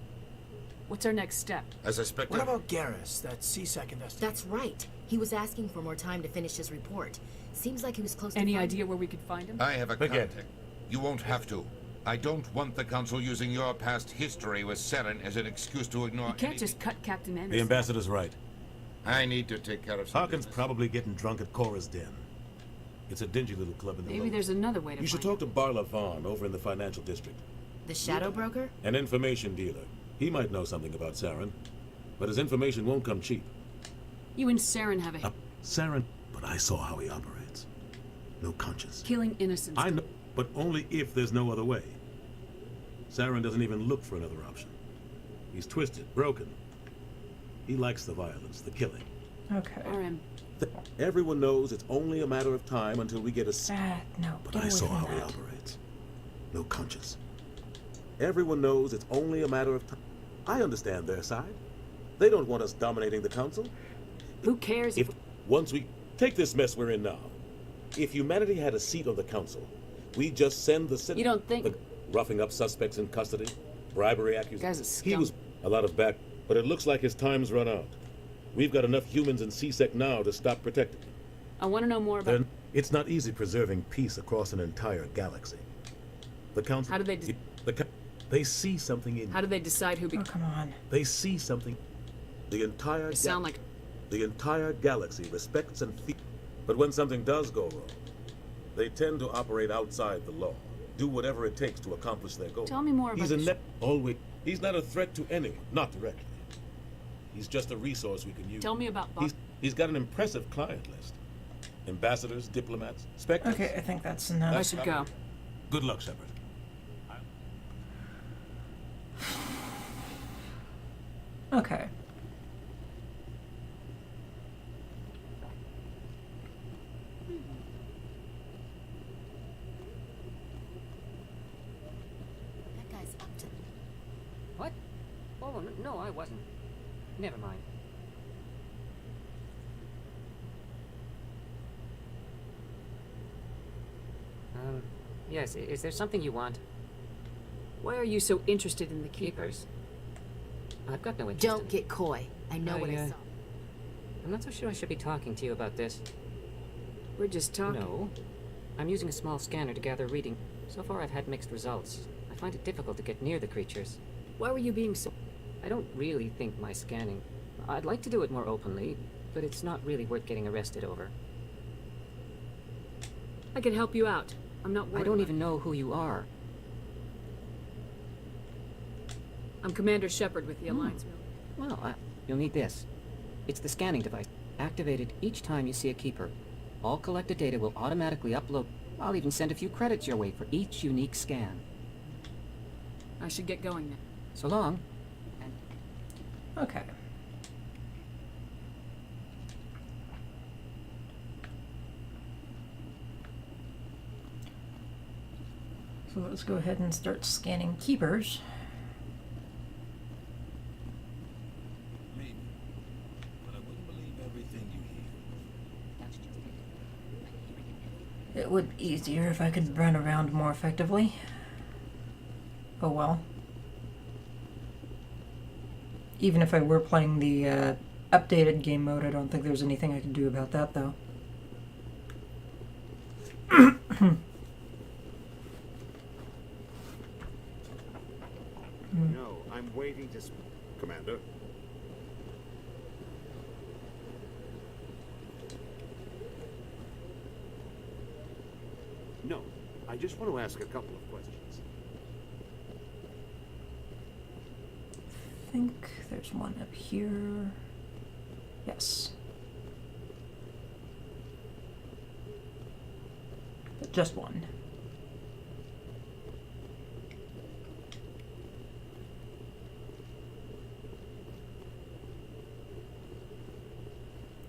Speaker 9: What's our next step?
Speaker 3: As a Spectre...
Speaker 18: What about Garrus, that C-Sec investigator?
Speaker 14: That's right. He was asking for more time to finish his report. Seems like he was close to
Speaker 9: Any
Speaker 14: finding-
Speaker 9: idea where we could find him?
Speaker 3: I have a
Speaker 4: Forget.
Speaker 3: contact. You won't have to. I don't want the Council using your past history with Saren as an excuse to ignore
Speaker 9: You can't just cut Captain Anderson.
Speaker 4: The ambassador's right.
Speaker 3: I need to take care of some
Speaker 4: Harkin's
Speaker 3: business.
Speaker 4: probably getting drunk at Cora's den. It's a dingy little club in the
Speaker 9: Maybe
Speaker 4: low.
Speaker 9: there's another way to
Speaker 4: You should
Speaker 9: find
Speaker 4: talk to Barla Vaughn over in the financial district.
Speaker 14: The shadow broker?
Speaker 4: An information dealer. He might know something about Saren. But his information won't come cheap.
Speaker 9: You and Saren have a...
Speaker 4: Saren, but I saw how he operates. No conscience.
Speaker 9: Killing innocents.
Speaker 4: I know, but only if there's no other way. Saren doesn't even look for another option. He's twisted, broken. He likes the violence, the killing.
Speaker 1: Okay.
Speaker 9: RM.
Speaker 4: Everyone knows it's only a matter of time until we get a...
Speaker 1: No,
Speaker 4: But
Speaker 1: get
Speaker 4: I
Speaker 1: away
Speaker 4: saw
Speaker 1: from
Speaker 4: how he
Speaker 1: that.
Speaker 4: operates. No conscience. Everyone knows it's only a matter of time. I understand their side. They don't want us dominating the Council.
Speaker 9: Who cares
Speaker 4: If once we take this mess we're in now, if humanity had a seat on the Council, we just send the
Speaker 9: You don't think...
Speaker 4: roughing up suspects in custody, bribery
Speaker 9: Guy's a
Speaker 4: accusations.
Speaker 9: scum.
Speaker 4: He was a lot of back, but it looks like his time's run out. We've got enough humans in C-Sec now to stop protecting.
Speaker 9: I want to know more about...
Speaker 4: It's not easy preserving peace across an entire galaxy. The Council.
Speaker 9: How do they...
Speaker 4: They see something in
Speaker 9: How do they decide who...
Speaker 1: Oh, come on.
Speaker 4: They see something. The entire
Speaker 9: You sound like...
Speaker 4: the entire galaxy respects and feels. But when something does go wrong, they tend to operate outside the law, do whatever it takes to accomplish their goal.
Speaker 9: Tell me more about
Speaker 4: He's a
Speaker 9: this.
Speaker 4: net always. He's not a threat to anyone, not directly. He's just a resource we can use.
Speaker 9: Tell me about Bob.
Speaker 4: He's got an impressive client list. Ambassadors, diplomats, specters.
Speaker 1: Okay, I think that's enough.
Speaker 9: I should go.
Speaker 4: Good luck, Shepard.
Speaker 1: Okay.
Speaker 14: That guy's up to...
Speaker 6: What? Oh, no, I wasn't. Never mind. Yes, is there something you want?
Speaker 9: Why are you so interested in the Keepers?
Speaker 6: I've got no interest.
Speaker 14: Don't get coy. I know what I saw.
Speaker 6: I'm not so sure I should be talking to you about this.
Speaker 9: We're just talking.
Speaker 6: No. I'm using a small scanner to gather reading. So far I've had mixed results. I find it difficult to get near the creatures.
Speaker 9: Why were you being so...
Speaker 6: I don't really think my scanning... I'd like to do it more openly, but it's not really worth getting arrested over.
Speaker 9: I can help you out. I'm not worried.
Speaker 6: I don't even know who you are.
Speaker 9: I'm Commander Shepard with the Alliance.
Speaker 6: Well, you'll need this. It's the scanning device, activated each time you see a Keeper. All collected data will automatically upload. I'll even send a few credits your way for each unique scan.
Speaker 9: I should get going now.
Speaker 6: So long.
Speaker 1: Okay. So let's go ahead and start scanning keepers.
Speaker 4: Maybe. But I wouldn't believe everything you hear.
Speaker 1: It would be easier if I could run around more effectively. Oh well. Even if I were playing the updated game mode, I don't think there's anything I can do about that, though.
Speaker 21: No, I'm waiting to... Commander?
Speaker 8: I just want to ask a couple of questions.
Speaker 1: I think there's one up here. Yes. But just one.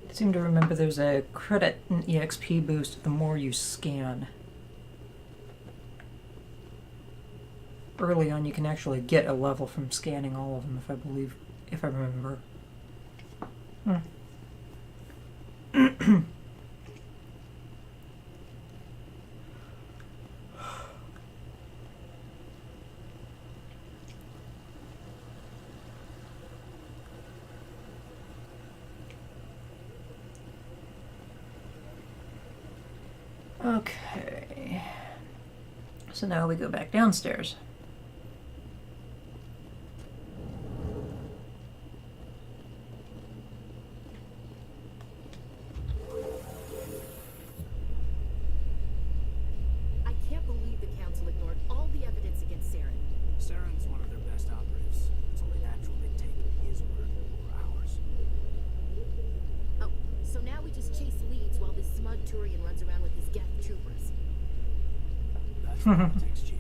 Speaker 1: I seem to remember there's a credit and EXP boost the more you scan. Early on you can actually get a level from scanning all of them, if I remember. Okay. So now we go back downstairs.
Speaker 14: I can't believe the Council ignored all the evidence against Saren.
Speaker 18: Saren's one of their best operatives. It's only natural they take his word over ours.
Speaker 14: Oh, so now we just chase leads while this smug Turian runs around with his Geth troopers.
Speaker 18: That's politics, Chief.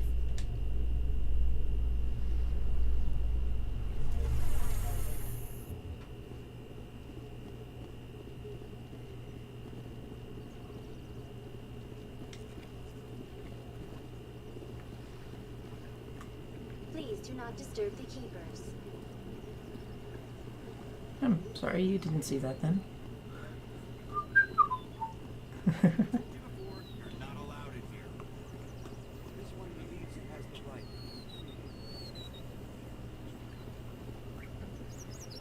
Speaker 13: Please do not disturb the keepers.
Speaker 1: I'm sorry, you didn't see that then.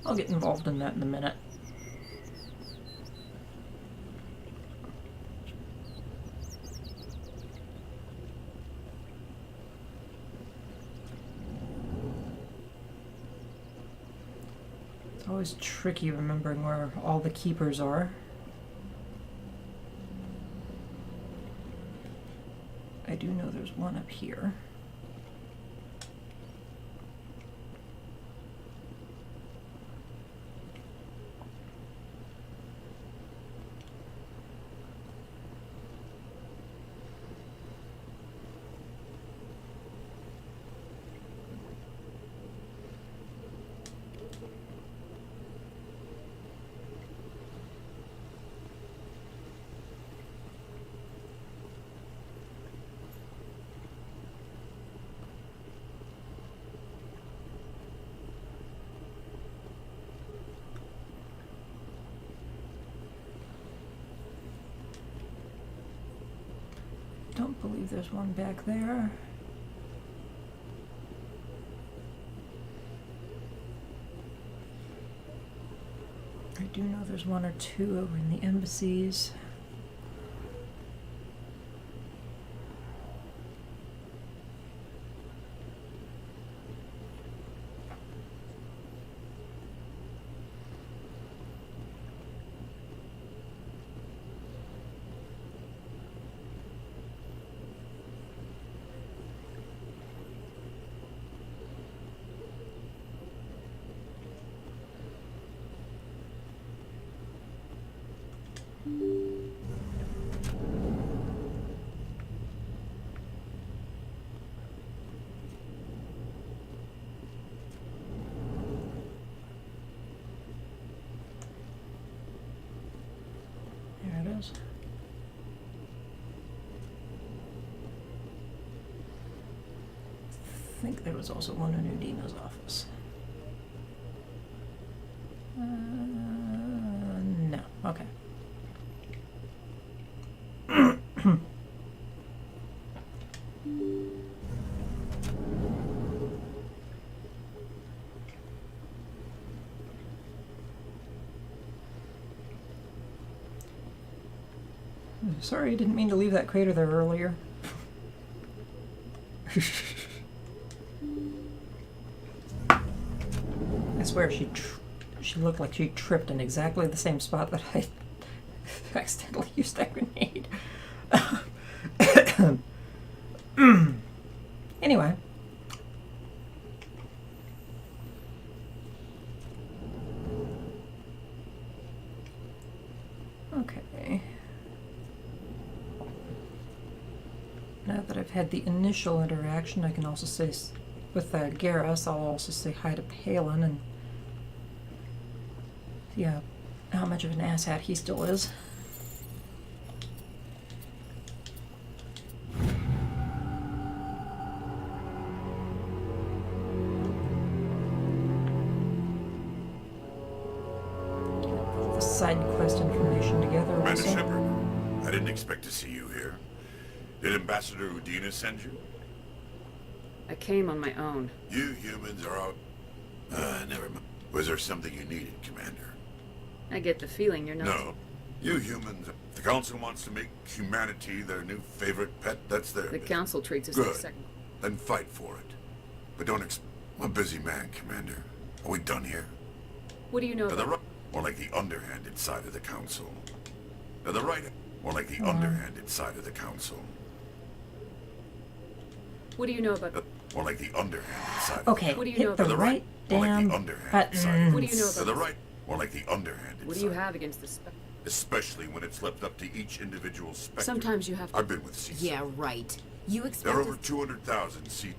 Speaker 1: I'll get involved in that in a minute. It's always tricky remembering where all the keepers are. I do know there's one up here. Don't believe there's one back there. I do know there's one or two over in the embassies. There it is. I think there was also one in Udina's office. No. Okay. Sorry, I didn't mean to leave that crater there earlier. I swear she looked like she tripped in exactly the same spot that I accidentally used that grenade. Anyway. Okay. Now that I've had the initial interaction, I can also say, with Garrus, I'll also say hi to Palin and see how much of an asshat he still is. The side quest information together.
Speaker 7: Commander
Speaker 1: Also.
Speaker 7: Shepard, I didn't expect to see you here. Did Ambassador Udina send you?
Speaker 9: I came on my own.
Speaker 7: You humans are out. Never mind. Was there something you needed, Commander?
Speaker 9: I get the feeling you're not...
Speaker 7: No. You humans... The Council wants to make humanity their new favorite pet. That's their...
Speaker 9: The Council treats us
Speaker 7: Good.
Speaker 9: like second...
Speaker 7: Then fight for it. But don't I'm a busy man, Commander. Are we done here?
Speaker 9: What do you know about...
Speaker 7: More like the underhanded side of the Council. Now the right... More like the underhanded side of the Council.
Speaker 9: What do you know about...
Speaker 7: More like the underhanded side.
Speaker 1: Okay,
Speaker 9: What do you
Speaker 1: hit
Speaker 9: know
Speaker 1: the
Speaker 9: about...
Speaker 1: right
Speaker 7: More like
Speaker 1: damn
Speaker 7: the underhanded
Speaker 1: buttons.
Speaker 7: side.
Speaker 9: What do you know about...
Speaker 7: The right... More like the underhanded
Speaker 9: What do
Speaker 7: side.
Speaker 9: you have against the spec...
Speaker 7: Especially when it's left up to each individual spectre.
Speaker 9: Sometimes you have to...
Speaker 7: I've been with CSEC.
Speaker 14: Yeah, right. You
Speaker 7: There
Speaker 14: expect
Speaker 7: are over 200,000 C.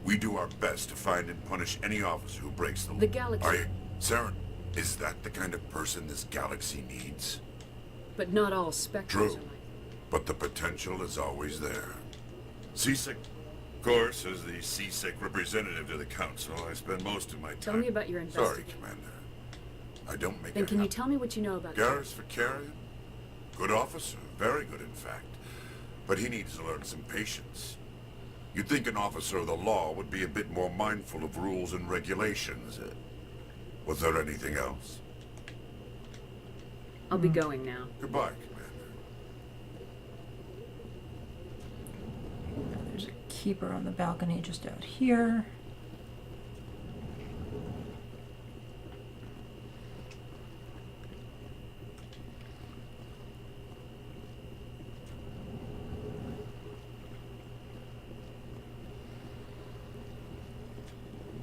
Speaker 7: We do our best to find and punish any officer who breaks the law.
Speaker 9: The galaxy...
Speaker 7: Are you... Saren, is that the kind of person this galaxy needs?
Speaker 9: But not all specters
Speaker 7: True.
Speaker 9: are like...
Speaker 7: But the potential is always there. CSEC... Of course, as the CSEC representative to the Council, I spend most of my time...
Speaker 9: Tell me about your investigation.
Speaker 7: Sorry, Commander. I don't make
Speaker 9: Then
Speaker 7: it
Speaker 9: can you
Speaker 7: happen.
Speaker 9: tell me what you know about...
Speaker 7: Garrus Vicarian? Good officer. Very good, in fact. But he needs to learn some patience. You'd think an officer of the law would be a bit more mindful of rules and regulations. Was there anything else?
Speaker 9: I'll be going now.
Speaker 7: Goodbye, Commander.
Speaker 1: There's a keeper on the balcony just out here.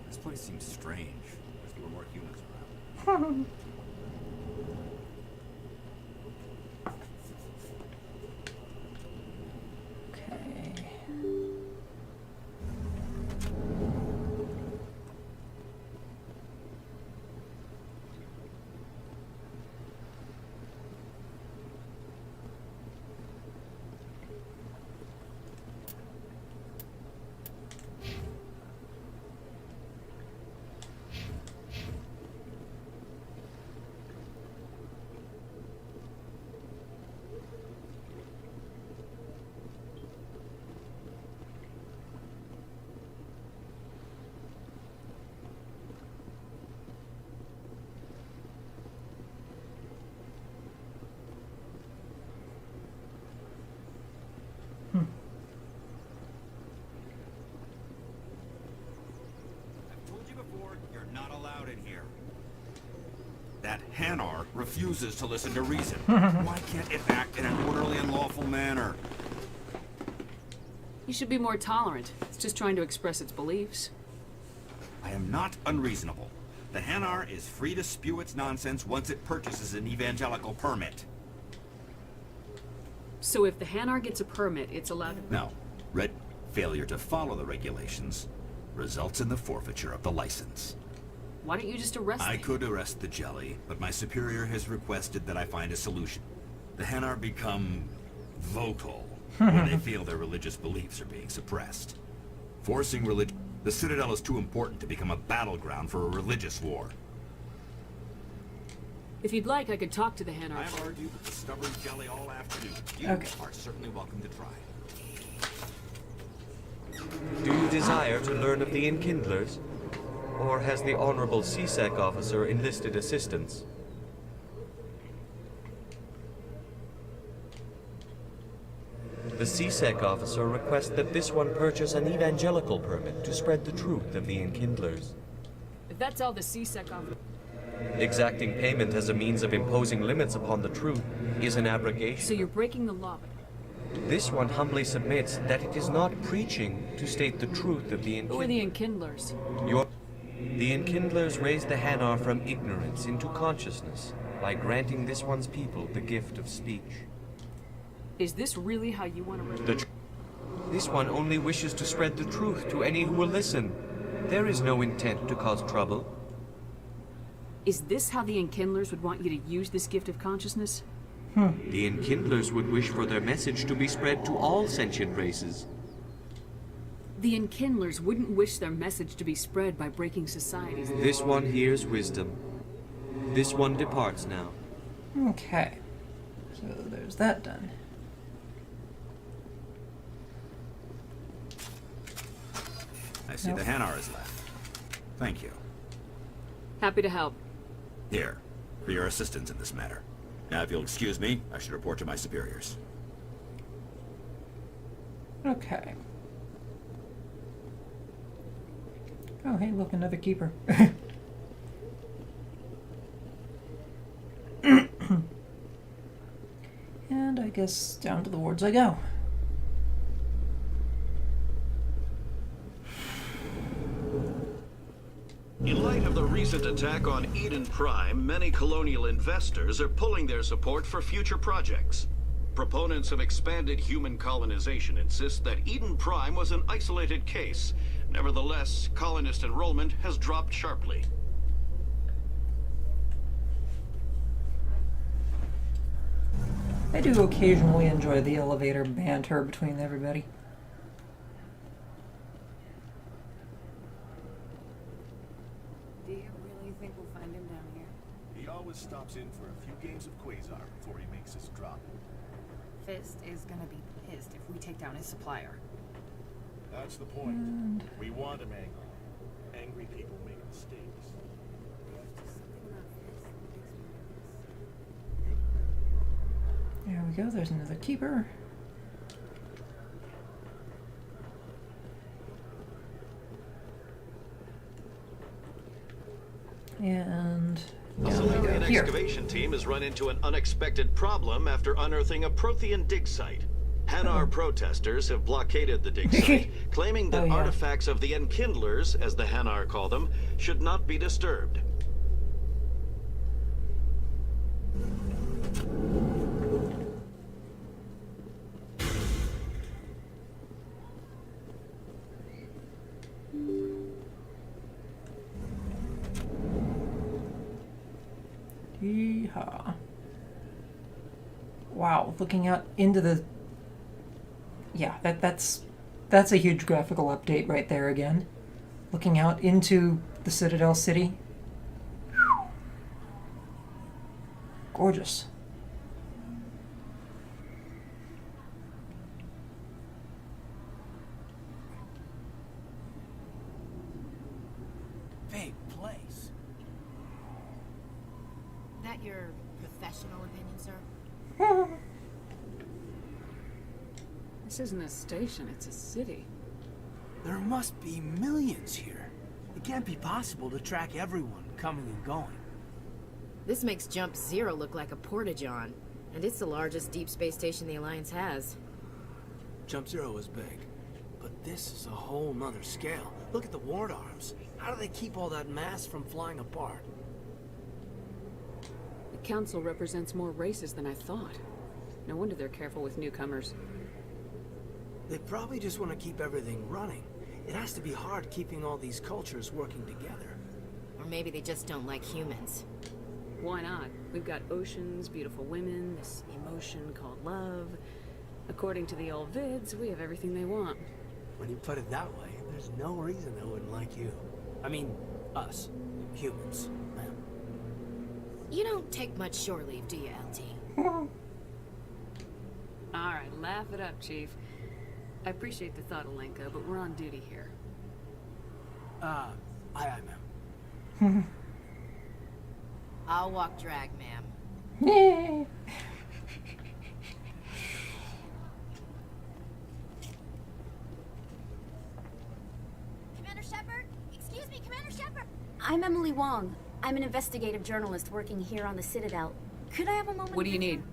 Speaker 19: This place seems strange. Wish there were more humans around.
Speaker 1: Okay.
Speaker 12: I've told you before, you're not allowed in here. That Hanar refuses to listen to reason. Why can't it act in an orderly and lawful manner?
Speaker 9: You should be more tolerant. It's just trying to express its beliefs.
Speaker 12: I am not unreasonable. The Hanar is free to spew its nonsense once it purchases an evangelical permit.
Speaker 9: So if the Hanar gets a permit, it's allowed to...
Speaker 12: No. Red failure to follow the regulations results in the forfeiture of the license.
Speaker 9: Why don't you just arrest
Speaker 12: I
Speaker 9: me?
Speaker 12: could arrest the jelly, but my superior has requested that I find a solution. The Hanar become vocal when they feel their religious beliefs are being suppressed. Forcing religion... The Citadel is too important to become a battleground for a religious war.
Speaker 9: If you'd like, I could talk to the Hanar.
Speaker 12: I've argued with the stubborn jelly all afternoon. You are certainly welcome to try.
Speaker 10: Do you desire to learn of the Enkindlers? Or has the Honorable CSEC officer enlisted assistance? The CSEC officer requests that this one purchase an evangelical permit to spread the truth of the Enkindlers.
Speaker 9: If that's all the CSEC offer...
Speaker 10: Exacting payment as a means of imposing limits upon the truth is an abrogation.
Speaker 9: So you're breaking the law,
Speaker 10: This one humbly submits that it is not preaching to state the truth of the
Speaker 9: Who are the Enkindlers?
Speaker 10: The Enkindlers raised the Hanar from ignorance into consciousness by granting this one's people the gift of speech.
Speaker 9: Is this really how you want to...
Speaker 10: This one only wishes to spread the truth to any who will listen. There is no intent to cause trouble.
Speaker 9: Is this how the Enkindlers would want you to use this gift of consciousness?
Speaker 10: The Enkindlers would wish for their message to be spread to all sentient races.
Speaker 9: The Enkindlers wouldn't wish their message to be spread by breaking societies.
Speaker 10: This one hears wisdom. This one departs now.
Speaker 1: Okay. So there's that done.
Speaker 12: I see the Hanar is left. Thank you.
Speaker 9: Happy to help.
Speaker 12: Here, for your assistance in this matter. Now, if you'll excuse me, I should report to my superiors.
Speaker 1: Okay. Oh, hey, look, another keeper. And I guess down to the wards I go.
Speaker 15: In light of the recent attack on Eden Prime, many colonial investors are pulling their support for future projects. Proponents of expanded human colonization insist that Eden Prime was an isolated case. Nevertheless, colonist enrollment has dropped sharply.
Speaker 1: I do occasionally enjoy the elevator banter between everybody.
Speaker 16: Do you really think we'll find him down here?
Speaker 17: He always stops in for a few games of Quasar before he makes his drop.
Speaker 16: Fist is gonna be pissed if we take down his supplier.
Speaker 17: That's the point. We want him angry. Angry people make mistakes.
Speaker 1: There we go, there's another keeper. And
Speaker 15: A Solarian excavation team has run into an unexpected problem after unearthing a Prothean dig site. Hanar protesters have blockaded the dig site, claiming that artifacts of the Enkindlers, as the Hanar call them, should not be disturbed.
Speaker 1: Yeehaw. Wow, looking out into the... Yeah, that's a huge graphical update right there again. Looking out into the Citadel City. Gorgeous.
Speaker 18: Big place.
Speaker 14: That your professional opinion, sir?
Speaker 9: This isn't a station, it's a city.
Speaker 18: There must be millions here. It can't be possible to track everyone coming and going.
Speaker 14: This makes Jump Zero look like a porta-john, and it's the largest deep space station the Alliance has.
Speaker 18: Jump Zero is big, but this is a whole nother scale. Look at the ward arms. How do they keep all that mass from flying apart?
Speaker 9: The council represents more races than I thought. No wonder they're careful with newcomers.
Speaker 18: They probably just want to keep everything running. It has to be hard keeping all these cultures working together.
Speaker 14: Or maybe they just don't like humans.
Speaker 9: Why not? We've got oceans, beautiful women, this emotion called love. According to the old vids, we have everything they want.
Speaker 18: When you put it that way, there's no reason they wouldn't like you. I mean, us. Humans, ma'am.
Speaker 14: You don't take much shore leave, do you, LT?
Speaker 9: Alright, laugh it up, Chief. I appreciate the thought, Alenka, but we're on duty here.
Speaker 18: Aye, ma'am.
Speaker 14: I'll walk drag, ma'am.
Speaker 1: Yay!
Speaker 13: Commander Shepard? Excuse me, Commander Shepard! I'm Emily Wong. I'm an investigative journalist working here on the Citadel. Could I have a moment?
Speaker 9: What do you need?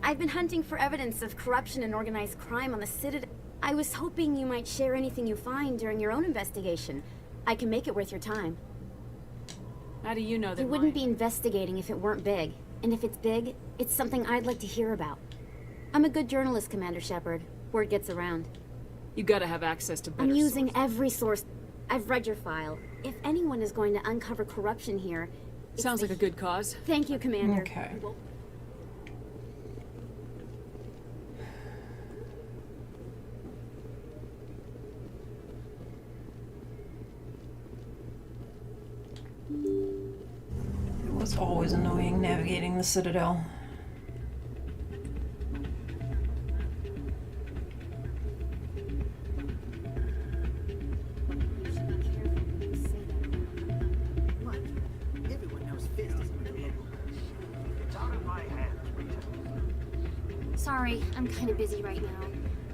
Speaker 13: I've been hunting for evidence of corruption and organized crime on the Citadel. I was hoping you might share anything you find during your own investigation. I can make it worth your time.
Speaker 9: How do you know that
Speaker 13: You wouldn't be investigating if it weren't big. And if it's big, it's something I'd like to hear about. I'm a good journalist, Commander Shepard. Word gets around.
Speaker 9: You gotta have access to better
Speaker 13: I'm using every source. I've read your file. If anyone is going to uncover corruption here...
Speaker 9: Sounds like a good cause.
Speaker 13: Thank you, Commander.
Speaker 1: Okay. It was always annoying navigating the Citadel.
Speaker 13: Sorry, I'm kind of busy right now.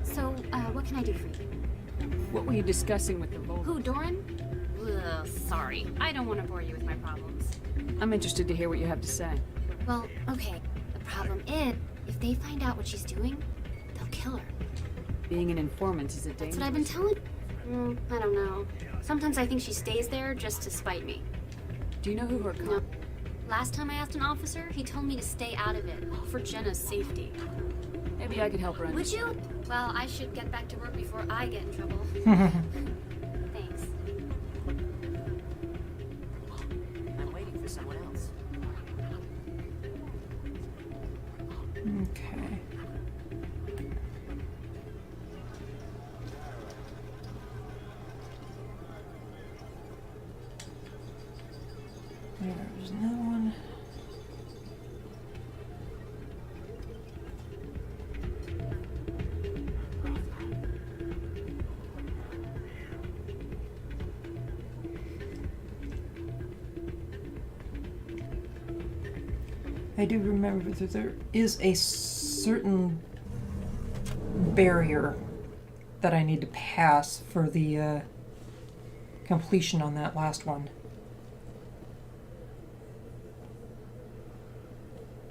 Speaker 13: So, what can I do for you?
Speaker 9: What were you discussing with the Volk?
Speaker 13: Who, Doran? Ugh, sorry. I don't want to bore you with my problems.
Speaker 9: I'm interested to hear what you have to say.
Speaker 13: Well, okay. The problem is, if they find out what she's doing, they'll kill her.
Speaker 9: Being an informant is a danger.
Speaker 13: That's what I've been telling... I don't know. Sometimes I think she stays there just to spite me.
Speaker 9: Do you know who her
Speaker 13: No. Last time I asked an officer, he told me to stay out of it, for Jenna's safety.
Speaker 9: Maybe I could help her
Speaker 13: Would
Speaker 9: understand.
Speaker 13: you? Well, I should get back to work before I get in trouble. Thanks.
Speaker 22: I'm waiting for someone else.
Speaker 1: Okay. There's another one. I do remember that there is a certain barrier that I need to pass for the completion on that last one.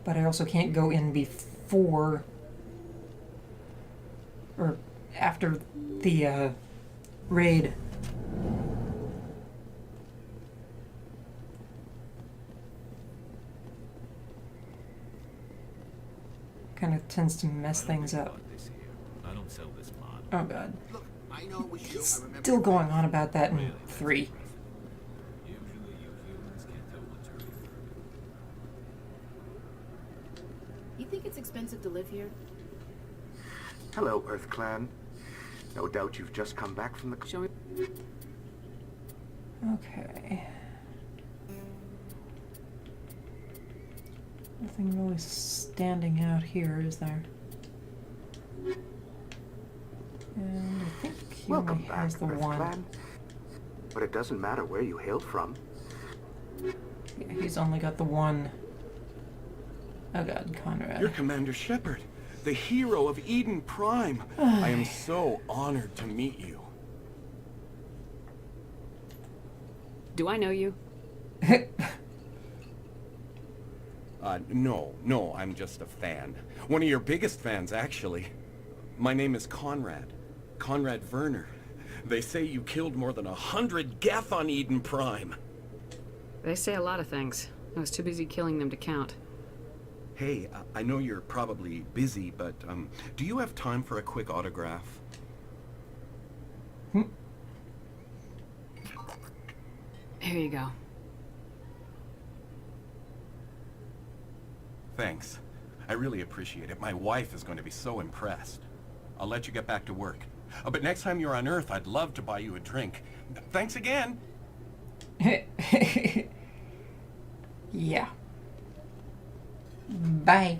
Speaker 1: But I also can't go in before or after the raid. Kind of tends to mess things up.
Speaker 2: I don't sell this mod.
Speaker 1: Oh god.
Speaker 2: Look, I know it was you.
Speaker 1: It's
Speaker 2: I remember
Speaker 1: still going on about that in 3.
Speaker 2: Usually you humans can't tell what's real.
Speaker 14: You think it's expensive to live here?
Speaker 11: Hello, Earth Clan. No doubt you've just come back from the...
Speaker 9: Show me.
Speaker 1: Okay. Nothing really standing out here, is there? And I think he
Speaker 11: Welcome
Speaker 1: only
Speaker 11: back,
Speaker 1: has the
Speaker 11: Earth
Speaker 1: one.
Speaker 11: Clan. But it doesn't matter where you hailed from.
Speaker 1: Yeah, he's only got the one. Oh god, Conrad.
Speaker 23: You're Commander Shepard, the hero of Eden Prime. I am so honored to meet you.
Speaker 9: Do I know you?
Speaker 23: No, I'm just a fan. One of your biggest fans, actually. My name is Conrad. Conrad Werner. They say you killed more than 100 Geth on Eden Prime.
Speaker 9: They say a lot of things. I was too busy killing them to count.
Speaker 23: Hey, I know you're probably busy, but do you have time for a quick autograph?
Speaker 9: Here you go.
Speaker 23: Thanks. I really appreciate it. My wife is going to be so impressed. I'll let you get back to work. But next time you're on Earth, I'd love to buy you a drink. Thanks again.
Speaker 1: Yeah. Bye.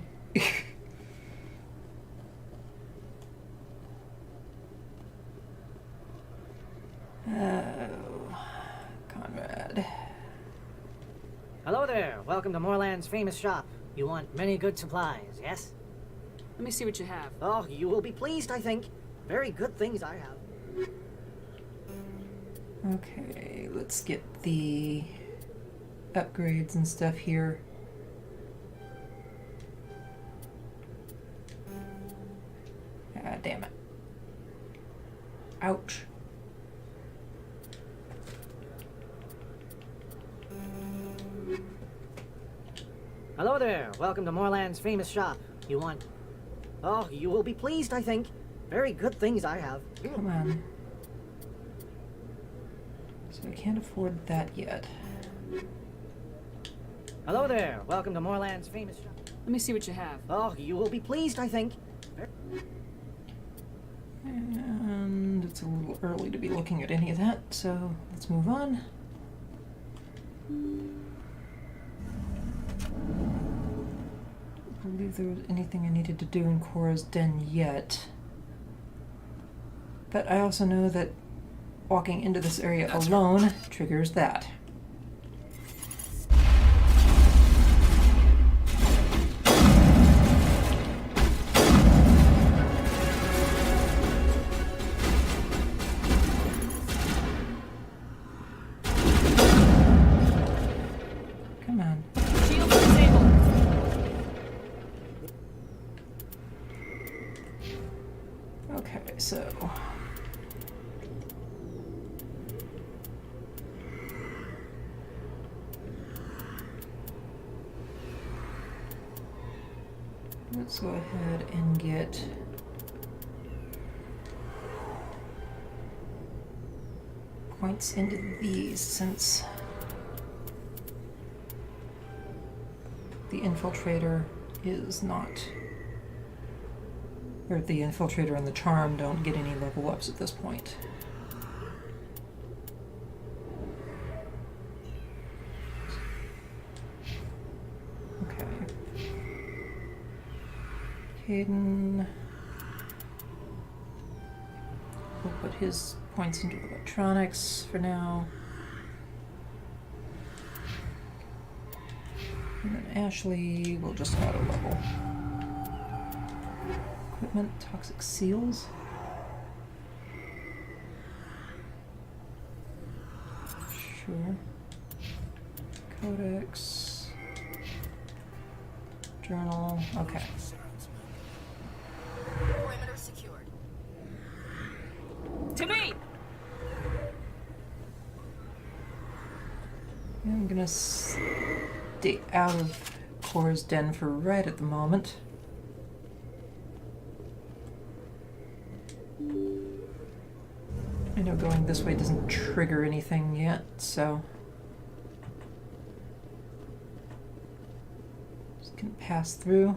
Speaker 1: Oh, Conrad.
Speaker 22: Hello there. Welcome to Moorland's famous shop. You want many good supplies, yes?
Speaker 9: Let me see what you have.
Speaker 22: Oh, you will be pleased, I think. Very good things I have.
Speaker 1: Okay, let's get the upgrades and stuff here. God damn it. Ouch.
Speaker 22: Hello there. Welcome to Moorland's famous shop. You want... Oh, you will be pleased, I think. Very good things I have.
Speaker 1: Come on. So I can't afford that yet.
Speaker 22: Hello there. Welcome to Moorland's famous shop.
Speaker 9: Let me see what you have.
Speaker 22: Oh, you will be pleased, I think.
Speaker 1: And it's a little early to be looking at any of that, so let's move on. I don't believe there was anything I needed to do in Cora's den yet. But I also know that walking into this area alone triggers that. Come on.
Speaker 9: Shield disabled.
Speaker 1: Okay, so... let's go ahead and get points into these since the infiltrator is not, or the infiltrator and the charm don't get any level ups at this point. Hayden will put his points into electronics for now. And then Ashley will just auto level. Equipment, toxic seals. Sure. Codex. Journal. Okay.
Speaker 16: Perimeter secured.
Speaker 9: To me!
Speaker 1: I'm gonna stay out of Cora's den for right at the moment. I know going this way doesn't trigger anything yet, so just gonna pass through.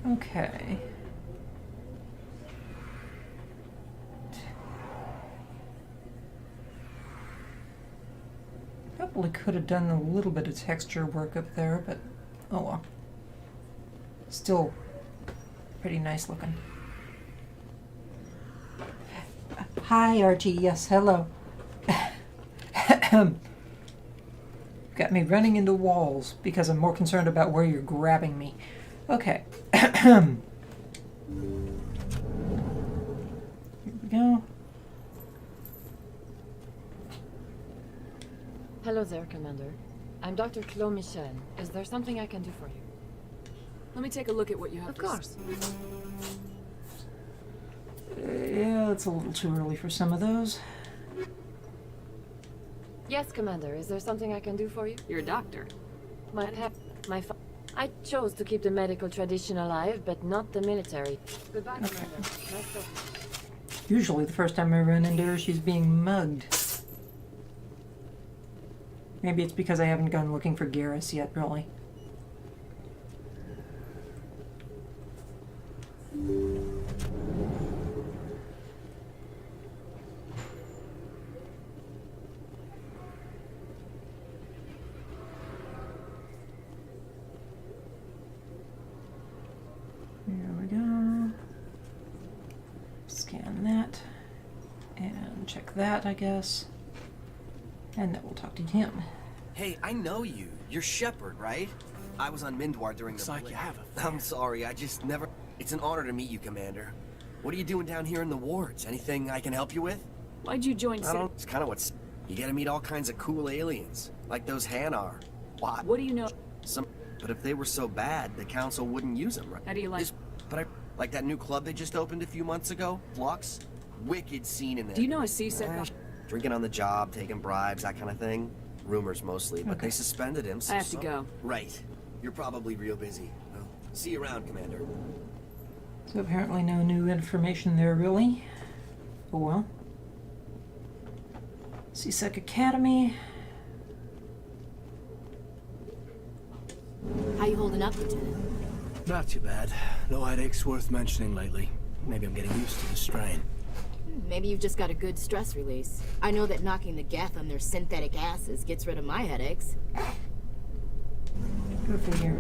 Speaker 1: Okay. Probably could have done a little bit of texture work up there, but oh well. Still pretty nice looking. Hi, Archie. Yes, hello. Got me running into walls because I'm more concerned about where you're grabbing me. Okay. Here we go.
Speaker 3: Hello there, Commander. I'm Dr. Claude Michel. Is there something I can do for you?
Speaker 9: Let me take a look at what you have.
Speaker 3: Of course.
Speaker 1: Yeah, it's a little too early for some of those.
Speaker 3: Yes, Commander. Is there something I can do for you?
Speaker 9: You're a doctor.
Speaker 3: I chose to keep the medical tradition alive, but not the military. Goodbye, Commander. Nice talking.
Speaker 1: Usually the first time I run into her, she's being mugged. Maybe it's because I haven't gone looking for Garrus yet, really. that, I guess. And then we'll talk to him.
Speaker 5: Hey, I know you. You're Shepard, right? I was on Mindwar during the...
Speaker 18: Looks like you have a...
Speaker 5: I'm sorry, I just never... It's an honor to meet you, Commander. What are you doing down here in the wards? Anything I can help you with?
Speaker 9: Why'd you join...
Speaker 5: I don't... It's kind of what's... You get to meet all kinds of cool aliens. Like those Hanar.
Speaker 9: What do you know?
Speaker 5: But if they were so bad, the Council wouldn't use them, right?
Speaker 9: How do you like...
Speaker 5: Like that new club they just opened a few months ago? Flux? Wicked scene in there.
Speaker 9: Do you know a CSEC?
Speaker 5: Drinking on the job, taking bribes, that kind of thing. Rumors mostly, but they suspended him, so...
Speaker 9: I have to go.
Speaker 5: Right. You're probably real busy. Well, see you around, Commander.
Speaker 1: So apparently no new information there, really. Oh well. CSEC Academy.
Speaker 14: How you holding up, Lieutenant?
Speaker 18: Not too bad. No headaches worth mentioning lately. Maybe I'm getting used to the strain.
Speaker 14: Maybe you've just got a good stress release. I know that knocking the geth on their synthetic asses gets rid of my headaches.
Speaker 1: Go figure.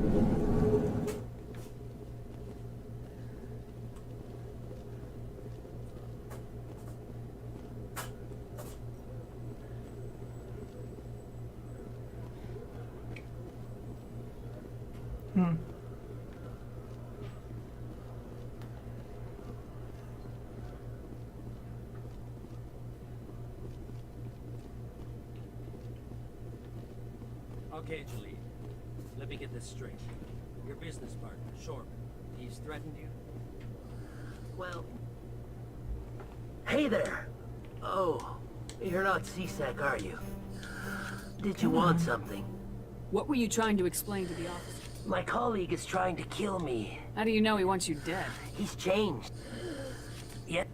Speaker 22: Okay, Julie. Let me get this straight. Your business partner, Shepard, he's threatened you?
Speaker 6: Well... Hey there! Oh, you're not CSEC, are you? Did you want something?
Speaker 9: What were you trying to explain to the officer?
Speaker 6: My colleague is trying to kill me.
Speaker 9: How do you know he wants you dead?
Speaker 6: He's changed. Yet...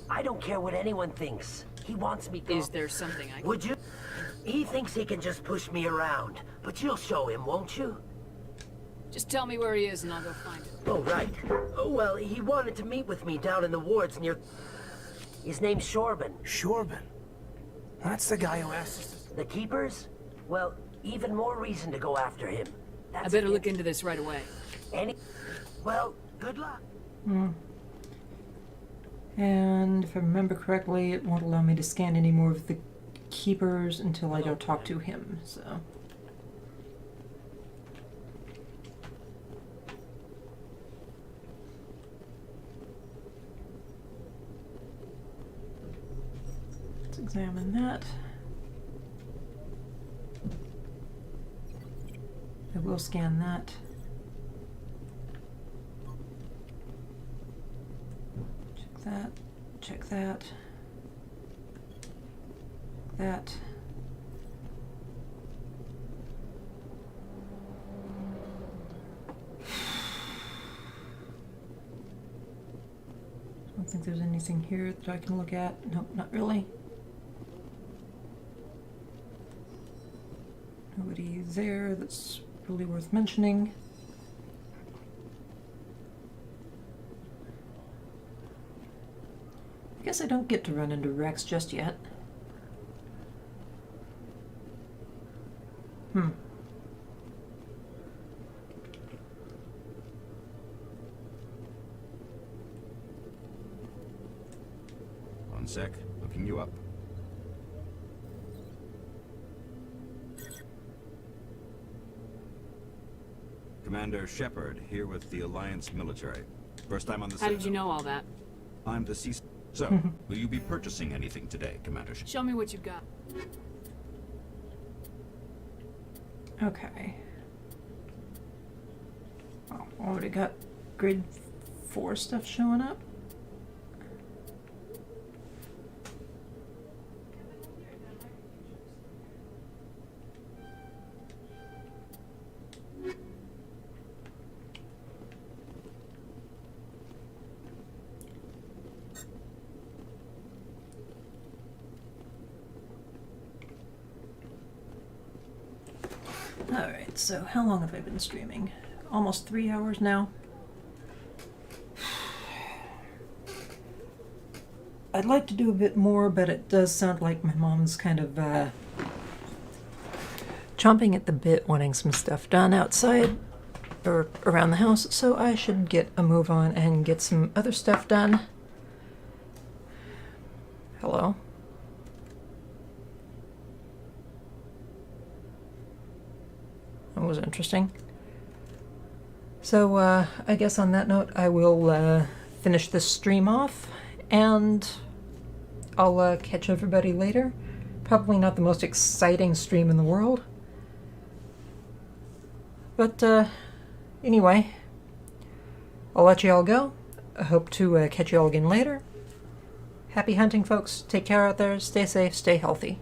Speaker 6: I don't care what anyone thinks. He wants me gone.
Speaker 9: Is there something I can...
Speaker 6: Would you? He thinks he can just push me around. But you'll show him, won't you?
Speaker 9: Just tell me where he is and I'll go find him.
Speaker 6: Oh, right. Oh, well, he wanted to meet with me down in the wards near... His name's Shorban.
Speaker 18: Shorban? That's the guy who asked us to...
Speaker 6: The Keepers? Well, even more reason to go after him.
Speaker 9: I better look into this right away.
Speaker 6: Well, good luck.
Speaker 1: And if I remember correctly, it won't allow me to scan any more of the Keepers until I don't talk to him, so... Let's examine that. I will scan that. Check that. Check that. That. I don't think there's anything here that I can look at. Nope, not really. Nobody there that's really worth mentioning. I guess I don't get to run into Rex just yet.
Speaker 12: One sec, looking you up. Commander Shepard, here with the Alliance military. First time on the
Speaker 9: How did you know all that?
Speaker 12: I'm the C... So, will you be purchasing anything today, Commander Shepard?
Speaker 9: Show me what you got.
Speaker 1: Okay. Oh, already got grade 4 stuff showing up. Alright, so how long have I been streaming? Almost 3 hours now. I'd like to do a bit more, but it does sound like my mom's kind of chomping at the bit, wanting some stuff done outside or around the house, so I should get a move on and get some other stuff done. Hello. That was interesting. So, I guess on that note, I will finish this stream off, and I'll catch everybody later. Probably not the most exciting stream in the world. But, anyway, I'll let you all go. I hope to catch you all again later. Happy hunting, folks. Take care out there. Stay safe, stay healthy.